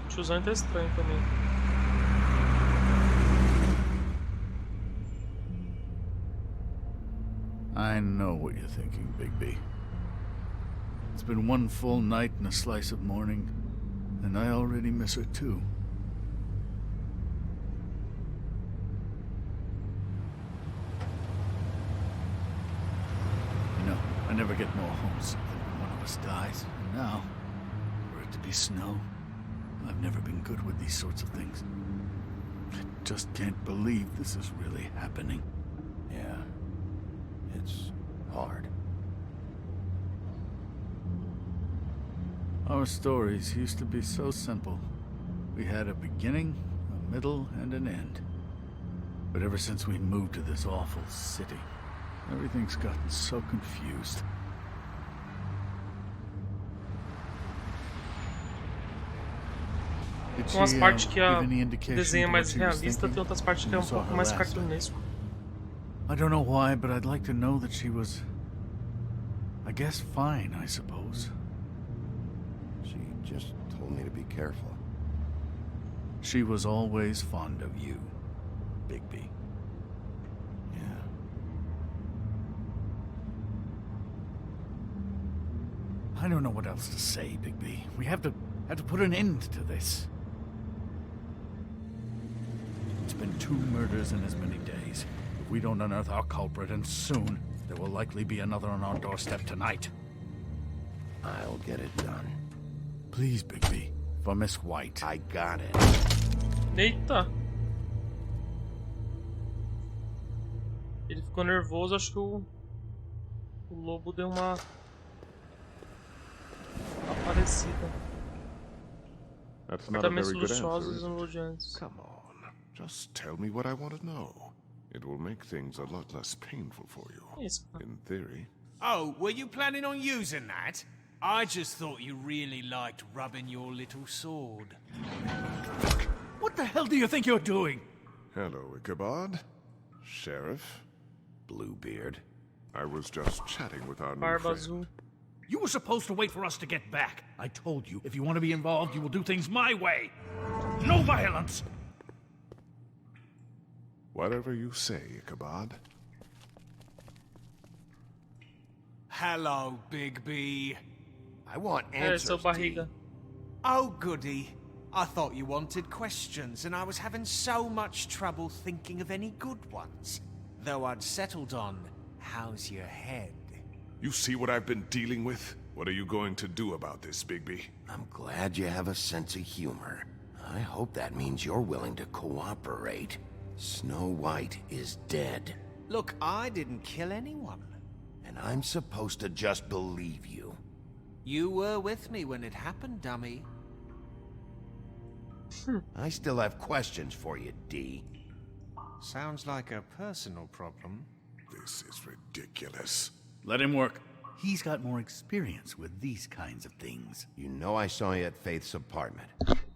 O tiozão tá estranho também. I know what you're thinking, Bigby. It's been one full night and a slice of morning, and I already miss her too. You know, I never get more homesick than when one of us dies, and now, for it to be Snow, I've never been good with these sorts of things. I just can't believe this is really happening. Yeah. It's hard. Our stories used to be so simple. We had a beginning, a middle, and an end. But ever since we moved to this awful city, everything's gotten so confused. Tem umas partes que o desenho é mais realista, tem outras partes que é um pouco mais cartunesco. I don't know why, but I'd like to know that she was, I guess, fine, I suppose. She just told me to be careful. She was always fond of you, Bigby. Yeah. I don't know what else to say, Bigby. We have to put an end to this. It's been 2 murders in as many days. If we don't unearth our culprit, and soon, there will likely be another on our doorstep tonight. I'll get it done. Please, Bigby. For Miss White. I got it. Eita! Ele ficou nervoso, acho que o Lobo deu uma aparecida. That's not a very good answer. Come on, just tell me what I want to know. It will make things a lot less painful for you. In theory. Oh, were you planning on using that? I just thought you really liked rubbing your little sword. What the hell do you think you're doing? Hello, Ichabod. Sheriff. Bluebeard. I was just chatting with our new friend. You were supposed to wait for us to get back. I told you, if you want to be involved, you will do things my way. No violence! Whatever you say, Ichabod. Hello, Bigby. I want answers, barriga. Oh, goody. I thought you wanted questions, and I was having so much trouble thinking of any good ones. Though I'd settled on, how's your head? You see what I've been dealing with? What are you going to do about this, Bigby? I'm glad you have a sense of humor. I hope that means you're willing to cooperate. Snow White is dead. Look, I didn't kill anyone. And I'm supposed to just believe you. You were with me when it happened, dummy. I still have questions for you, D. Sounds like a personal problem. This is ridiculous. Let him work. He's got more experience with these kinds of things. You know I saw you at Faith's apartment.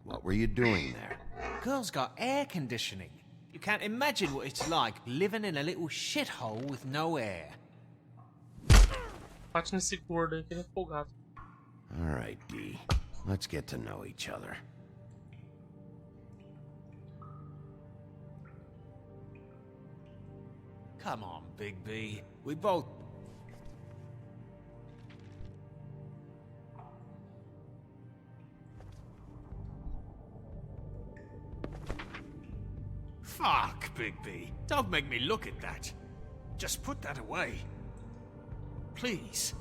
What were you doing there? Girl's got air conditioning. You can't imagine what it's like living in a little shithole with no air. Bate nesse gordo aí que ele é folgado. All right, D. Let's get to know each other. Come on, Bigby. We both... Fuck, Bigby. Don't make me look at that. Just put that away. Please.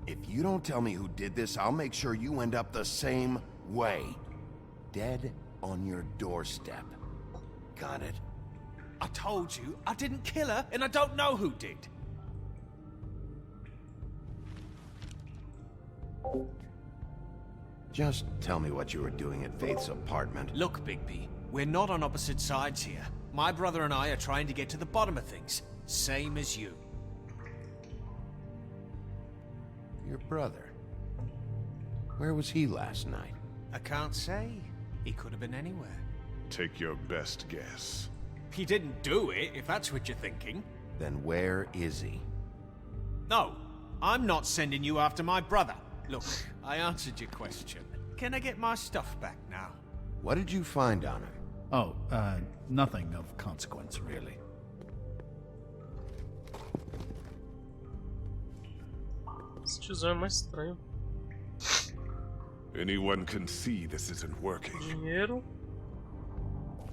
If you don't tell me who did this, I'll make sure you end up the same way. Dead on your doorstep. Got it? I told you, I didn't kill her, and I don't know who did. Just tell me what you were doing at Faith's apartment. Look, Bigby, we're not on opposite sides here. My brother and I are trying to get to the bottom of things. Same as you. Your brother? Where was he last night? I can't say. He could have been anywhere. Take your best guess. He didn't do it, if that's what you're thinking. Then where is he? No, I'm not sending you after my brother. Look, I answered your question. Can I get my stuff back now? What did you find on him? Oh, nothing of consequence, really. Esse tiozão é mais estranho. Anyone can see this isn't working. Dinheiro.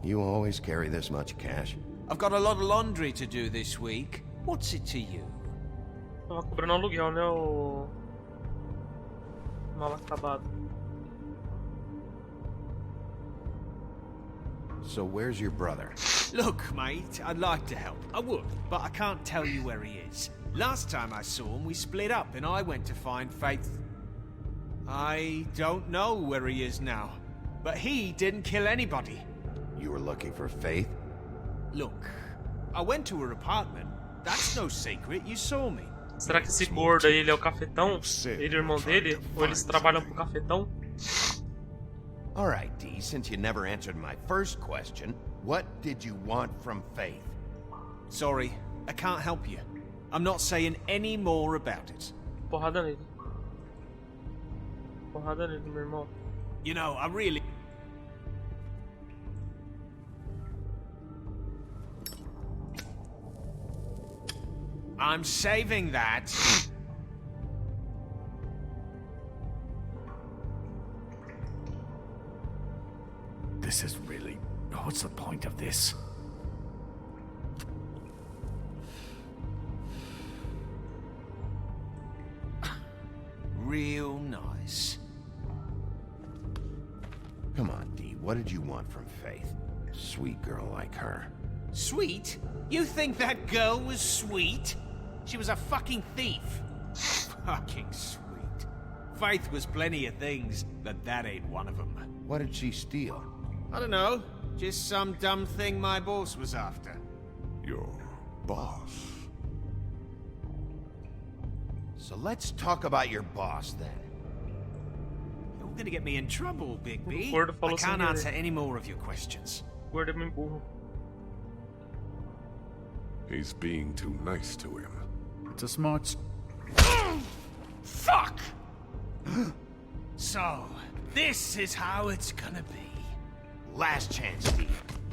You always carry this much cash? I've got a lot of laundry to do this week. What's it to you? Tava cobrando aluguel, né, o mal acabado. So where's your brother? Look, mate, I'd like to help. I would, but I can't tell you where he is. Last time I saw him, we split up and I went to find Faith. I don't know where he is now, but he didn't kill anybody. you were looking for Faith? Look, I went to her apartment. That's no secret. You saw me. Será que esse gordo aí ele é o cafetão? Ele é o irmão dele? Ou eles trabalham pro cafetão? Alright, Dee, since you never answered my first question, what did you want from Faith? Sorry, I can't help you. I'm not saying any more about it. Porrada nele. Porrada nele, meu irmão. You know, I really... I'm saving that. This is really... What's the point of this? Real nice. Come on, Dee, what did you want from Faith? Sweet girl like her. Sweet? You think that girl was sweet? She was a fucking thief. Fucking sweet. Faith was plenty of things, but that ain't one of them. What did she steal? I don't know. Just some dumb thing my boss was after. Your boss? So let's talk about your boss, then. You're gonna get me in trouble, Big B. Gordo I falou sem can't querer. answer any more of your questions. Gordo é muito burro. He's being too nice to him. It's a smart... Fuck! So, this is how it's gonna be. Last chance, Dee.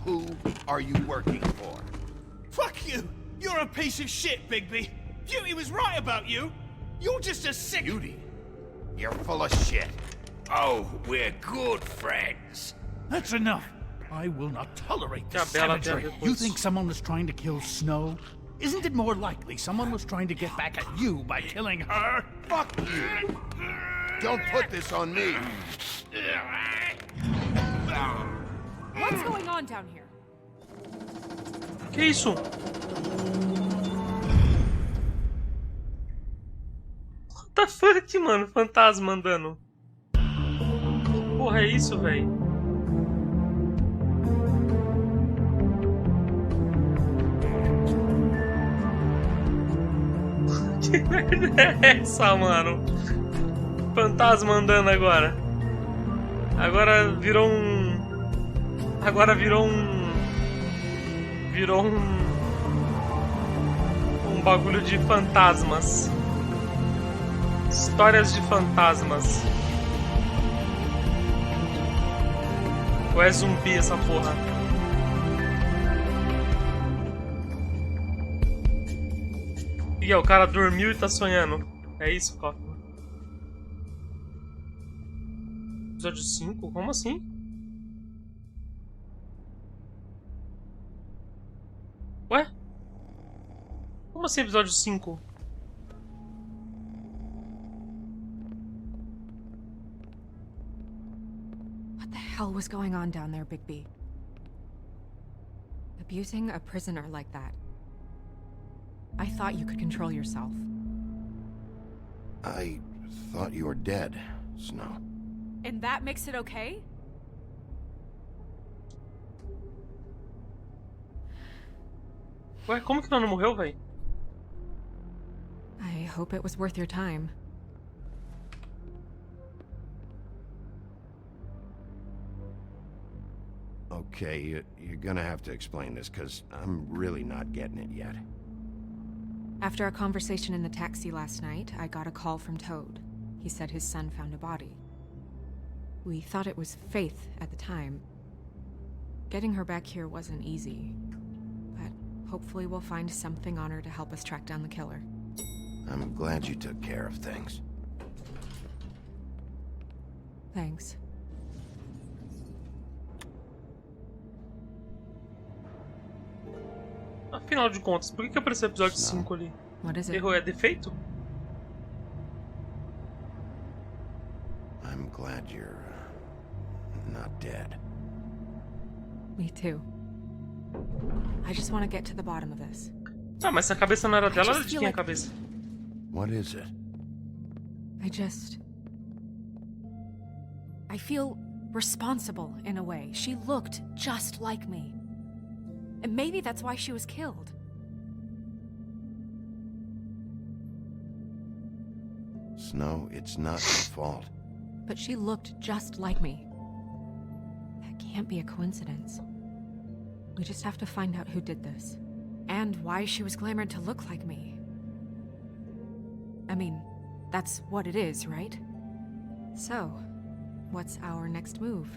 Who are you working for? Fuck you! You're a piece of shit, Bigby! Beauty was right about you! You're just a sick... Beauty? You're full of shit. Oh, we're good friends. That's enough. I will not tolerate this savagery. You think someone was trying to kill Snow? Isn't it more likely someone was trying to get back at you by killing her? Fuck you! Don't put this on me! What's going on down here? Que isso? What the fuck, mano? Fantasma andando. Porra, é isso, velho? Que merda é essa, mano? Fantasma andando agora. Agora virou um... Agora virou um... Virou um bagulho de fantasmas. Histórias de fantasmas. Ou é zumbi essa porra? E o cara dormiu e tá sonhando. É isso, Coffee? Episódio 5? Como assim? Ué? Como assim episódio 5? What the hell was going on down there, Bigby? Abusing a prisoner like that. I thought you could control yourself. I thought you were dead, Snow. And that makes it okay? Ué, como que ela não morreu, véi? I hope it was worth your time. Okay, you're gonna have to explain this, because I'm really not getting it yet. After a conversation in the taxi last night, I got a call from Toad. He said his son found a body. We thought it was Faith at the time. Getting her back here wasn't easy, but hopefully we'll find something on her to help us track down the killer. I'm glad you took care of things. Thanks. Afinal de contas, por que apareceu o episódio 5 ali? What is it? Errou, é defeito? I'm glad you're not dead. Me too. I just want to get to the bottom of this. Ah, mas se a cabeça não era dela, era de quem a like... cabeça? What is it? I feel responsible in a way. She looked just like me. And maybe that's why she was killed. Snow, it's not your fault. But she looked just like me. That can't be a coincidence. We just have to find out who did this. And why she was glamored to look like me. I mean, that's what it is, right? So, what's our next move?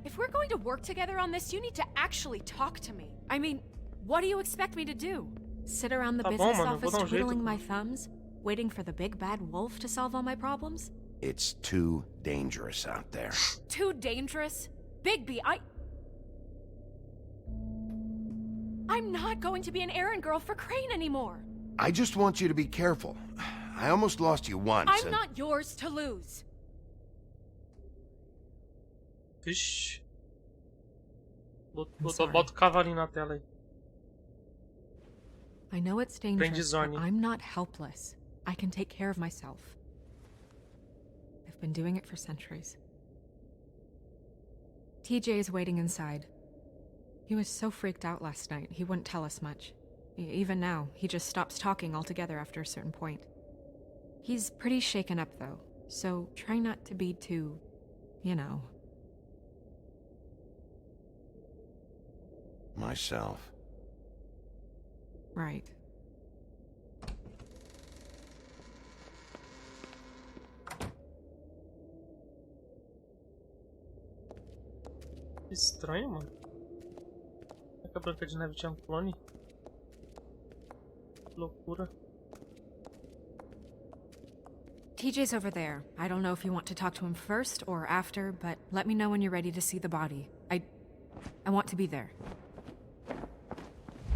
If we're going to work together on this, you need to actually talk to me. I mean, what do you expect me to do? Sit around the business office twiddling my thumbs, waiting for the big bad wolf to solve all my problems? It's too dangerous out there. Too dangerous? Bigby, I'm not going to be an errand girl for Crane anymore. I just want you to be careful. I almost lost you once. I'm not yours to lose. Vixe. Bota o cavalinho na tela aí. I know it's dangerous, but I'm not helpless. I can take care of myself. I've been doing it for centuries. TJ is waiting inside. He was so freaked out last night, he wouldn't tell us much. Even now, he just stops talking altogether after a certain point. He's pretty shaken up, though, so try not to be too, you know. Myself. Right. Estranho, mano. Será que a Branca de Neve tinha um clone? Que loucura. TJ's over there. I don't know if you want to talk to him first or after, but let me know when you're ready to see the body. I want to be there.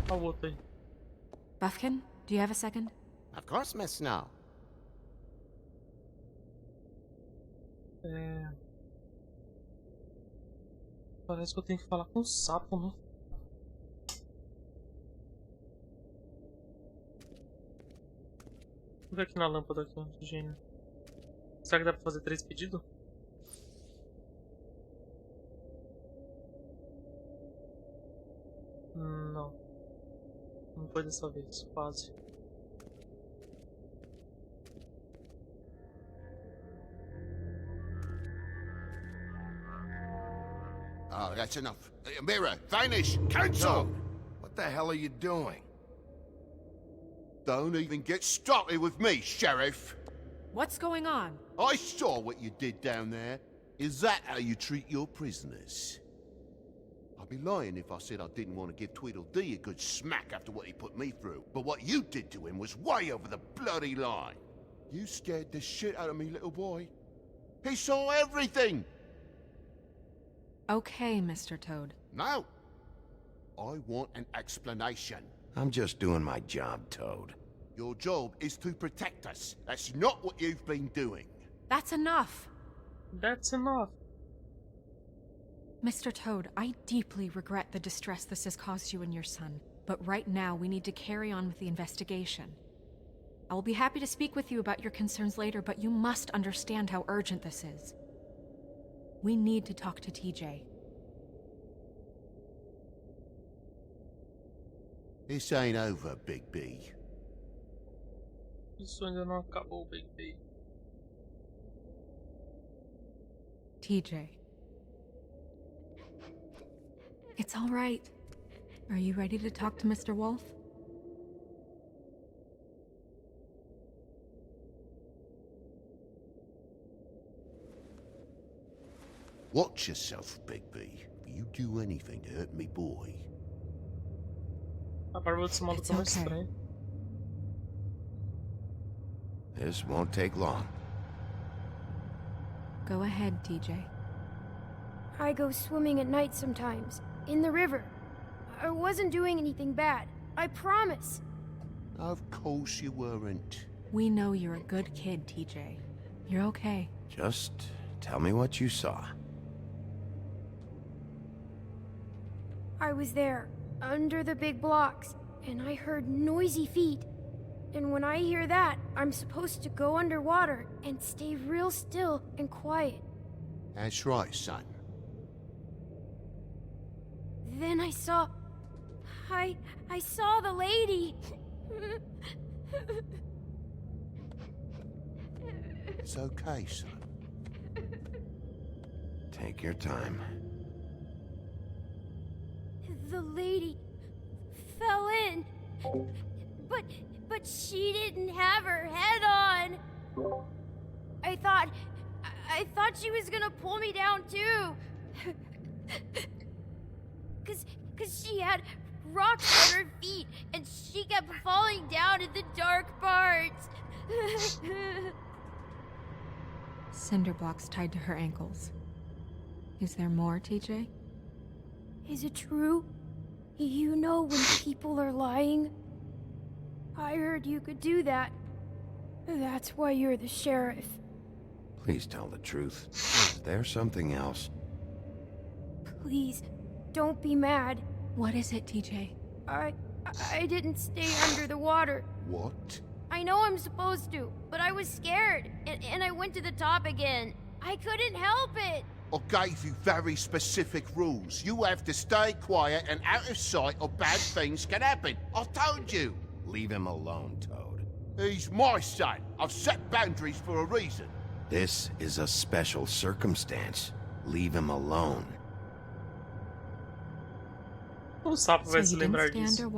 Olha o outro aí. Buffkin, do you have a second? Of course, Miss Snow. Parece que eu tenho que falar com o sapo, né? Vou ver aqui na lâmpada aqui, gênio. Será que dá pra fazer 3 pedidos? Não. Não foi dessa vez, quase. Oh, that's enough. Mirror, vanish, cancel! What the hell are you doing? Don't even get started with me, Sheriff. What's going on? I saw what you did down there. Is that how you treat your prisoners? I'd be lying if I said I didn't want to give Tweedledee a good smack after what he put me through. But what you did to him was way over the bloody line. You scared the shit out of me, little boy. He saw everything! Okay, Mr. Toad. No. I want an explanation. I'm just doing my job, Toad. Your job is to protect us. That's not what you've been doing. That's enough. That's enough. Mr. Toad, I deeply regret the distress this has caused you and your son. But right now, we need to carry on with the investigation. I will be happy to speak with you about your concerns later, but you must understand how urgent this is. We need to talk to TJ. This ain't over, Big B. Isso ainda não acabou, Big B. TJ. It's all right. Are you ready to talk to Mr. Wolf? Watch yourself, Big B. If you do anything to hurt me boy. A barba desse maluco é muito estranha. This won't take long. Go ahead, TJ. I go swimming at night sometimes, in the river. I wasn't doing anything bad. I promise. Of course you weren't. We know you're a good kid, TJ. You're okay. Just tell me what you saw. I was there, under the big blocks, and I heard noisy feet. And when I hear that, I'm supposed to go underwater and stay real still and quiet. That's right, son. Then I saw the lady. It's okay, son. Take your time. The lady fell in. But she didn't have her head on. I thought she was gonna pull me down too. Cause she had rocks at her feet and she kept falling down in the dark parts. Cinder blocks tied to her ankles. Is there more, TJ? Is it true? You know when people are lying? I heard you could do that. That's why you're the sheriff. Please tell the truth. Is there something else? Please, don't be mad. What is it, TJ? I didn't stay under the water. What? I know I'm supposed to, but I was scared, and I went to the top again. I couldn't help it. I gave you very specific rules. You have to stay quiet and out of sight or bad things can happen. I told you. Leave him alone, Toad. He's my son. I've set boundaries for a reason. This is a special circumstance. Leave him alone. O sapo vai se lembrar disso.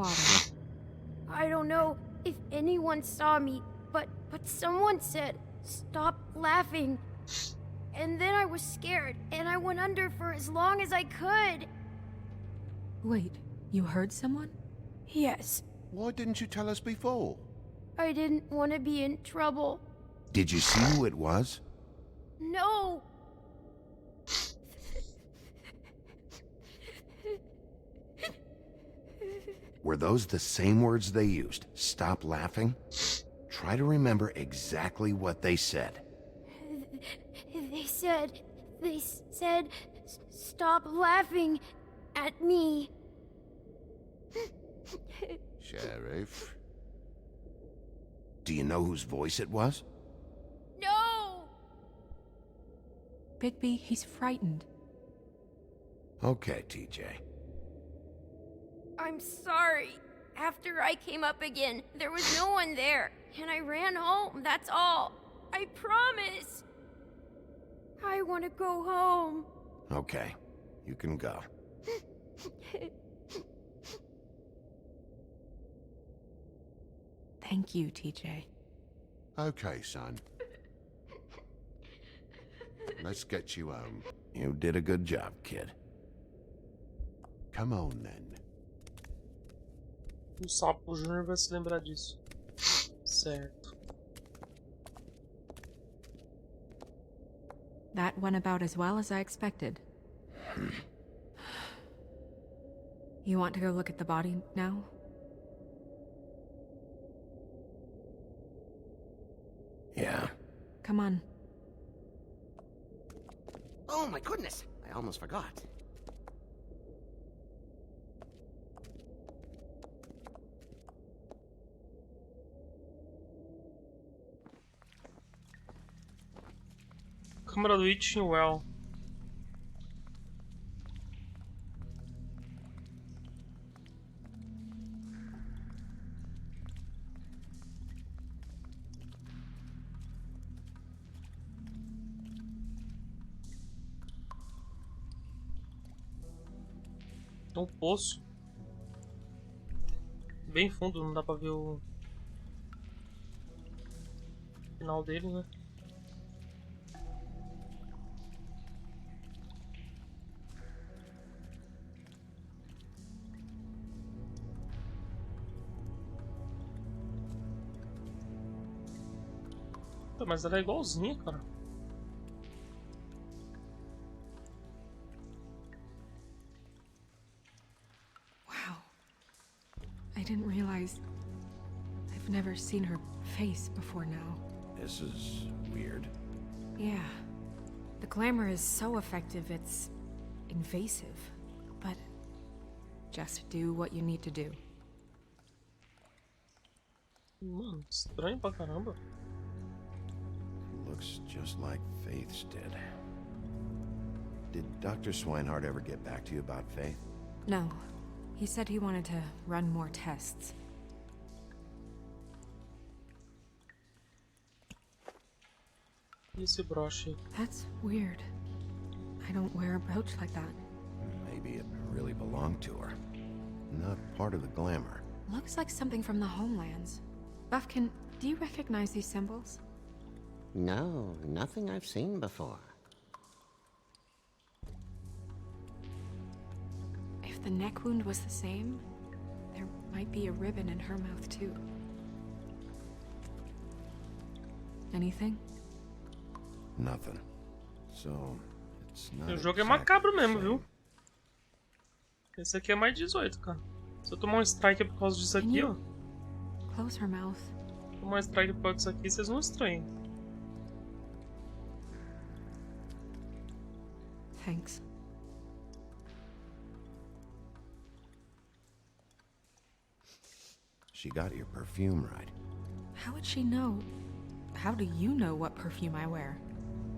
I don't know if anyone saw me, but someone said, "Stop laughing." And then I was scared, and I went under for as long as I could. Wait, you heard someone? Yes. Why didn't you tell us before? I didn't want to be in trouble. Did you see who it was? No. Were those the same words they used? Stop laughing? Try to remember exactly what they said. They said, "Stop laughing at me." Sheriff? Do you know whose voice it was? No! Bigby, he's frightened. Okay, TJ. I'm sorry. After I came up again, there was no one there, and I ran home, that's all. I promise. I want to go home. Okay, you can go. Thank you, TJ. Okay, son. Let's get you home. You did a good job, kid. Come on, then. O sapo Júnior vai se lembrar disso. Certo. That went about as well as I expected. You want to go look at the body now? Yeah. Come on. Oh my goodness, I almost forgot. Câmara do It Well. Tem um poço bem fundo, não dá pra ver o final dele, né? Mas ela é igualzinha, cara. Wow. I didn't realize I've never seen her face before now. This is weird. Yeah. The glamour is so effective, it's invasive. But just do what you need to do. Mano, estranho pra caramba. Looks just like Faith's did. Did Dr. Swinehart ever get back to you about Faith? No. He said he wanted to run more tests. E esse broche? That's weird. I don't wear a brooch like that. Maybe it really belonged to her. Not part of the glamour. Looks like something from the homelands. Buffkin, do you recognize these symbols? No, nothing I've seen before. If the neck wound was the same, there might be a ribbon in her mouth too. Anything? Nothing. So, it's not O jogo é exactly macabro the mesmo, same. viu? Esse aqui é mais 18, cara. Se eu tomar um strike por causa disso aqui, ó. Close her mouth. Tomar um strike por causa disso aqui, vocês não estranham. Thanks. She got your perfume right. How would she know? How do you know what perfume I wear?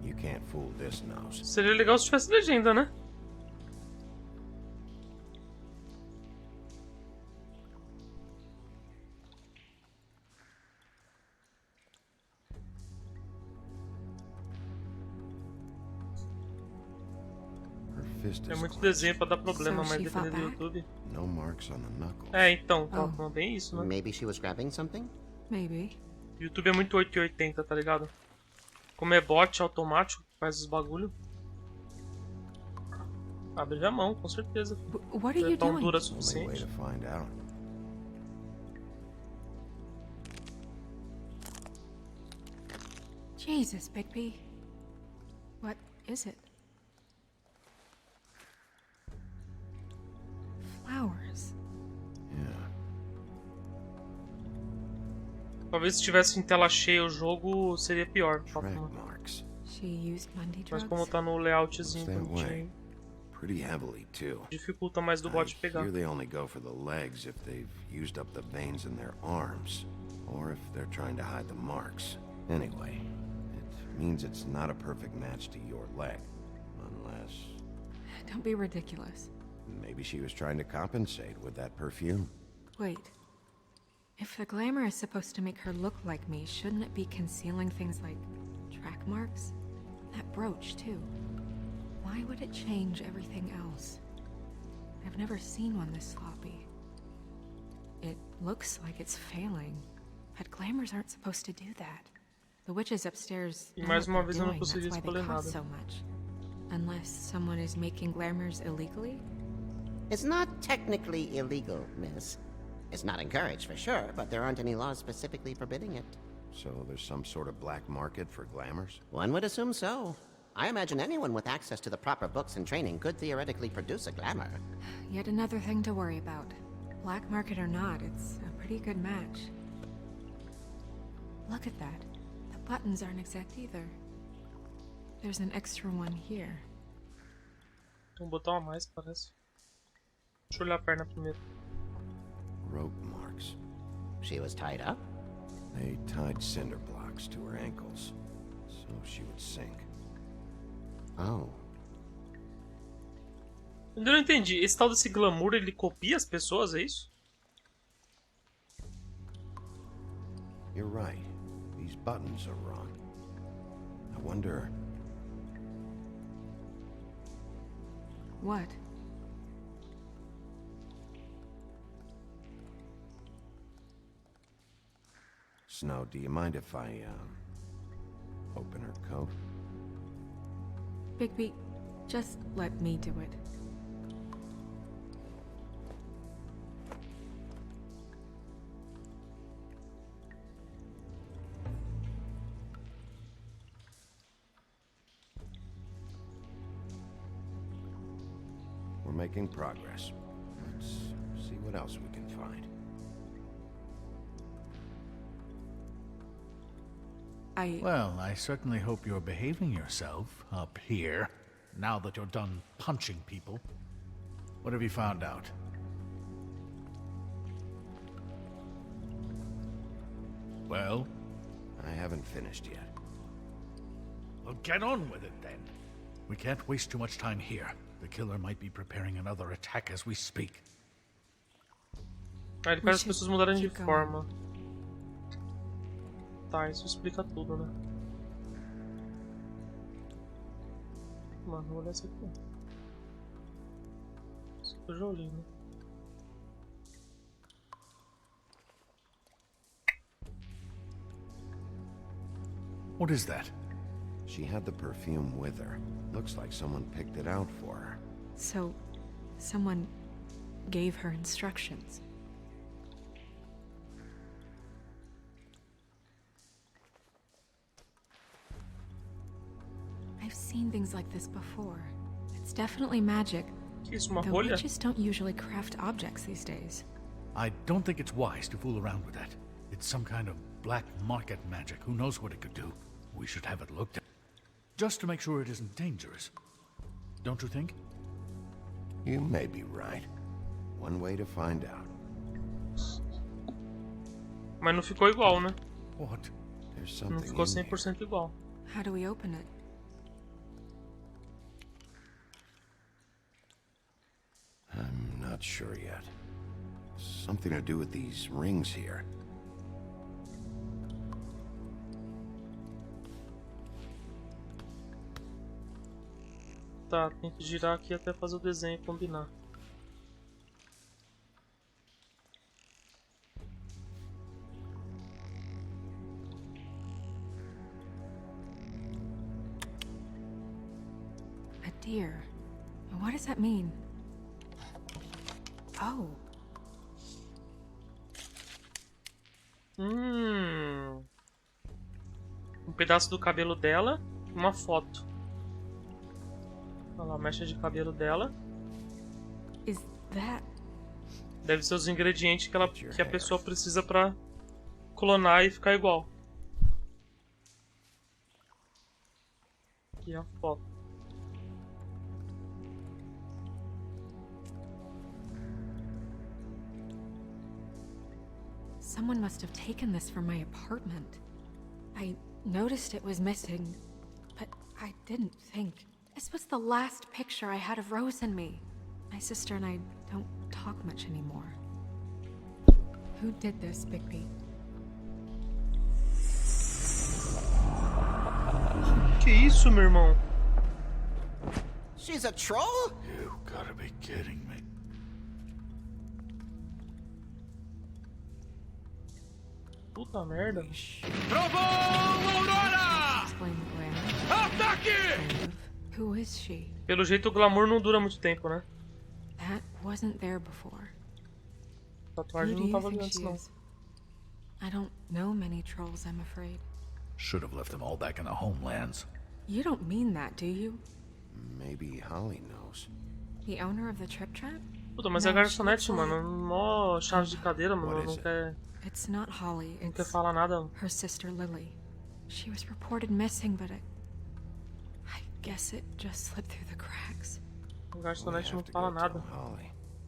You can't fool this nose. Seria legal se tivesse legenda, né? Her fist É is muito clenched. desenho pra dar problema, So mas she fought dependendo do back? YouTube. No marks on the knuckles. É, então, tá bem isso, né? Maybe she was grabbing something? Maybe. YouTube é muito 880, tá ligado? Como é bot automático, faz os bagulho. Abre a mão, com certeza. What are you tão doing? dura o Only way suficiente. to find out. Jesus, Bigby. What is it? Flowers. Yeah. Talvez se tivesse em tela cheia o jogo, seria pior. Track marks. She used Monday Mas drugs. como tá no layoutzinho Looks that way. bonitinho, Pretty heavily, too. dificulta mais do bot pegar. Here they only go for the legs if they've used up the veins in their arms, or if they're trying to hide the marks. Anyway, it means it's not a perfect match to your leg, unless Don't be ridiculous. maybe she was trying to compensate with that perfume. Wait. If the glamour is supposed to make her look like me, shouldn't it be concealing things like track marks? That brooch, too. Why would it change everything else? I've never seen one this sloppy. It looks like it's failing, but glamours aren't supposed to do that. The witches upstairs E know mais what uma they're vez eu não doing, consegui that's why they escolher cost nada. so much. Unless someone is making glamours illegally? It's not technically illegal, miss. It's not encouraged for sure, but there aren't any laws specifically forbidding it. So there's some sort of black market for glamours? One would assume so. I imagine anyone with access to the proper books and training could theoretically produce a glamour. Yet another thing to worry about. Black market or not, it's a pretty good match. Look at that. The buttons aren't exact either. There's an extra one here. Tem um botão a mais, parece. Deixa eu olhar a perna primeiro. Rope marks. She was tied up? They tied cinder blocks to her ankles, so she would sink. Oh. Ainda não entendi. Esse tal desse glamour, ele copia as pessoas, é isso? You're right. These buttons are wrong. I wonder... What? Snow, do you mind if I, open her coat? Bigby, just let me do it. We're making progress. Let's see what else we can find. Well, I certainly hope you're behaving yourself up here, now that you're done punching people. What have you found out? Well? I haven't finished yet. Well, get on with it then. We can't waste too much time here. The killer might be preparing another attack as we speak. Ele faz as pessoas mudarem de forma. Tá, isso explica tudo, né? Mano, olha essa aqui. Isso aqui eu já olhei, né? What is that? She had the perfume with her. Looks like someone picked it out for her. So, someone gave her instructions. I've seen things like this before. It's definitely magic. Though witches don't usually craft objects these days. I don't think it's wise to fool around with that. It's some kind of black market magic. Who knows what it could do? We should have it looked at. Just to make sure it isn't dangerous. Don't you think? You may be right. One way to find out. Mas não ficou igual, né? What? There's Não something ficou in 100% igual. How do we open it? I'm not sure yet. Something to do with these rings here. Tá, tem que girar aqui até fazer o desenho e combinar. A deer. What does that mean? Oh. Um pedaço do cabelo dela, uma foto. Olha lá, a mecha de cabelo dela. Is that... Deve ser os ingredientes que a pessoa precisa pra clonar e ficar igual. Aqui é a foto. Someone must have taken this from my apartment. I noticed it was missing, but I didn't think. This was the last picture I had of Rose and me. My sister and I don't talk much anymore. Who did this, Bigby? Que isso, meu irmão? She's a troll? You gotta be kidding me. Puta merda. Trovão Aurora! Explain the glamour. Ataque! Who is she? Pelo jeito o glamour não dura muito tempo, né? That wasn't there before. A tatuagem Who do não you tava think antes, she não. is? I don't know many trolls, I'm afraid. Should have left them all back in the homelands. You don't mean that, do you? Maybe Holly knows. The owner of the Trip Trap? Puta, mas é a garçonete, mano. Mó chave de cadeira, mano. Não quer... It's not Holly, Não quer it's falar nada. her sister Lily. She was reported missing, but I guess it just slipped through the cracks. A garçonete não fala nada.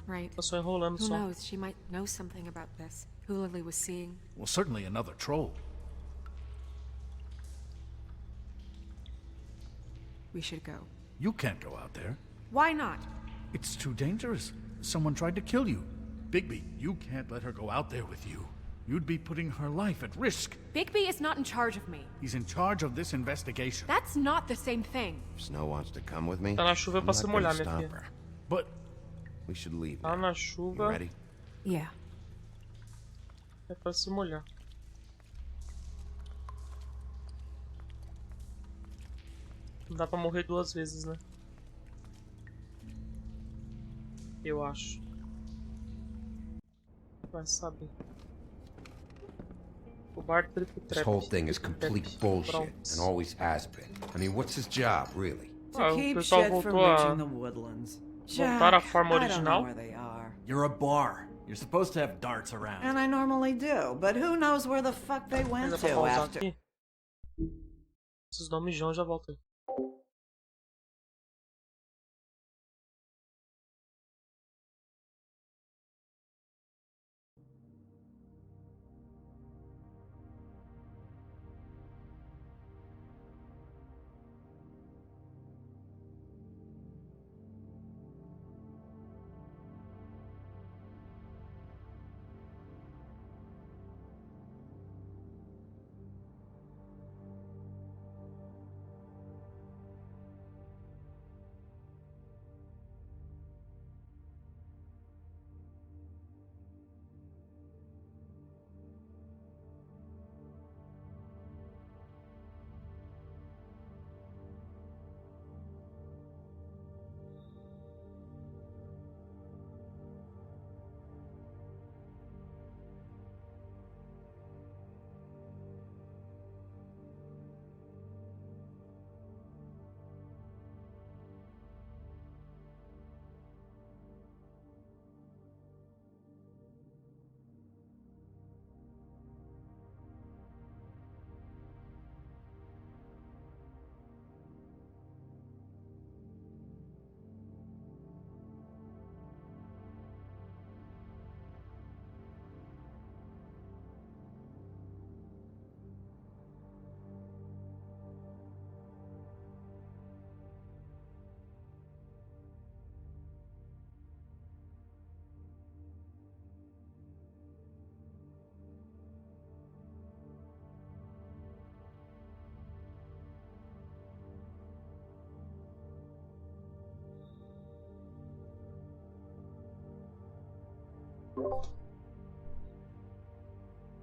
Right. Tá só enrolando Who só. knows? She might know something about this. Who Lily was seeing. Well, certainly another troll. We should go. You can't go out there. Why not? It's too dangerous. Someone tried to kill you. Bigby, you can't let her go out there with you. You'd be putting her life at risk. Bigby is not in charge of me. He's in charge of this investigation. That's not the same thing. If Snow wants to come with me, Tá na chuva I'm pra not se gonna molhar, minha stop filha. her. But we should leave Tá now. na You chuva. ready? Yeah. É pra se molhar. Não dá pra morrer duas vezes, né? Eu acho. Vai saber. O bar trip This whole thing is complete bullshit, and always has been. I mean, what's his job, really? Ah, o Keep pessoal shit from voltou a reaching the woodlands. voltar à forma I don't know original. where they are. You're a bar. You're supposed to have darts around. And I normally do, but who knows where the fuck they went Mas é pra to pausar after. aqui. Esses nomes João já voltam.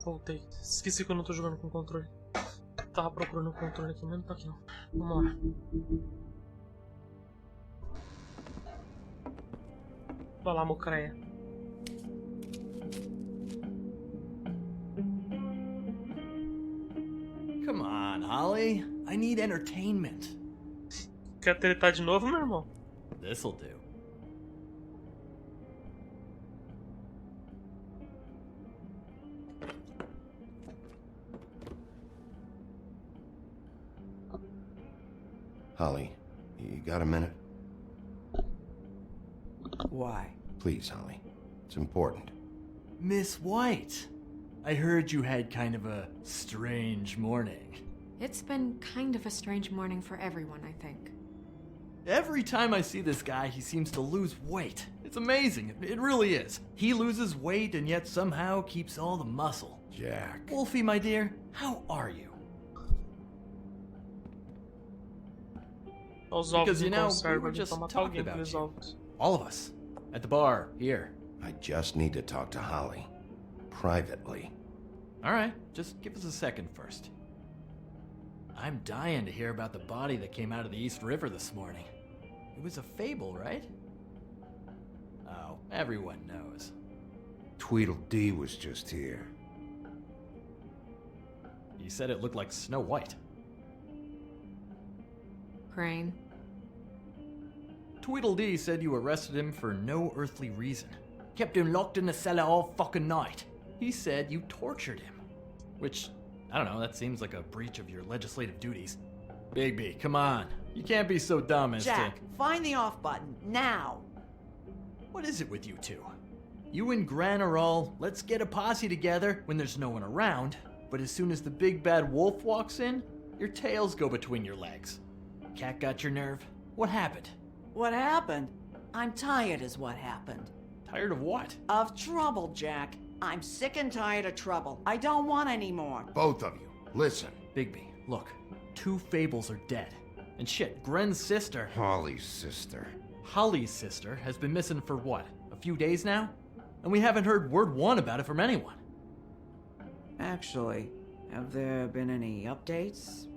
Voltei. Esqueci que eu não tô jogando com controle. Tava procurando o controle aqui, mas não tá aqui não. Vamos lá. Vai lá, mocreia. Come on, Holly. I need entertainment. Quer tretar de novo, meu irmão? This'll do. Holly, you got a minute? Why? Please, Holly. It's important. Miss White, I heard you had kind of a strange morning. It's been kind of a strange morning for everyone, I think. Every time I see this guy, he seems to lose weight. It's amazing. It really is. He loses weight and yet somehow keeps all the muscle. Jack. Wolfie, my dear, how are you? Because, you know, we were just talking about you. All of us. At the bar, here. I just need to talk to Holly. Privately. Alright, just give us a second first. I'm dying to hear about the body that came out of the East River this morning. It was a fable, right? Oh, everyone knows. Tweedledee was just here. He said it looked like Snow White. Crane. Tweedledee said you arrested him for no earthly reason. Kept him locked in the cellar all fucking night. He said you tortured him. Which, I don't know, that seems like a breach of your legislative duties. Bigby, come on. You can't be so dumb as Jack, find the off button, now! What is it with you two? You and Gran are all, let's get a posse together when there's no one around, but as soon as the big bad wolf walks in, your tails go between your legs. Cat got your nerve? What happened? What happened? I'm tired is what happened. Tired of what? Of trouble, Jack. I'm sick and tired of trouble. I don't want any more. Both of you, listen. Bigby, look. 2 fables are dead. And shit, Gren's sister... Holly's sister. Holly's sister has been missing for what? A few days now? And we haven't heard word one about it from anyone. Actually, have there been any updates?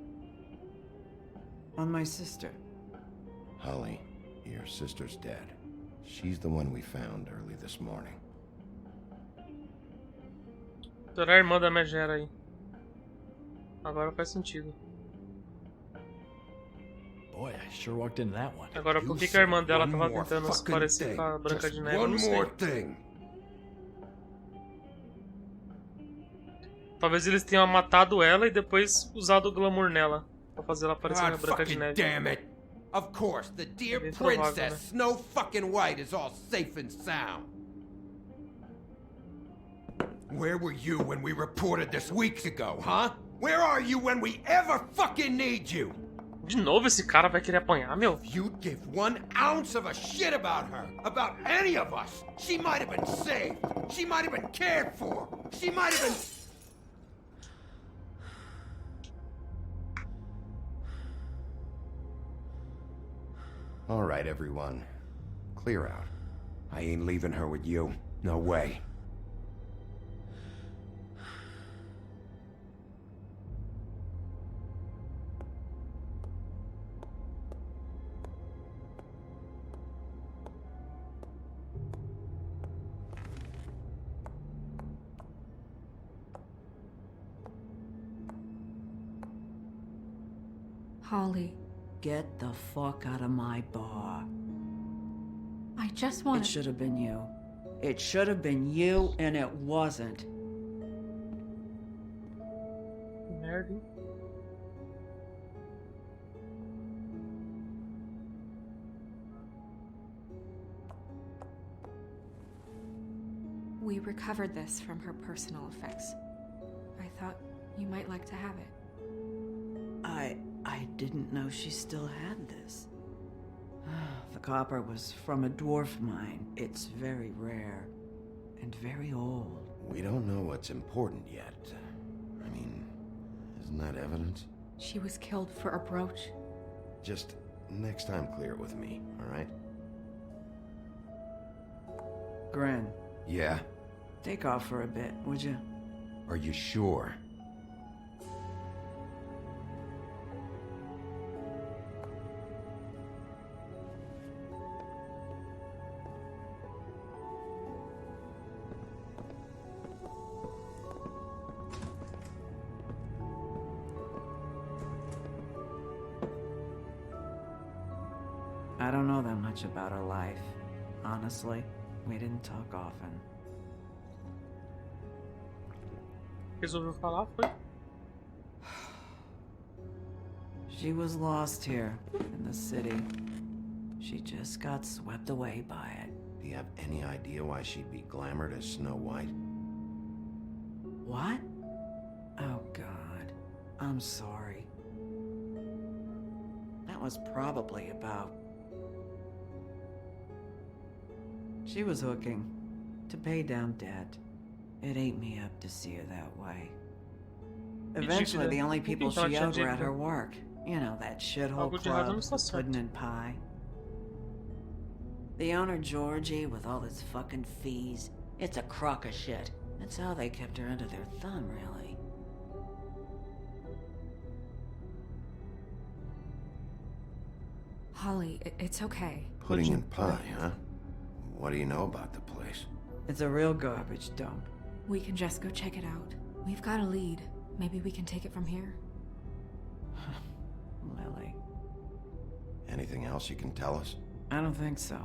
On my sister. Holly, your sister's dead. She's the one we found early this morning. Será a irmã da Megera aí. Agora faz sentido. Boy, I sure walked into that one. Agora, por que a irmã dela tava tentando se parecer com a Branca de Neve? Eu não sei. Talvez eles tenham matado ela e depois usado o glamour nela pra fazer ela parecer a Branca de Neve. Damn it! Of course, the dear princess Snow fucking White is all safe and sound. Where were you when we reported this weeks ago, huh? Where are you when we ever fucking need you? De novo esse cara vai querer apanhar, meu. If you'd give 1 ounce of a shit about her, about any of us, she might have been saved. She might have been cared for. She might have been... All right, everyone. Clear out. I ain't leaving her with you. No way. Holly. Get the fuck out of my bar. I just wanted... It should have been you. It should have been you, and it wasn't. Nerdy. We recovered this from her personal effects. I thought you might like to have it. I didn't know she still had this. The copper was from a dwarf mine. It's very rare and very old. We don't know what's important yet. I mean, isn't that evidence? She was killed for a brooch. Just next time clear it with me, all right? Gren. Yeah? Take off for a bit, would you? Are you sure? I don't know that much about her life. Honestly, we didn't talk often. Resolveu falar, foi? She was lost here, in the city. She just got swept away by it. Do you have any idea why she'd be glamored as Snow White? What? Oh, God. I'm sorry. That was probably about... She was hooking to pay down debt. It ate me up to see her that way. Eventually, the only people she owed were at her work. You know, that shithole club, the pudding and pie. The owner, Georgie, with all his fucking fees, it's a crock of shit. That's how they kept her under their thumb, really. Holly, it's okay. Pudding and pie, huh? What do you know about the place? It's a real garbage dump. We can just go check it out. We've got a lead. Maybe we can take it from here. Lily. Anything else you can tell us? I don't think so.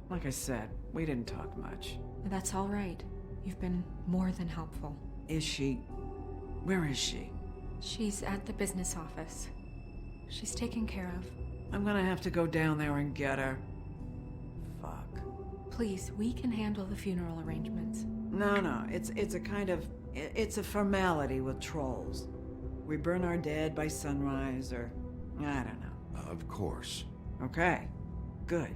Like I said, we didn't talk much. That's all right. You've been more than helpful. Is she... Where is she? She's at the business office. She's taken care of. I'm gonna have to go down there and get her. Fuck. Please, we can handle the funeral arrangements. No, it's a kind of... It's a formality with trolls. We burn our dead by sunrise, or... I don't know. Of course. Okay. Good.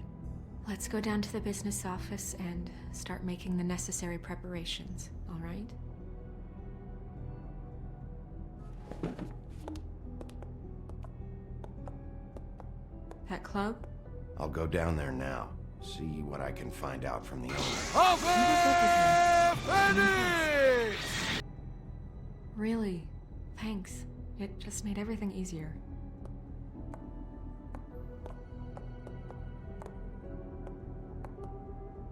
Let's go down to the business office and start making the necessary preparations, all right? That club? I'll go down there now. See what I can find out from the owner. Really? Thanks. It just made everything easier.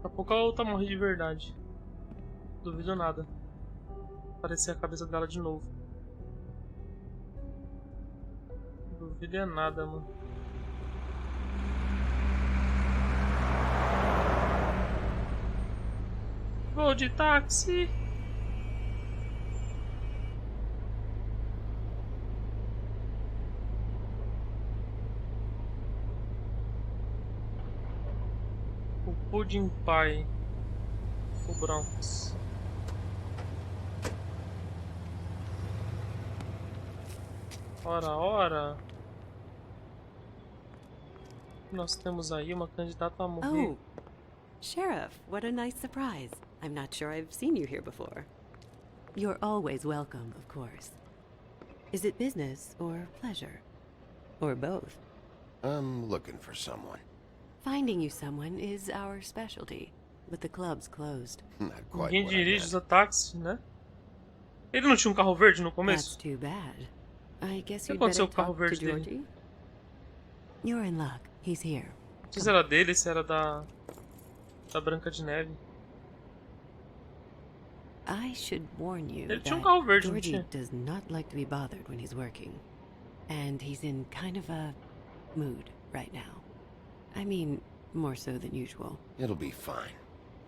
Daqui a pouco a outra morre de verdade. Duvido nada. Aparecer a cabeça dela de novo. Duvido é nada, mano. Vou de táxi. O pudim pai. O Broncos. Ora. Nós temos aí uma candidata a morrer. Oh, Sheriff, what a nice surprise. I'm not sure I've seen you here before. You're always welcome, of course. Is it business or pleasure? Or both? I'm looking for someone. Finding you someone is our specialty, but the club's closed. Not quite. Ninguém dirige os táxis, né? Ele não tinha um carro verde no começo? That's too bad. I guess O que you'd aconteceu better com o carro talk to verde dele? Georgie. You're in luck. He's here. Não sei se era dele, se era da Branca de Neve. I should warn you Ele that tinha carro verde, não Georgie tinha? does not like to be bothered when he's working. And he's in kind of a mood right now. I mean, more so than usual. It'll be fine.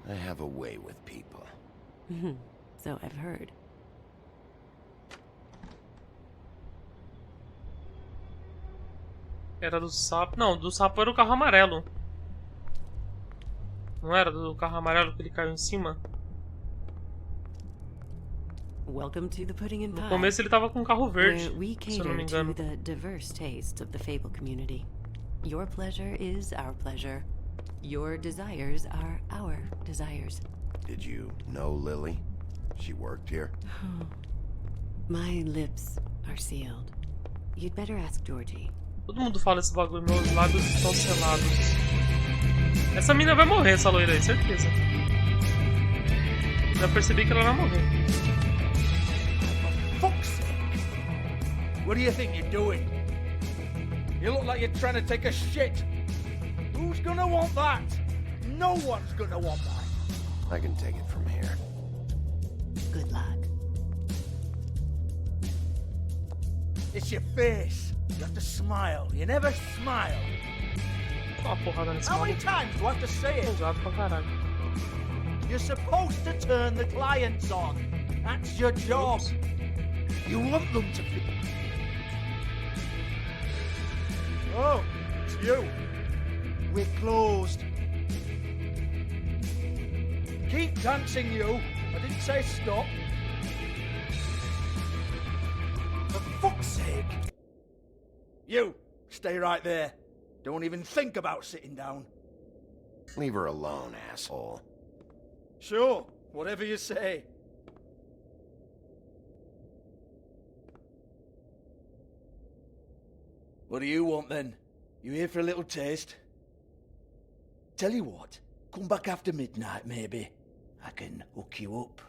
I have a way with people. So I've heard. Era do sapo. Não, do sapo era o carro amarelo. Não era do carro amarelo que ele caiu em cima? Welcome to the Pudding and Pie. No começo ele tava com um carro verde, where we se eu não me cater engano. to the diverse tastes of the Fable community. Your pleasure is our pleasure. Your desires are our desires. Did you know Lily? She worked here? My lips are sealed. You'd better ask Georgie. Todo mundo fala esse bagulho, meus lábios estão selados. Essa mina vai morrer, essa loira aí, certeza. Já percebi que ela vai morrer. Fuck's sake! What do you think you're doing? You look like you're trying to take a shit. Who's gonna want that? No one's gonna want that. I can take it from here. Good luck. It's your face. You have to smile. You never smile. Uma porrada nesse How many maluco. times do I have to say it? Ousado pra caralho. You're supposed to turn the clients on. That's your job. You want them to be. Oh, it's you. We're closed. Keep dancing, you. I didn't say stop. For fuck's sake. You, stay right there. Don't even think about sitting down. Leave her alone, asshole. Sure, whatever you say. What do you want then? You here for a little taste? Tell you what, come back after midnight maybe. I can hook you up.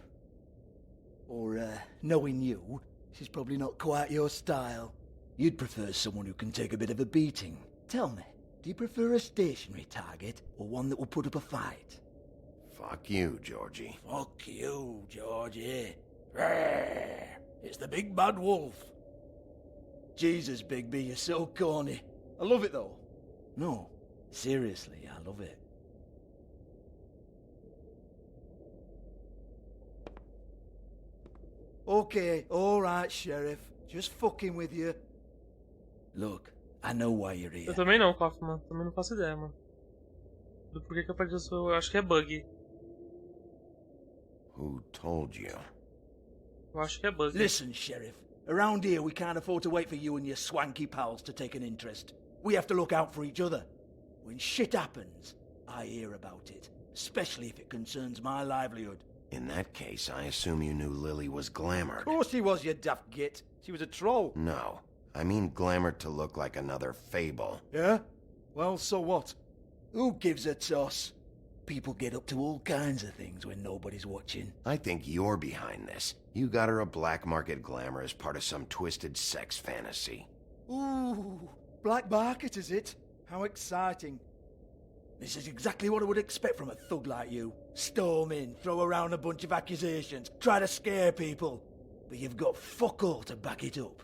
Or, knowing you, she's probably not quite your style. You'd prefer someone who can take a bit of a beating. Tell me, do you prefer a stationary target or one that will put up a fight? Fuck you, Georgie. Fuck you, Georgie. Rawr. It's the big bad wolf. Jesus, Bigby, you're so corny. I love it though. No, seriously, I love it. Okay, alright, Sheriff. Just fucking with you. Look, I know why you're here. Eu também não, Kaufman. Também não faço ideia, mano. Do porquê que eu perdi o seu... Eu acho que é bug. Who told you? Eu acho que é bug. Listen, Sheriff. Around here, we can't afford to wait for you and your swanky pals to take an interest. We have to look out for each other. When shit happens, I hear about it. Especially if it concerns my livelihood. In that case, I assume you knew Lily was glamored. Of course she was, you daft git. She was a troll. No. I mean glamored to look like another fable. Yeah? Well, so what? Who gives a toss? People get up to all kinds of things when nobody's watching. I think you're behind this. You got her a black market glamour as part of some twisted sex fantasy. Ooh, black market is it? How exciting. This is exactly what I would expect from a thug like you. Storm in, throw around a bunch of accusations, try to scare people. But you've got fuck all to back it up.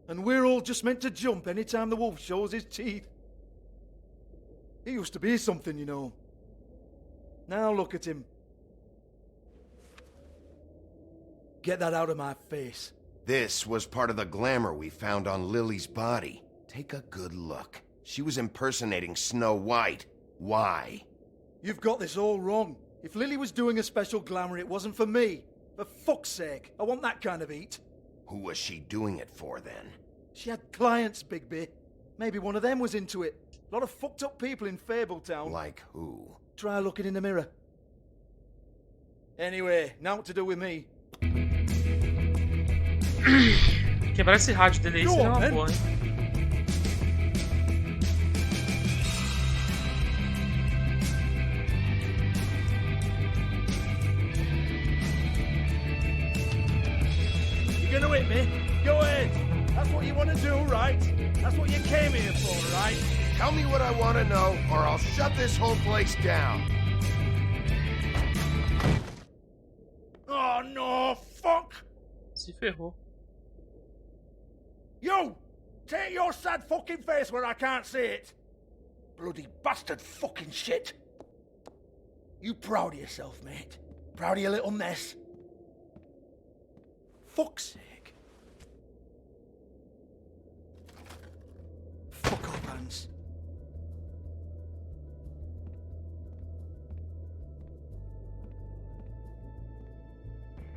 And we're all just meant to jump any time the wolf shows his teeth. He used to be something, you know. Now look at him. Get that out of my face. This was part of the glamour we found on Lily's body. Take a good look. She was impersonating Snow White. Why? You've got this all wrong. If Lily was doing a special glamour, it wasn't for me. For fuck's sake, I want that kind of eat. Who was she doing it for, then? She had clients, Bigby. Maybe one of them was into it. A lot of fucked up people in Fabletown. Like who? Try looking in the mirror. Anyway, now what to do with me? Quebrar esse rádio dele aí seria uma boa, hein? You're gonna hit me? Go ahead. That's what you want to do, right? That's what you came here for, right? Tell me what I want to know, or I'll shut this whole place down. Oh, no, fuck! Se ferrou. You! Take your sad fucking face where I can't see it! Bloody bastard fucking shit! You proud of yourself, mate? Proud of your little mess? Fuck's sake. Fuck off, Hans.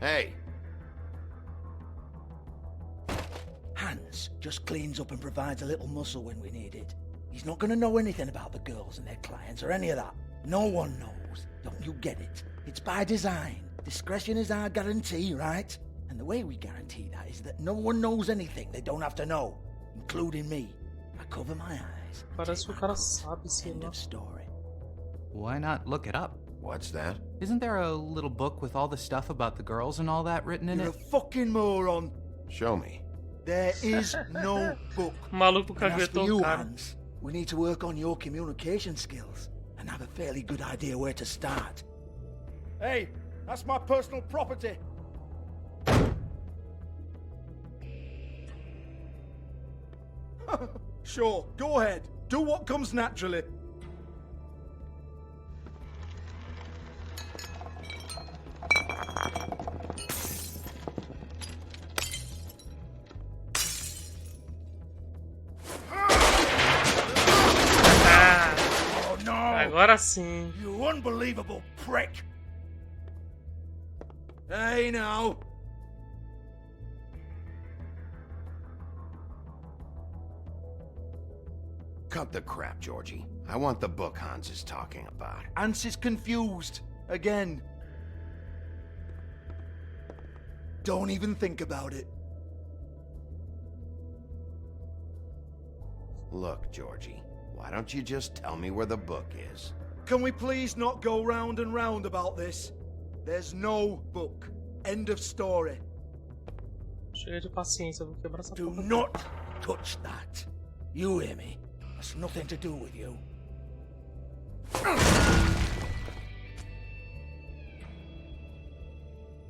Hey. Hans just cleans up and provides a little muscle when we need it. He's not going to know anything about the girls and their clients or any of that. No one knows. Don't you get it? It's by design. Discretion is our guarantee, right? And the way we guarantee that is that no one knows anything they don't have to know, including me. I cover my eyes. Parece que o cara sabe, sei lá. End of story. Why not look it up? What's that? Isn't there a little book with all the stuff about the girls and all that written in You're it? a fucking moron. Show me. There is no book. Maluco And as for you, cara. Hans, we need to work on your communication skills and have a fairly good idea where to start. Hey, that's my personal property. Sure, go ahead. Do what comes naturally. Oh no! Agora sim. You unbelievable prick! Hey now! Cut the crap, Georgie. I want the book Hans is talking about. Hans is confused. Again. Don't even think about it. Look, Georgie, why don't you just tell me where the book is? Can we please not go round and round about this? There's no book. End of story. Chega de paciência, vou quebrar essa Do porra. not touch that. You hear me? That's nothing to do with you.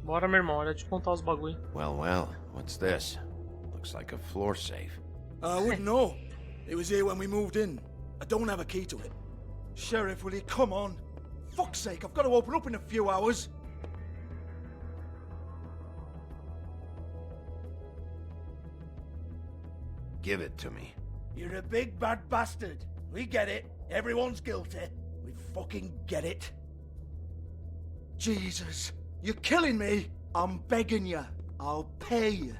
Bora, meu irmão, hora de contar os bagulho. Well, what's this? Looks like a floor safe. I wouldn't know. It was here when we moved in. I don't have a key to it. Sheriff, will you come on? Fuck's sake, I've got to open up in a few hours. Give it to me. You're a big bad bastard. We get it. Everyone's guilty. We fucking get it. Jesus, you're killing me. I'm begging you. I'll pay you.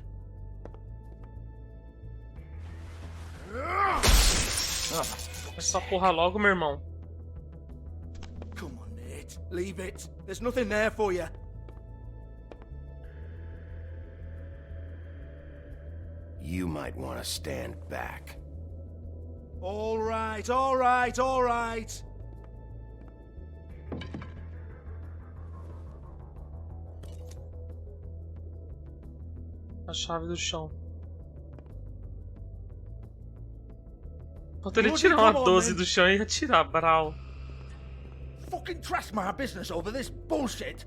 Essa porra logo, meu irmão. Come on, mate. Leave it. There's nothing there for you. You might want to stand back. All right, all right, all right. A chave do chão. Falta ele tirar uma 12 do chão e atirar, brau. Fucking trust my business over this bullshit.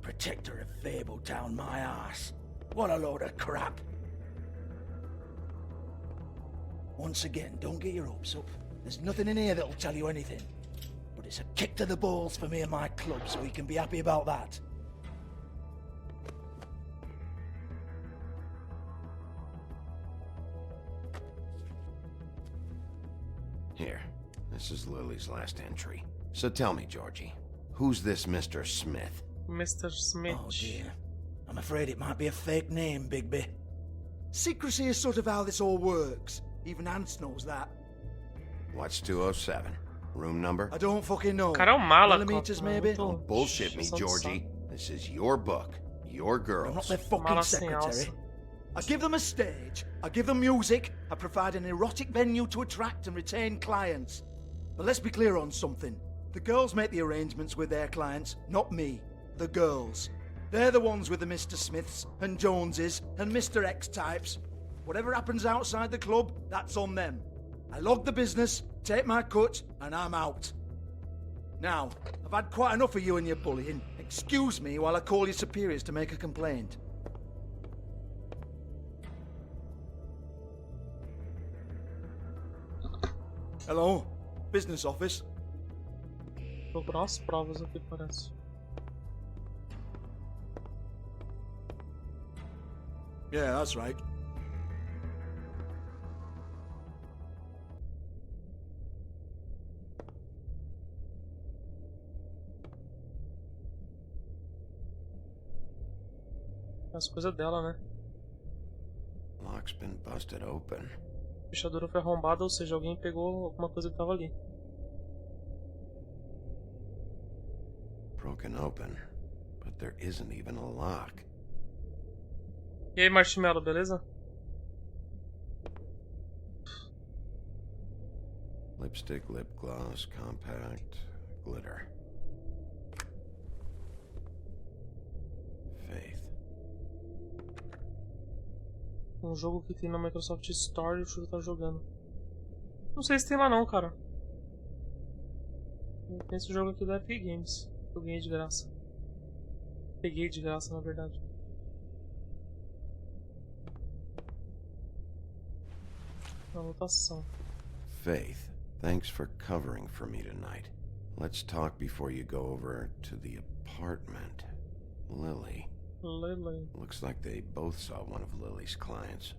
Protector of Fabletown, my ass. What a load of crap. Once again, don't get your hopes up. There's nothing in here that'll tell you anything. But it's a kick to the balls for me and my club, so we can be happy about that. Here, this is Lily's last entry. So tell me, Georgie, who's this Mr. Smith? Mr. Smith. Oh dear. I'm afraid it might be a fake name, Bigby. Secrecy is sort of how this all works. Even Hans knows that. What's 207? Room number? I don't fucking know. Cara é um mala, Millimeters, maybe? Don't bullshit me, Georgie. This is your book. Your girls. I'm not their fucking secretary. I give them a stage, I give them music, I provide an erotic venue to attract and retain clients. But let's be clear on something. The girls make the arrangements with their clients, not me. The girls. They're the ones with the Mr. Smiths and Joneses and Mr. X types. Whatever happens outside the club, that's on them. I log the business, take my cut, and I'm out. Now, I've had quite enough of you and your bullying. Excuse me while I call your superiors to make a complaint. Hello? Business office? Procurar as provas aqui, parece. Yeah, that's right. As coisas dela, né? Lock's been busted open. A fechadura foi arrombada, ou seja, alguém pegou alguma coisa que tava ali. Broken open, but there isn't even a lock. E aí, Marshmallow, beleza? Lipstick, lip gloss, compact, glitter. Faith. Um jogo que tem na Microsoft Store e o Chuva tá jogando. Não sei se tem lá não, cara. Tem esse jogo aqui da Epic Games. Eu ganhei de graça. Peguei de graça, na verdade. Anotação. Faith, thanks for covering for me tonight. Let's talk before you go over to the apartment. Lily. Lily. Looks like they both saw one of Lily's clients.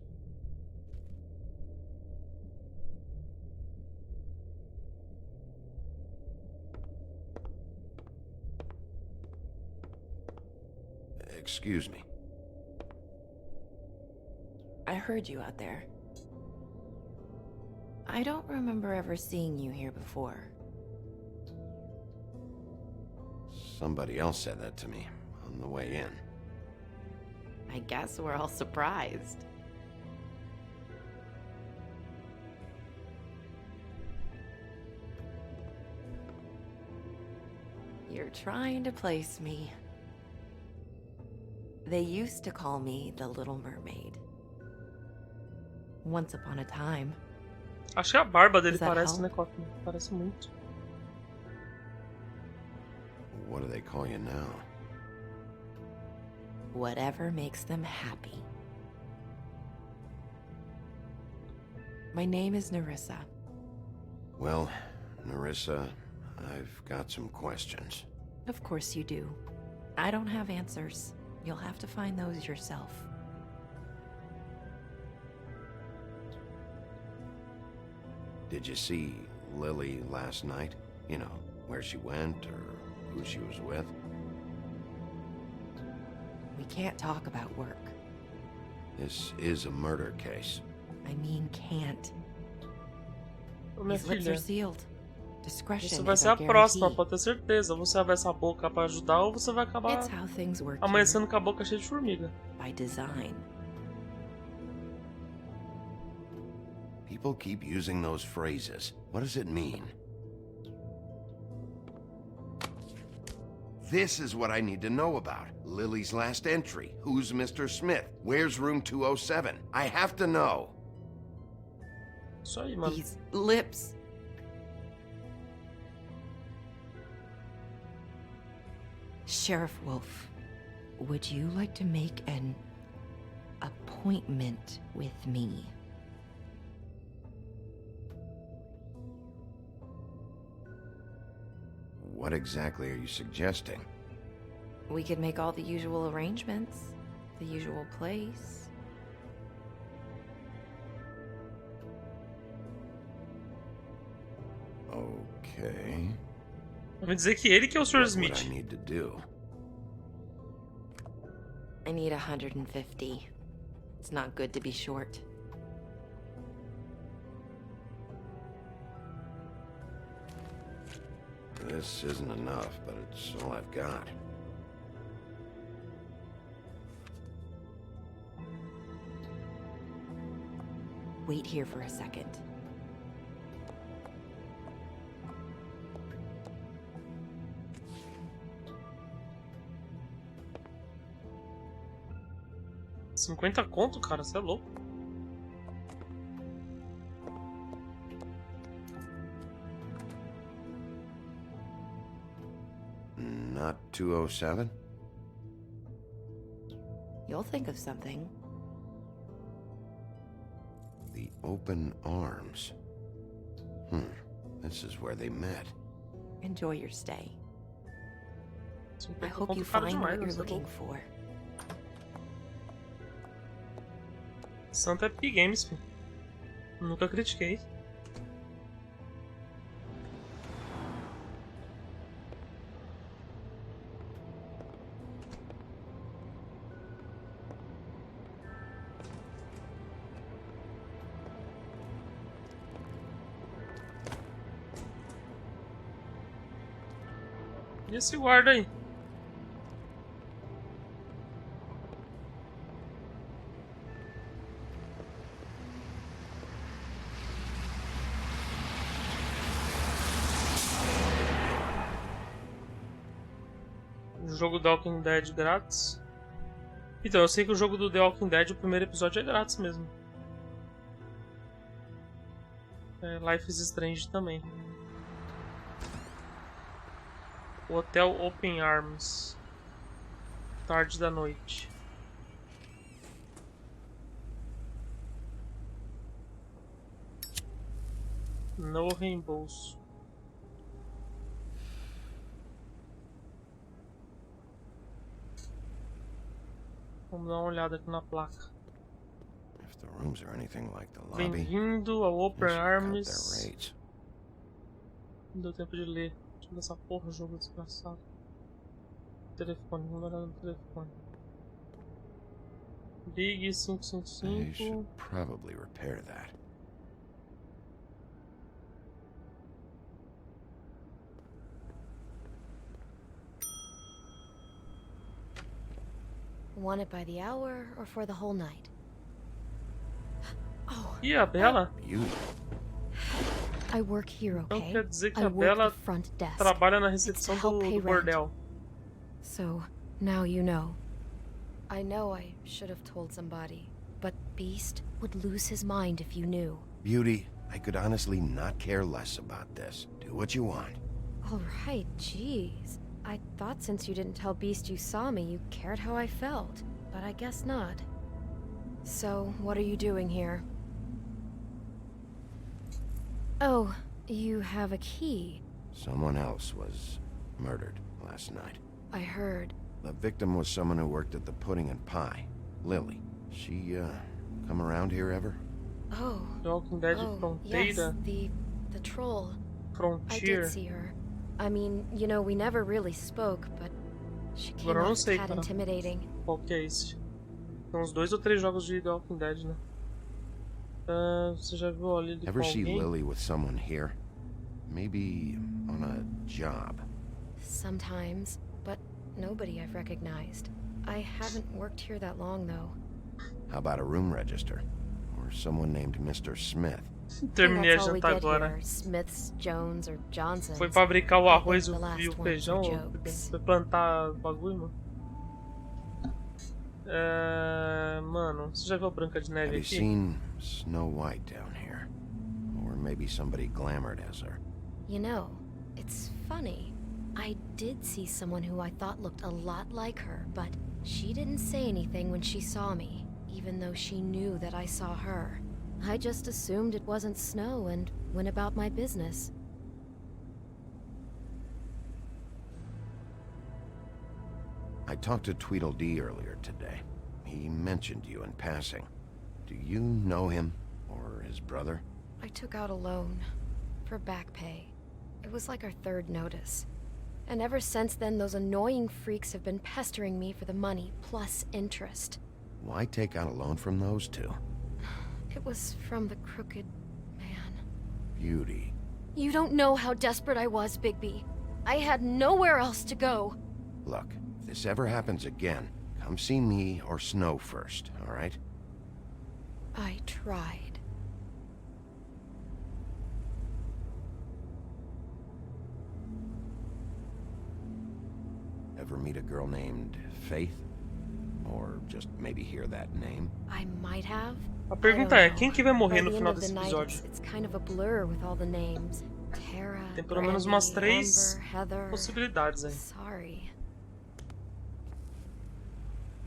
Excuse me. I heard you out there. I don't remember ever seeing you here before. Somebody else said that to me on the way in. I guess we're all surprised. You're trying to place me. They used to call me the Little Mermaid. Once upon a time. Acho que a barba dele parece, né, Coffin? Parece muito. What do they call you now? Whatever makes them happy. My name is Nerissa. Well, Nerissa, I've got some questions. Of course you do. I don't have answers. You'll have to find those yourself. Did you see Lily last night? You know, where she went or who she was with? We can't talk about work. This is a murder case. I mean can't. Minha These lips filha, are sealed. Discretion você vai is ser our a próxima, guarantee. pode ter certeza. Você abre essa boca pra ajudar ou você vai acabar It's how things work amanhecendo com a boca cheia de formiga. by design. People keep using those phrases. What does it mean? This is what I need to know about. Lily's last entry. Who's Mr. Smith? Where's room 207? I have to know. Isso aí, mano. These lips. Sheriff Wolf, would you like to make an appointment with me? What exactly are you suggesting? We could make all the usual arrangements. The usual place. Okay. Vai dizer que ele que é o Sr. What Smith. I need to do? I need 150. It's not good to be short. This isn't enough, but it's all I've got. Wait here for a second. $50 conto, cara, você é louco. Not 207? You'll think of something. The open arms. This is where they met. Enjoy your stay. I hope you find what you're looking for. Santa Epic Games, filho. Nunca critiquei. E esse guarda aí? Jogo do Walking Dead grátis. Então, eu sei que o jogo do The Walking Dead, o primeiro episódio é grátis mesmo. Life is Strange também. O Hotel Open Arms. Tarde da noite. No reembolso. Vamos dar uma olhada aqui na placa. Bem-vindo ao Open Arms. Não deu tempo de ler. Deixa eu ver essa porra, jogo desgraçado. Telefone, vamos olhar no telefone. Big 555. Probably repair that. Want it by the hour or for the whole night? Oh. E a Bela? I work here, okay? Então quer dizer que I a Bela work the front desk. trabalha na recepção do bordel. So, now you know. I know I should have told somebody, but Beast would lose his mind if you knew. Beauty, I could honestly not care less about this. Do what you want. All right, jeez. I thought since you didn't tell Beast you saw me, you cared how I felt, but I guess not. So, what are you doing here? Oh, you have a key. Someone else was murdered last night. I heard. The victim was someone who worked at the Pudding and Pie, Lily. She, come around here ever? Oh. Walking Dead yes, the troll. Frontier. I did see her. I mean, you know, we never really spoke, but she came Agora eu não off sei, cat cara. intimidating. Qual que é esse? Tem uns 2 ou 3 jogos de The Walking Dead, né? Você já viu a Lily com Ever see alguém? Lily with someone here? Maybe on a job. Sometimes, but nobody I've recognized. I haven't worked here that long, though. How about a room register? Or someone named Mr. Smith? Terminei a janta agora. Smiths, Jones, or Johnsons. Foi fabricar o arroz e o feijão? Foi plantar bagulho, mano? Mano, você já viu a Branca de Neve Have you aqui? seen Snow White down here? Or maybe somebody glamored as her? You know, it's funny. I did see someone who I thought looked a lot like her, but she didn't say anything when she saw me, even though she knew that I saw her. I just assumed it wasn't Snow and went about my business. I talked to Tweedledee earlier today. He mentioned you in passing. Do you know him? Or his brother? I took out a loan for back pay. It was like our third notice. And ever since then, those annoying freaks have been pestering me for the money, plus interest. Why take out a loan from those two? It was from the crooked man. Beauty. You don't know how desperate I was, Bigby. I had nowhere else to go. Look, if this ever happens again, come see me or Snow first, all right? I tried. Ever meet a girl named Faith? Or just maybe hear that name? I might have. A pergunta é, quem que vai morrer no final desse episódio? It's kind of a blur with all the names. Tara, Tem pelo menos umas 3 Amber, Heather. possibilidades aí. Sorry.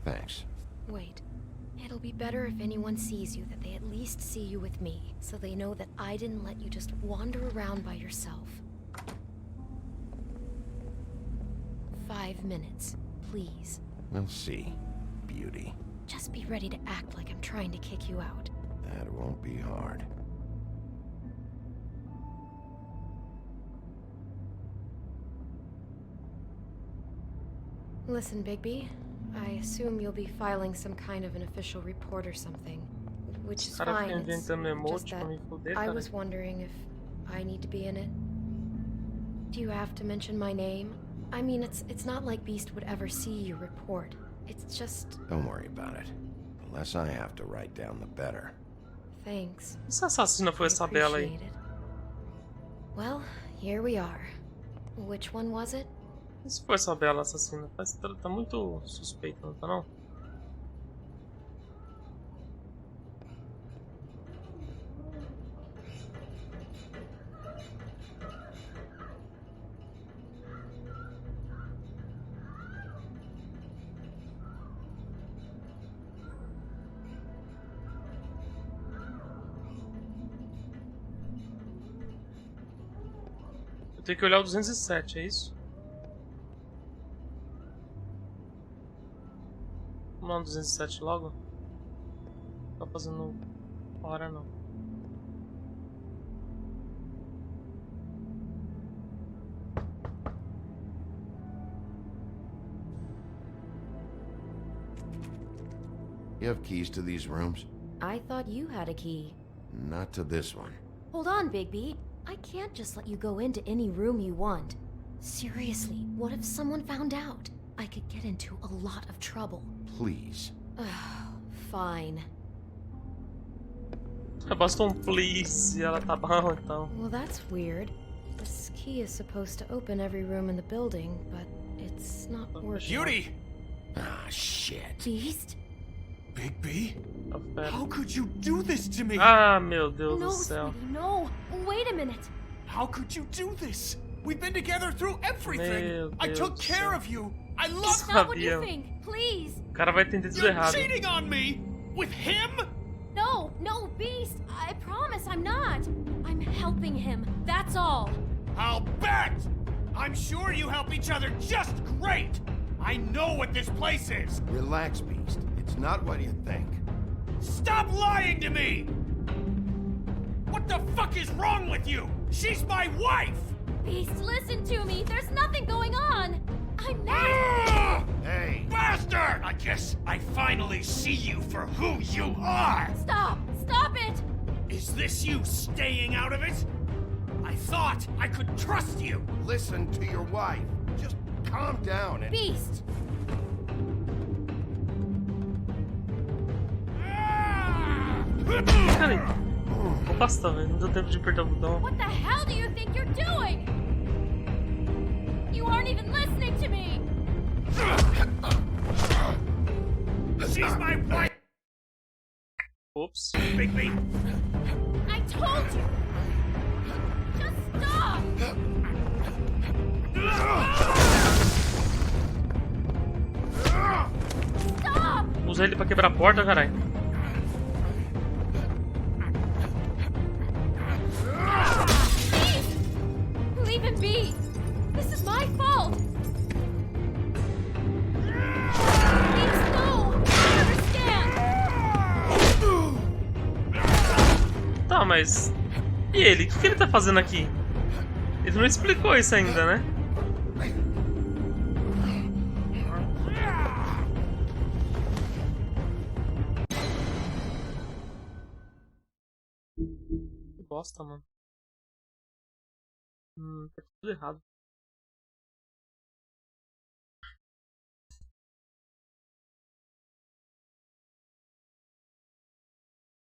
Thanks. Wait. It'll be better if anyone sees you that they at least see you with me, so they know that I didn't let you just wander around by yourself. 5 minutes, please. We'll see, Beauty. Just be ready to act like I'm trying to kick you out. That won't be hard. Listen, Bigby. I assume you'll be filing some kind of an official report or something. Which is fine. It's just that I was wondering if I need to be in it. Do you have to mention my name? I mean, it's not like Beast would ever see your report. It's just... Don't worry about it. The less I have to write down, the better. Thanks. Essa assassina foi essa Bela aí? Well, here we are. Which one was it? Se foi essa Bela assassina, parece que tá muito suspeito, não tá não? Tem que olhar o 207, é isso? Vamos lá no 207 logo? Não tá fazendo hora não. You have keys to these rooms? I thought you had a key. Not to this one. Hold on, Bigby. I can't just let you go into any room you want. Seriously, what if someone found out? I could get into a lot of trouble. Please. Fine. Basta please e ela tá bom então. Well, that's weird. This key is supposed to open every room in the building, but it's not working. Beauty! Ah, shit. Beast? Bigby? How could you do this to me? Ah, meu Deus do céu. Sweetie, no. Wait a minute. How could you do this? We've been together through everything. Meu I Deus took do care céu. of you. I love It's not what you think. Please. O cara vai entender tudo You're errado. cheating on me with him? No, Beast. I promise I'm not. I'm helping him. That's all. I'll bet! I'm sure you help each other just great! I know what this place is! Relax, Beast. It's not what you think. Stop lying to me! What the fuck is wrong with you? She's my wife! Beast, listen to me. There's nothing going on. I'm not. Ah! Hey! Bastard! I guess I finally see you for who you are! Stop! Stop it! Is this you staying out of it? I thought I could trust you! Listen to your wife. Just calm down and... Beast! Peraí. Vou passar, velho. Não deu tempo de apertar o botão. What the hell do you think you're doing? You aren't even listening to me! She's my wife! Oops. Bigby! I told you! Just stop! Stop! Usa ele pra quebrar a porta, caralho. Beast! Leave him be! This is my fault! Beast, no! I understand! Tá, mas... E ele? O que ele tá fazendo aqui? Ele não explicou isso ainda, né? Que bosta, mano. Tá tudo errado.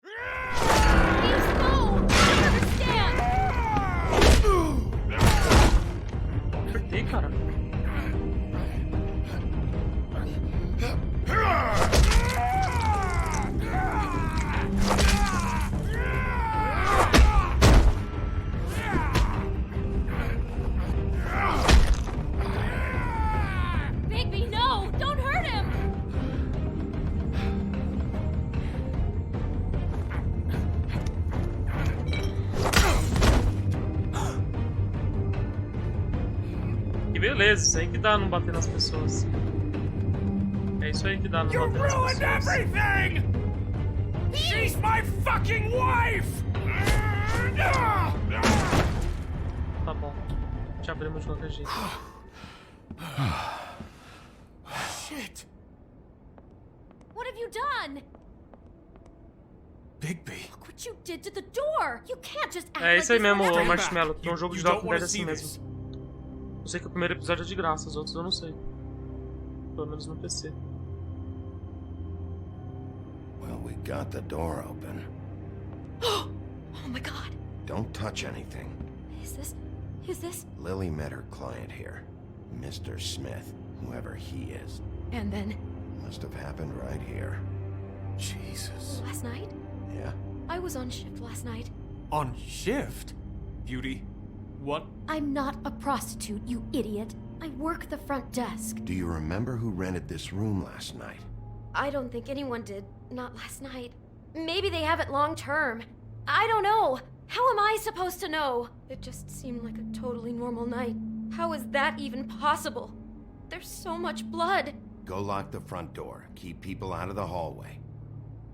Beast, no! I understand! Apertei, cara. Bigby, no! Don't hurt him! Que beleza, isso aí que dá não bater nas pessoas. É isso aí que dá não You bater nas ruined pessoas. everything! She's my fucking wife! Tá bom. Te abrimos de qualquer jeito. Shit! What have you done? Bigby. Look what you did to the door! You can't just act É isso aí like this mesmo, forever. Marshmallow. Tem um jogo de You don't Walking wanna Dead assim see mesmo. Eu sei que o primeiro episódio é de graça, os outros eu não sei. Pelo menos no PC. Well, we got the door open. Oh my god. Don't touch anything. Is this? Lily met her client here. Mr. Smith, whoever he is. And then, Must have happened right here. Jesus. last night? Yeah? I was on shift last night. On shift? Beauty, what? I'm not a prostitute, you idiot. I work the front desk. Do you remember who rented this room last night? I don't think anyone did. Not last night. Maybe they have it long term. I don't know. How am I supposed to know? It just seemed like a totally normal night. How is that even possible? There's so much blood. Go lock the front door. Keep people out of the hallway.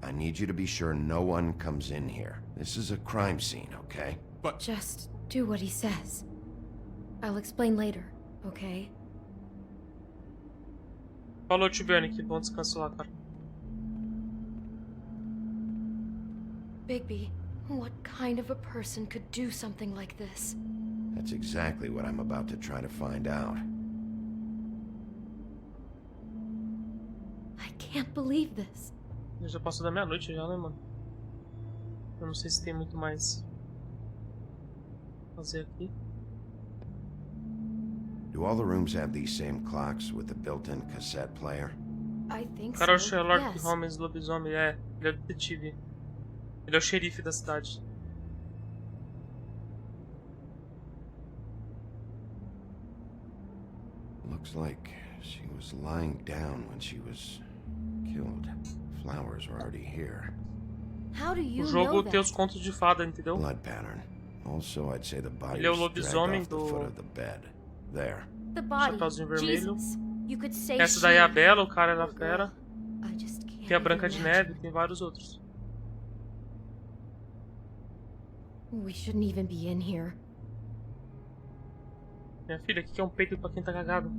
I need you to be sure no one comes in here. This is a crime scene, okay? But just do what he says. I'll explain later, okay? Falou, Tibiane, que bom descanso lá, cara. Bigby, what kind of a person could do something like this? That's exactly what I'm about to try to find out. I can't believe this. Já passou da meia-noite já, né, mano? Eu não sei se tem muito mais fazer aqui. Do all the rooms have these same clocks with the built-in cassette player? I think O cara é o so. Sherlock Yes. Holmes lobisomem, ele é o detetive. Ele é o xerife da cidade. Looks like she was lying down when she was killed. Flowers were already here. How do you O jogo know tem os that? contos de fada, entendeu? Blood pattern. Also, I'd say the body Ele é o was dragged lobisomem off the foot of the bed. There. The body. Chapeuzinho vermelho. Jesus. You could say Essa daí é a she. Bela, o cara é da fera. I just can't Tem a even Branca de imagine. Neve, tem vários outros. We shouldn't even be in here. Minha filha, o que é um peito pra quem tá cagado?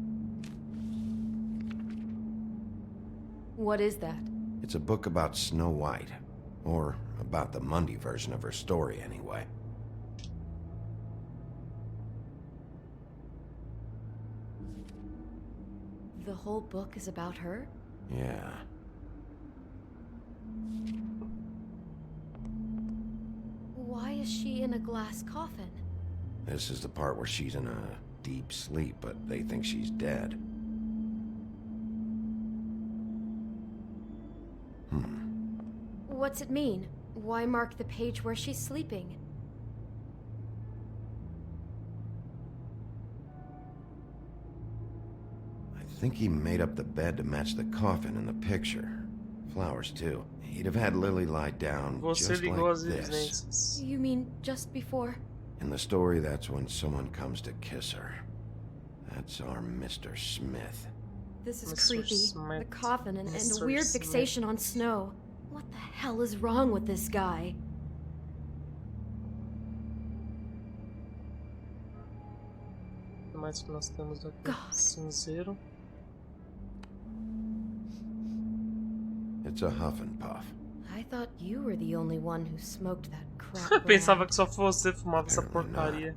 What is that? It's a book about Snow White. Or about the Mundy version of her story, anyway. The whole book is about her? Yeah. Why is she in a glass coffin? This is the part where she's in a deep sleep, but they think she's dead. What's it mean? Why mark the page where she's sleeping? I think he made up the bed to match the coffin in the picture. Flowers, too. He'd have had Lily lie down Você just ligou like as this. evidências. You mean just before? In the story, that's when someone comes to kiss her. That's our Mr. Smith. This is Mr. creepy. Smith. The coffin and a Mr. weird Smith. fixation on snow. What the hell is wrong with this guy? O que mais que nós temos aqui? God. Cinzeiro. It's a huff and puff. I thought you were the only one who smoked that crap. Pensava que só você fumava essa porcaria.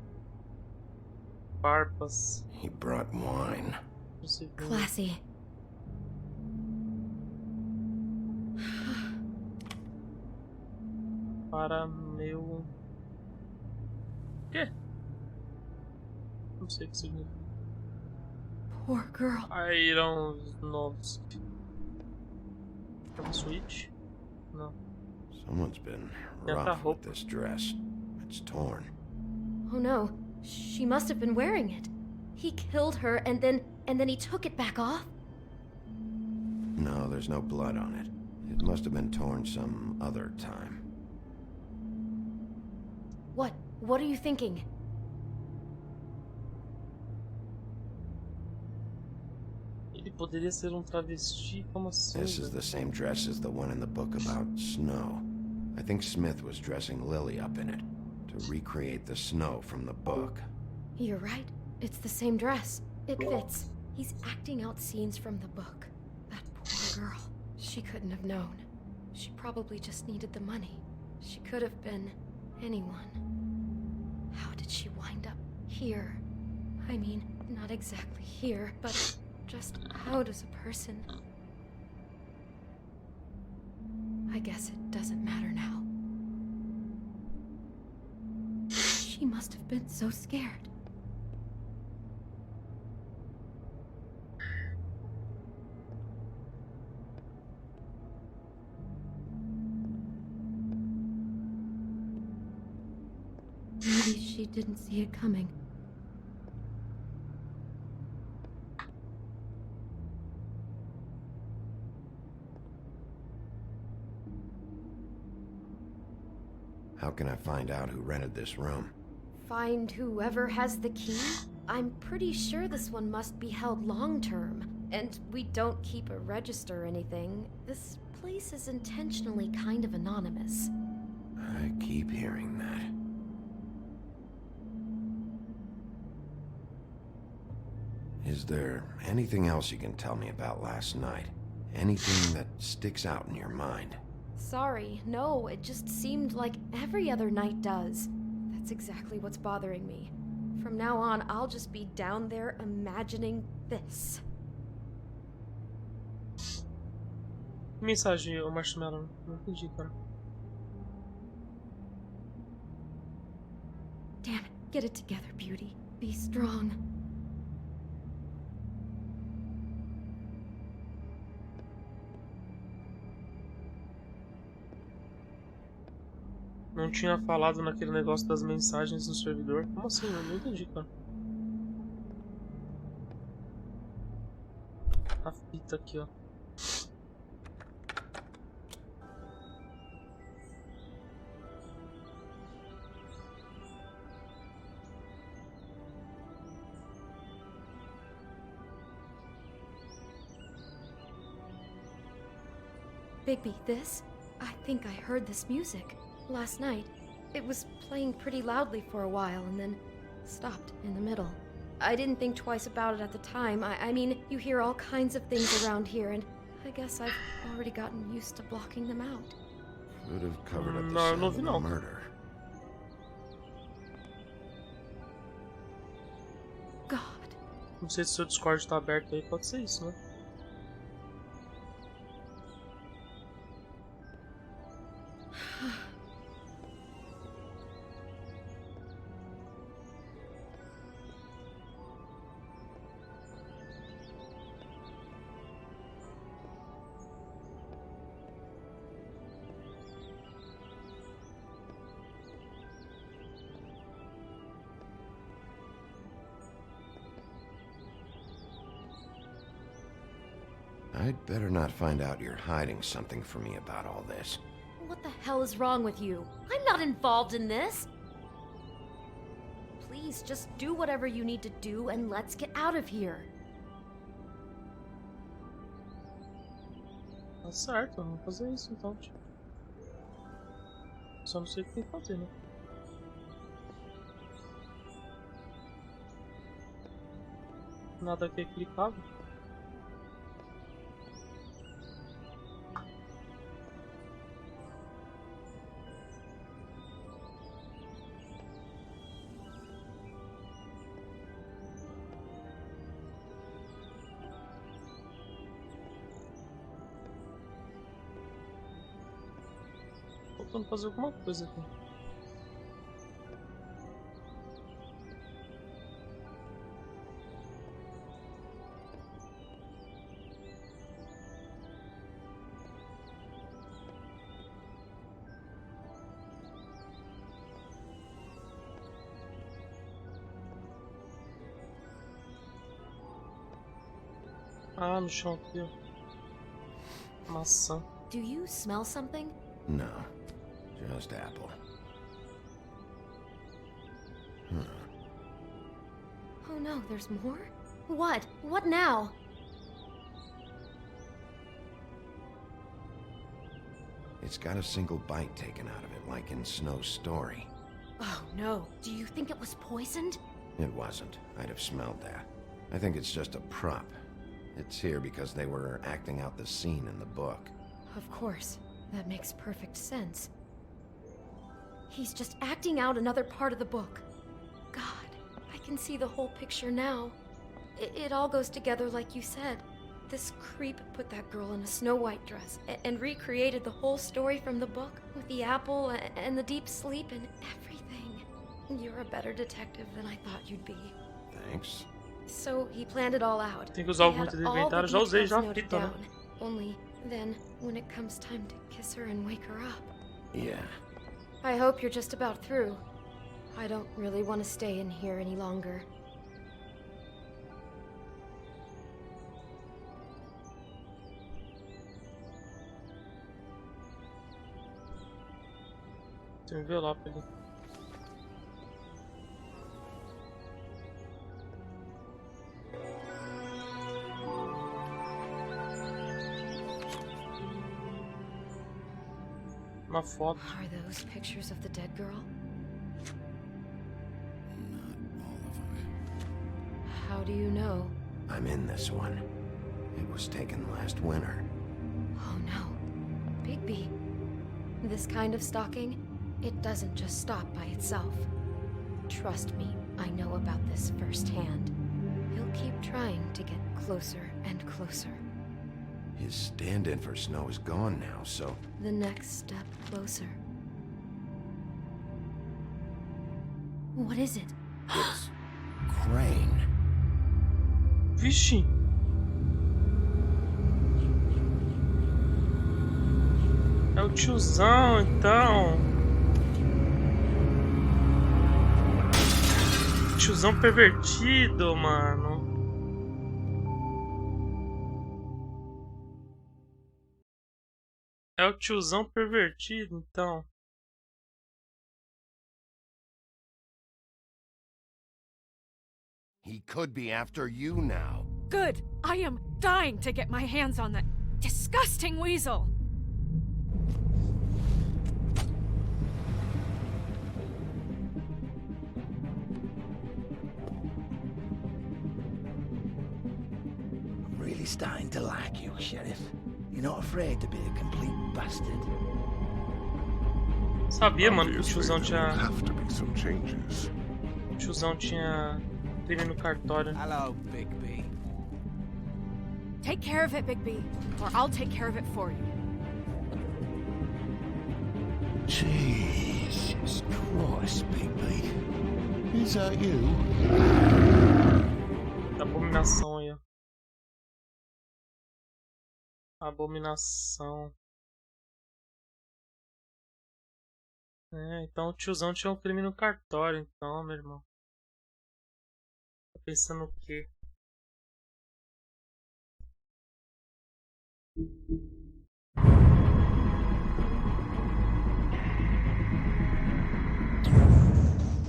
Farpas. He brought wine. Classy. Para meu... Quê? Não sei o que significa. Poor girl. Aronofsky. É uma suíte? Não. Someone's been Yeah, rough that with this dress. It's torn. Oh no, she must have been wearing it. He killed her and then he took it back off? No, there's no blood on it. It must have been torn some other time. What are you thinking? Ele poderia ser um travesti? Como assim? This is the same dress as the one in the book about snow. I think Smith was dressing Lily up in it to recreate the snow from the book. You're right. It's the same dress. It fits. He's acting out scenes from the book. That poor girl. She couldn't have known. She probably just needed the money. She could have been anyone. How did she wind up here? I mean, not exactly here, but just how does a person... I guess it doesn't matter now. She must have been so scared. Maybe she didn't see it coming. How can I find out who rented this room? Find whoever has the key? I'm pretty sure this one must be held long-term. And we don't keep a register or anything. This place is intentionally kind of anonymous. I keep hearing that. Is there anything else you can tell me about last night? Anything that sticks out in your mind? Sorry, no, it just seemed like every other night does. That's exactly what's bothering me. From now on, I'll just be down there imagining this. Mensagem, o Marshmallow. Não entendi, cara. Damn it, get it together, Beauty. Be strong. Não tinha falado naquele negócio das mensagens no servidor. Como assim? Eu não entendi, cara. A fita aqui, ó. Bigby, this? I think I heard this music. Last night. It was playing pretty loudly for a while and then stopped in the middle. I didn't think twice about it at the time. I mean, you hear all kinds of things around here, and I guess I've already gotten used to blocking them out. Could have covered up the sound of the murder. God. Não sei se o seu Discord tá aberto aí, pode ser isso, né? I'd better not find out you're hiding something from me about all this. What the hell is wrong with you? I'm not involved in this! Please, just do whatever you need to do and let's get out of here. Tá certo, vamos fazer isso então, tio. Só não sei o que tem que fazer, né? Nada aqui é clicável. Faltando fazer alguma coisa aqui. Ah, no chão aqui, ó. Maçã. Do you smell something? No, just apple. Oh no, there's more? What? What now? It's got a single bite taken out of it, like in Snow's story. Oh no, do you think it was poisoned? It wasn't. I'd have smelled that. I think it's just a prop. It's here because they were acting out the scene in the book. Of course. That makes perfect sense. He's just acting out another part of the book. God, I can see the whole picture now. It all goes together like you said. This creep put that girl in a Snow White dress and recreated the whole story from the book with the apple and the deep sleep and everything. You're a better detective than I thought you'd be. Thanks. So he planned it all out. Tem que usar algum item do inventário. Já usei já a fita, né? Only then, when it comes time to kiss her and wake her up. Yeah. I hope you're just about through. I don't really want to stay in here any longer. Tem um envelope ali. Uma foto. Are those pictures of the dead girl? How do you know? I'm in this one. It was taken last winter. Oh no. Bigby. This kind of stalking, it doesn't just stop by itself. Trust me, I know about this firsthand. He'll keep trying to get closer and closer. His stand-in for Snow is gone now, so... The next step closer. What is it? It's... Crane. Vixe! É o tiozão, então. Tiozão pervertido, mano. É o tiozão pervertido, então. He could be after you now. Good! I am dying to get my hands on that disgusting weasel! I'm really starting to like you, Sheriff. You're not afraid to be a complete bastard. Sabia, mano, que o tiozão tinha... Have to be some changes. O tiozão tinha crime no cartório. Hello, Bigby. Take care of it, Bigby, or I'll take care of it for you. Jesus Christ, Bigby. Is that you? Abominação aí, ó. Abominação. É, então o tiozão tinha um crime no cartório, então, meu irmão. Tá pensando o quê?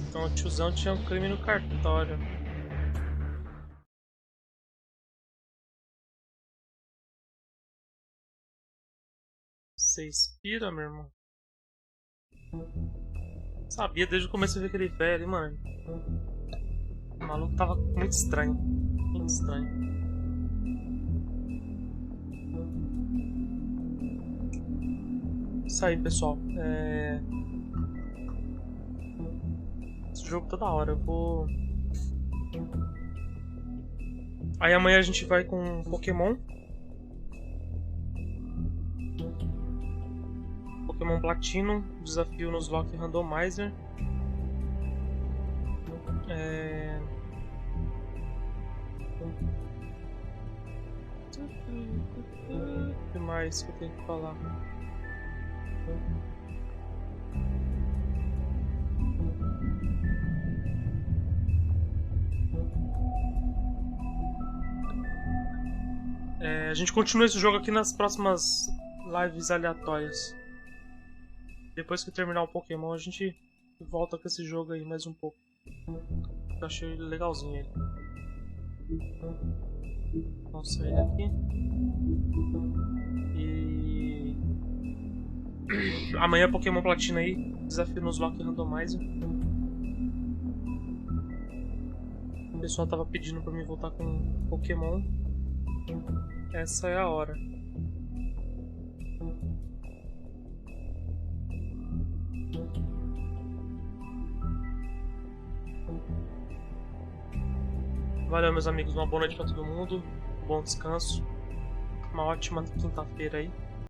Então o tiozão tinha um crime no cartório. Você inspira, meu irmão? Sabia desde o começo de ver aquele velho, hein, mano. O maluco tava muito estranho. Muito estranho. Isso aí, pessoal. Esse jogo toda hora. Eu vou... Aí amanhã a gente vai com Pokémon. Pokémon Platino, desafio nos Lock Randomizer. O que mais que eu tenho que falar? A gente continua esse jogo aqui nas próximas lives aleatórias. Depois que terminar o Pokémon, a gente volta com esse jogo aí mais um pouco. Eu achei legalzinho ele. Vamos sair daqui. E... amanhã Pokémon Platina aí. Desafio nos Lock Randomizer. O pessoal tava pedindo pra mim voltar com Pokémon. Essa é a hora. Valeu, meus amigos. Uma boa noite pra todo mundo. Um bom descanso. Uma ótima quinta-feira aí.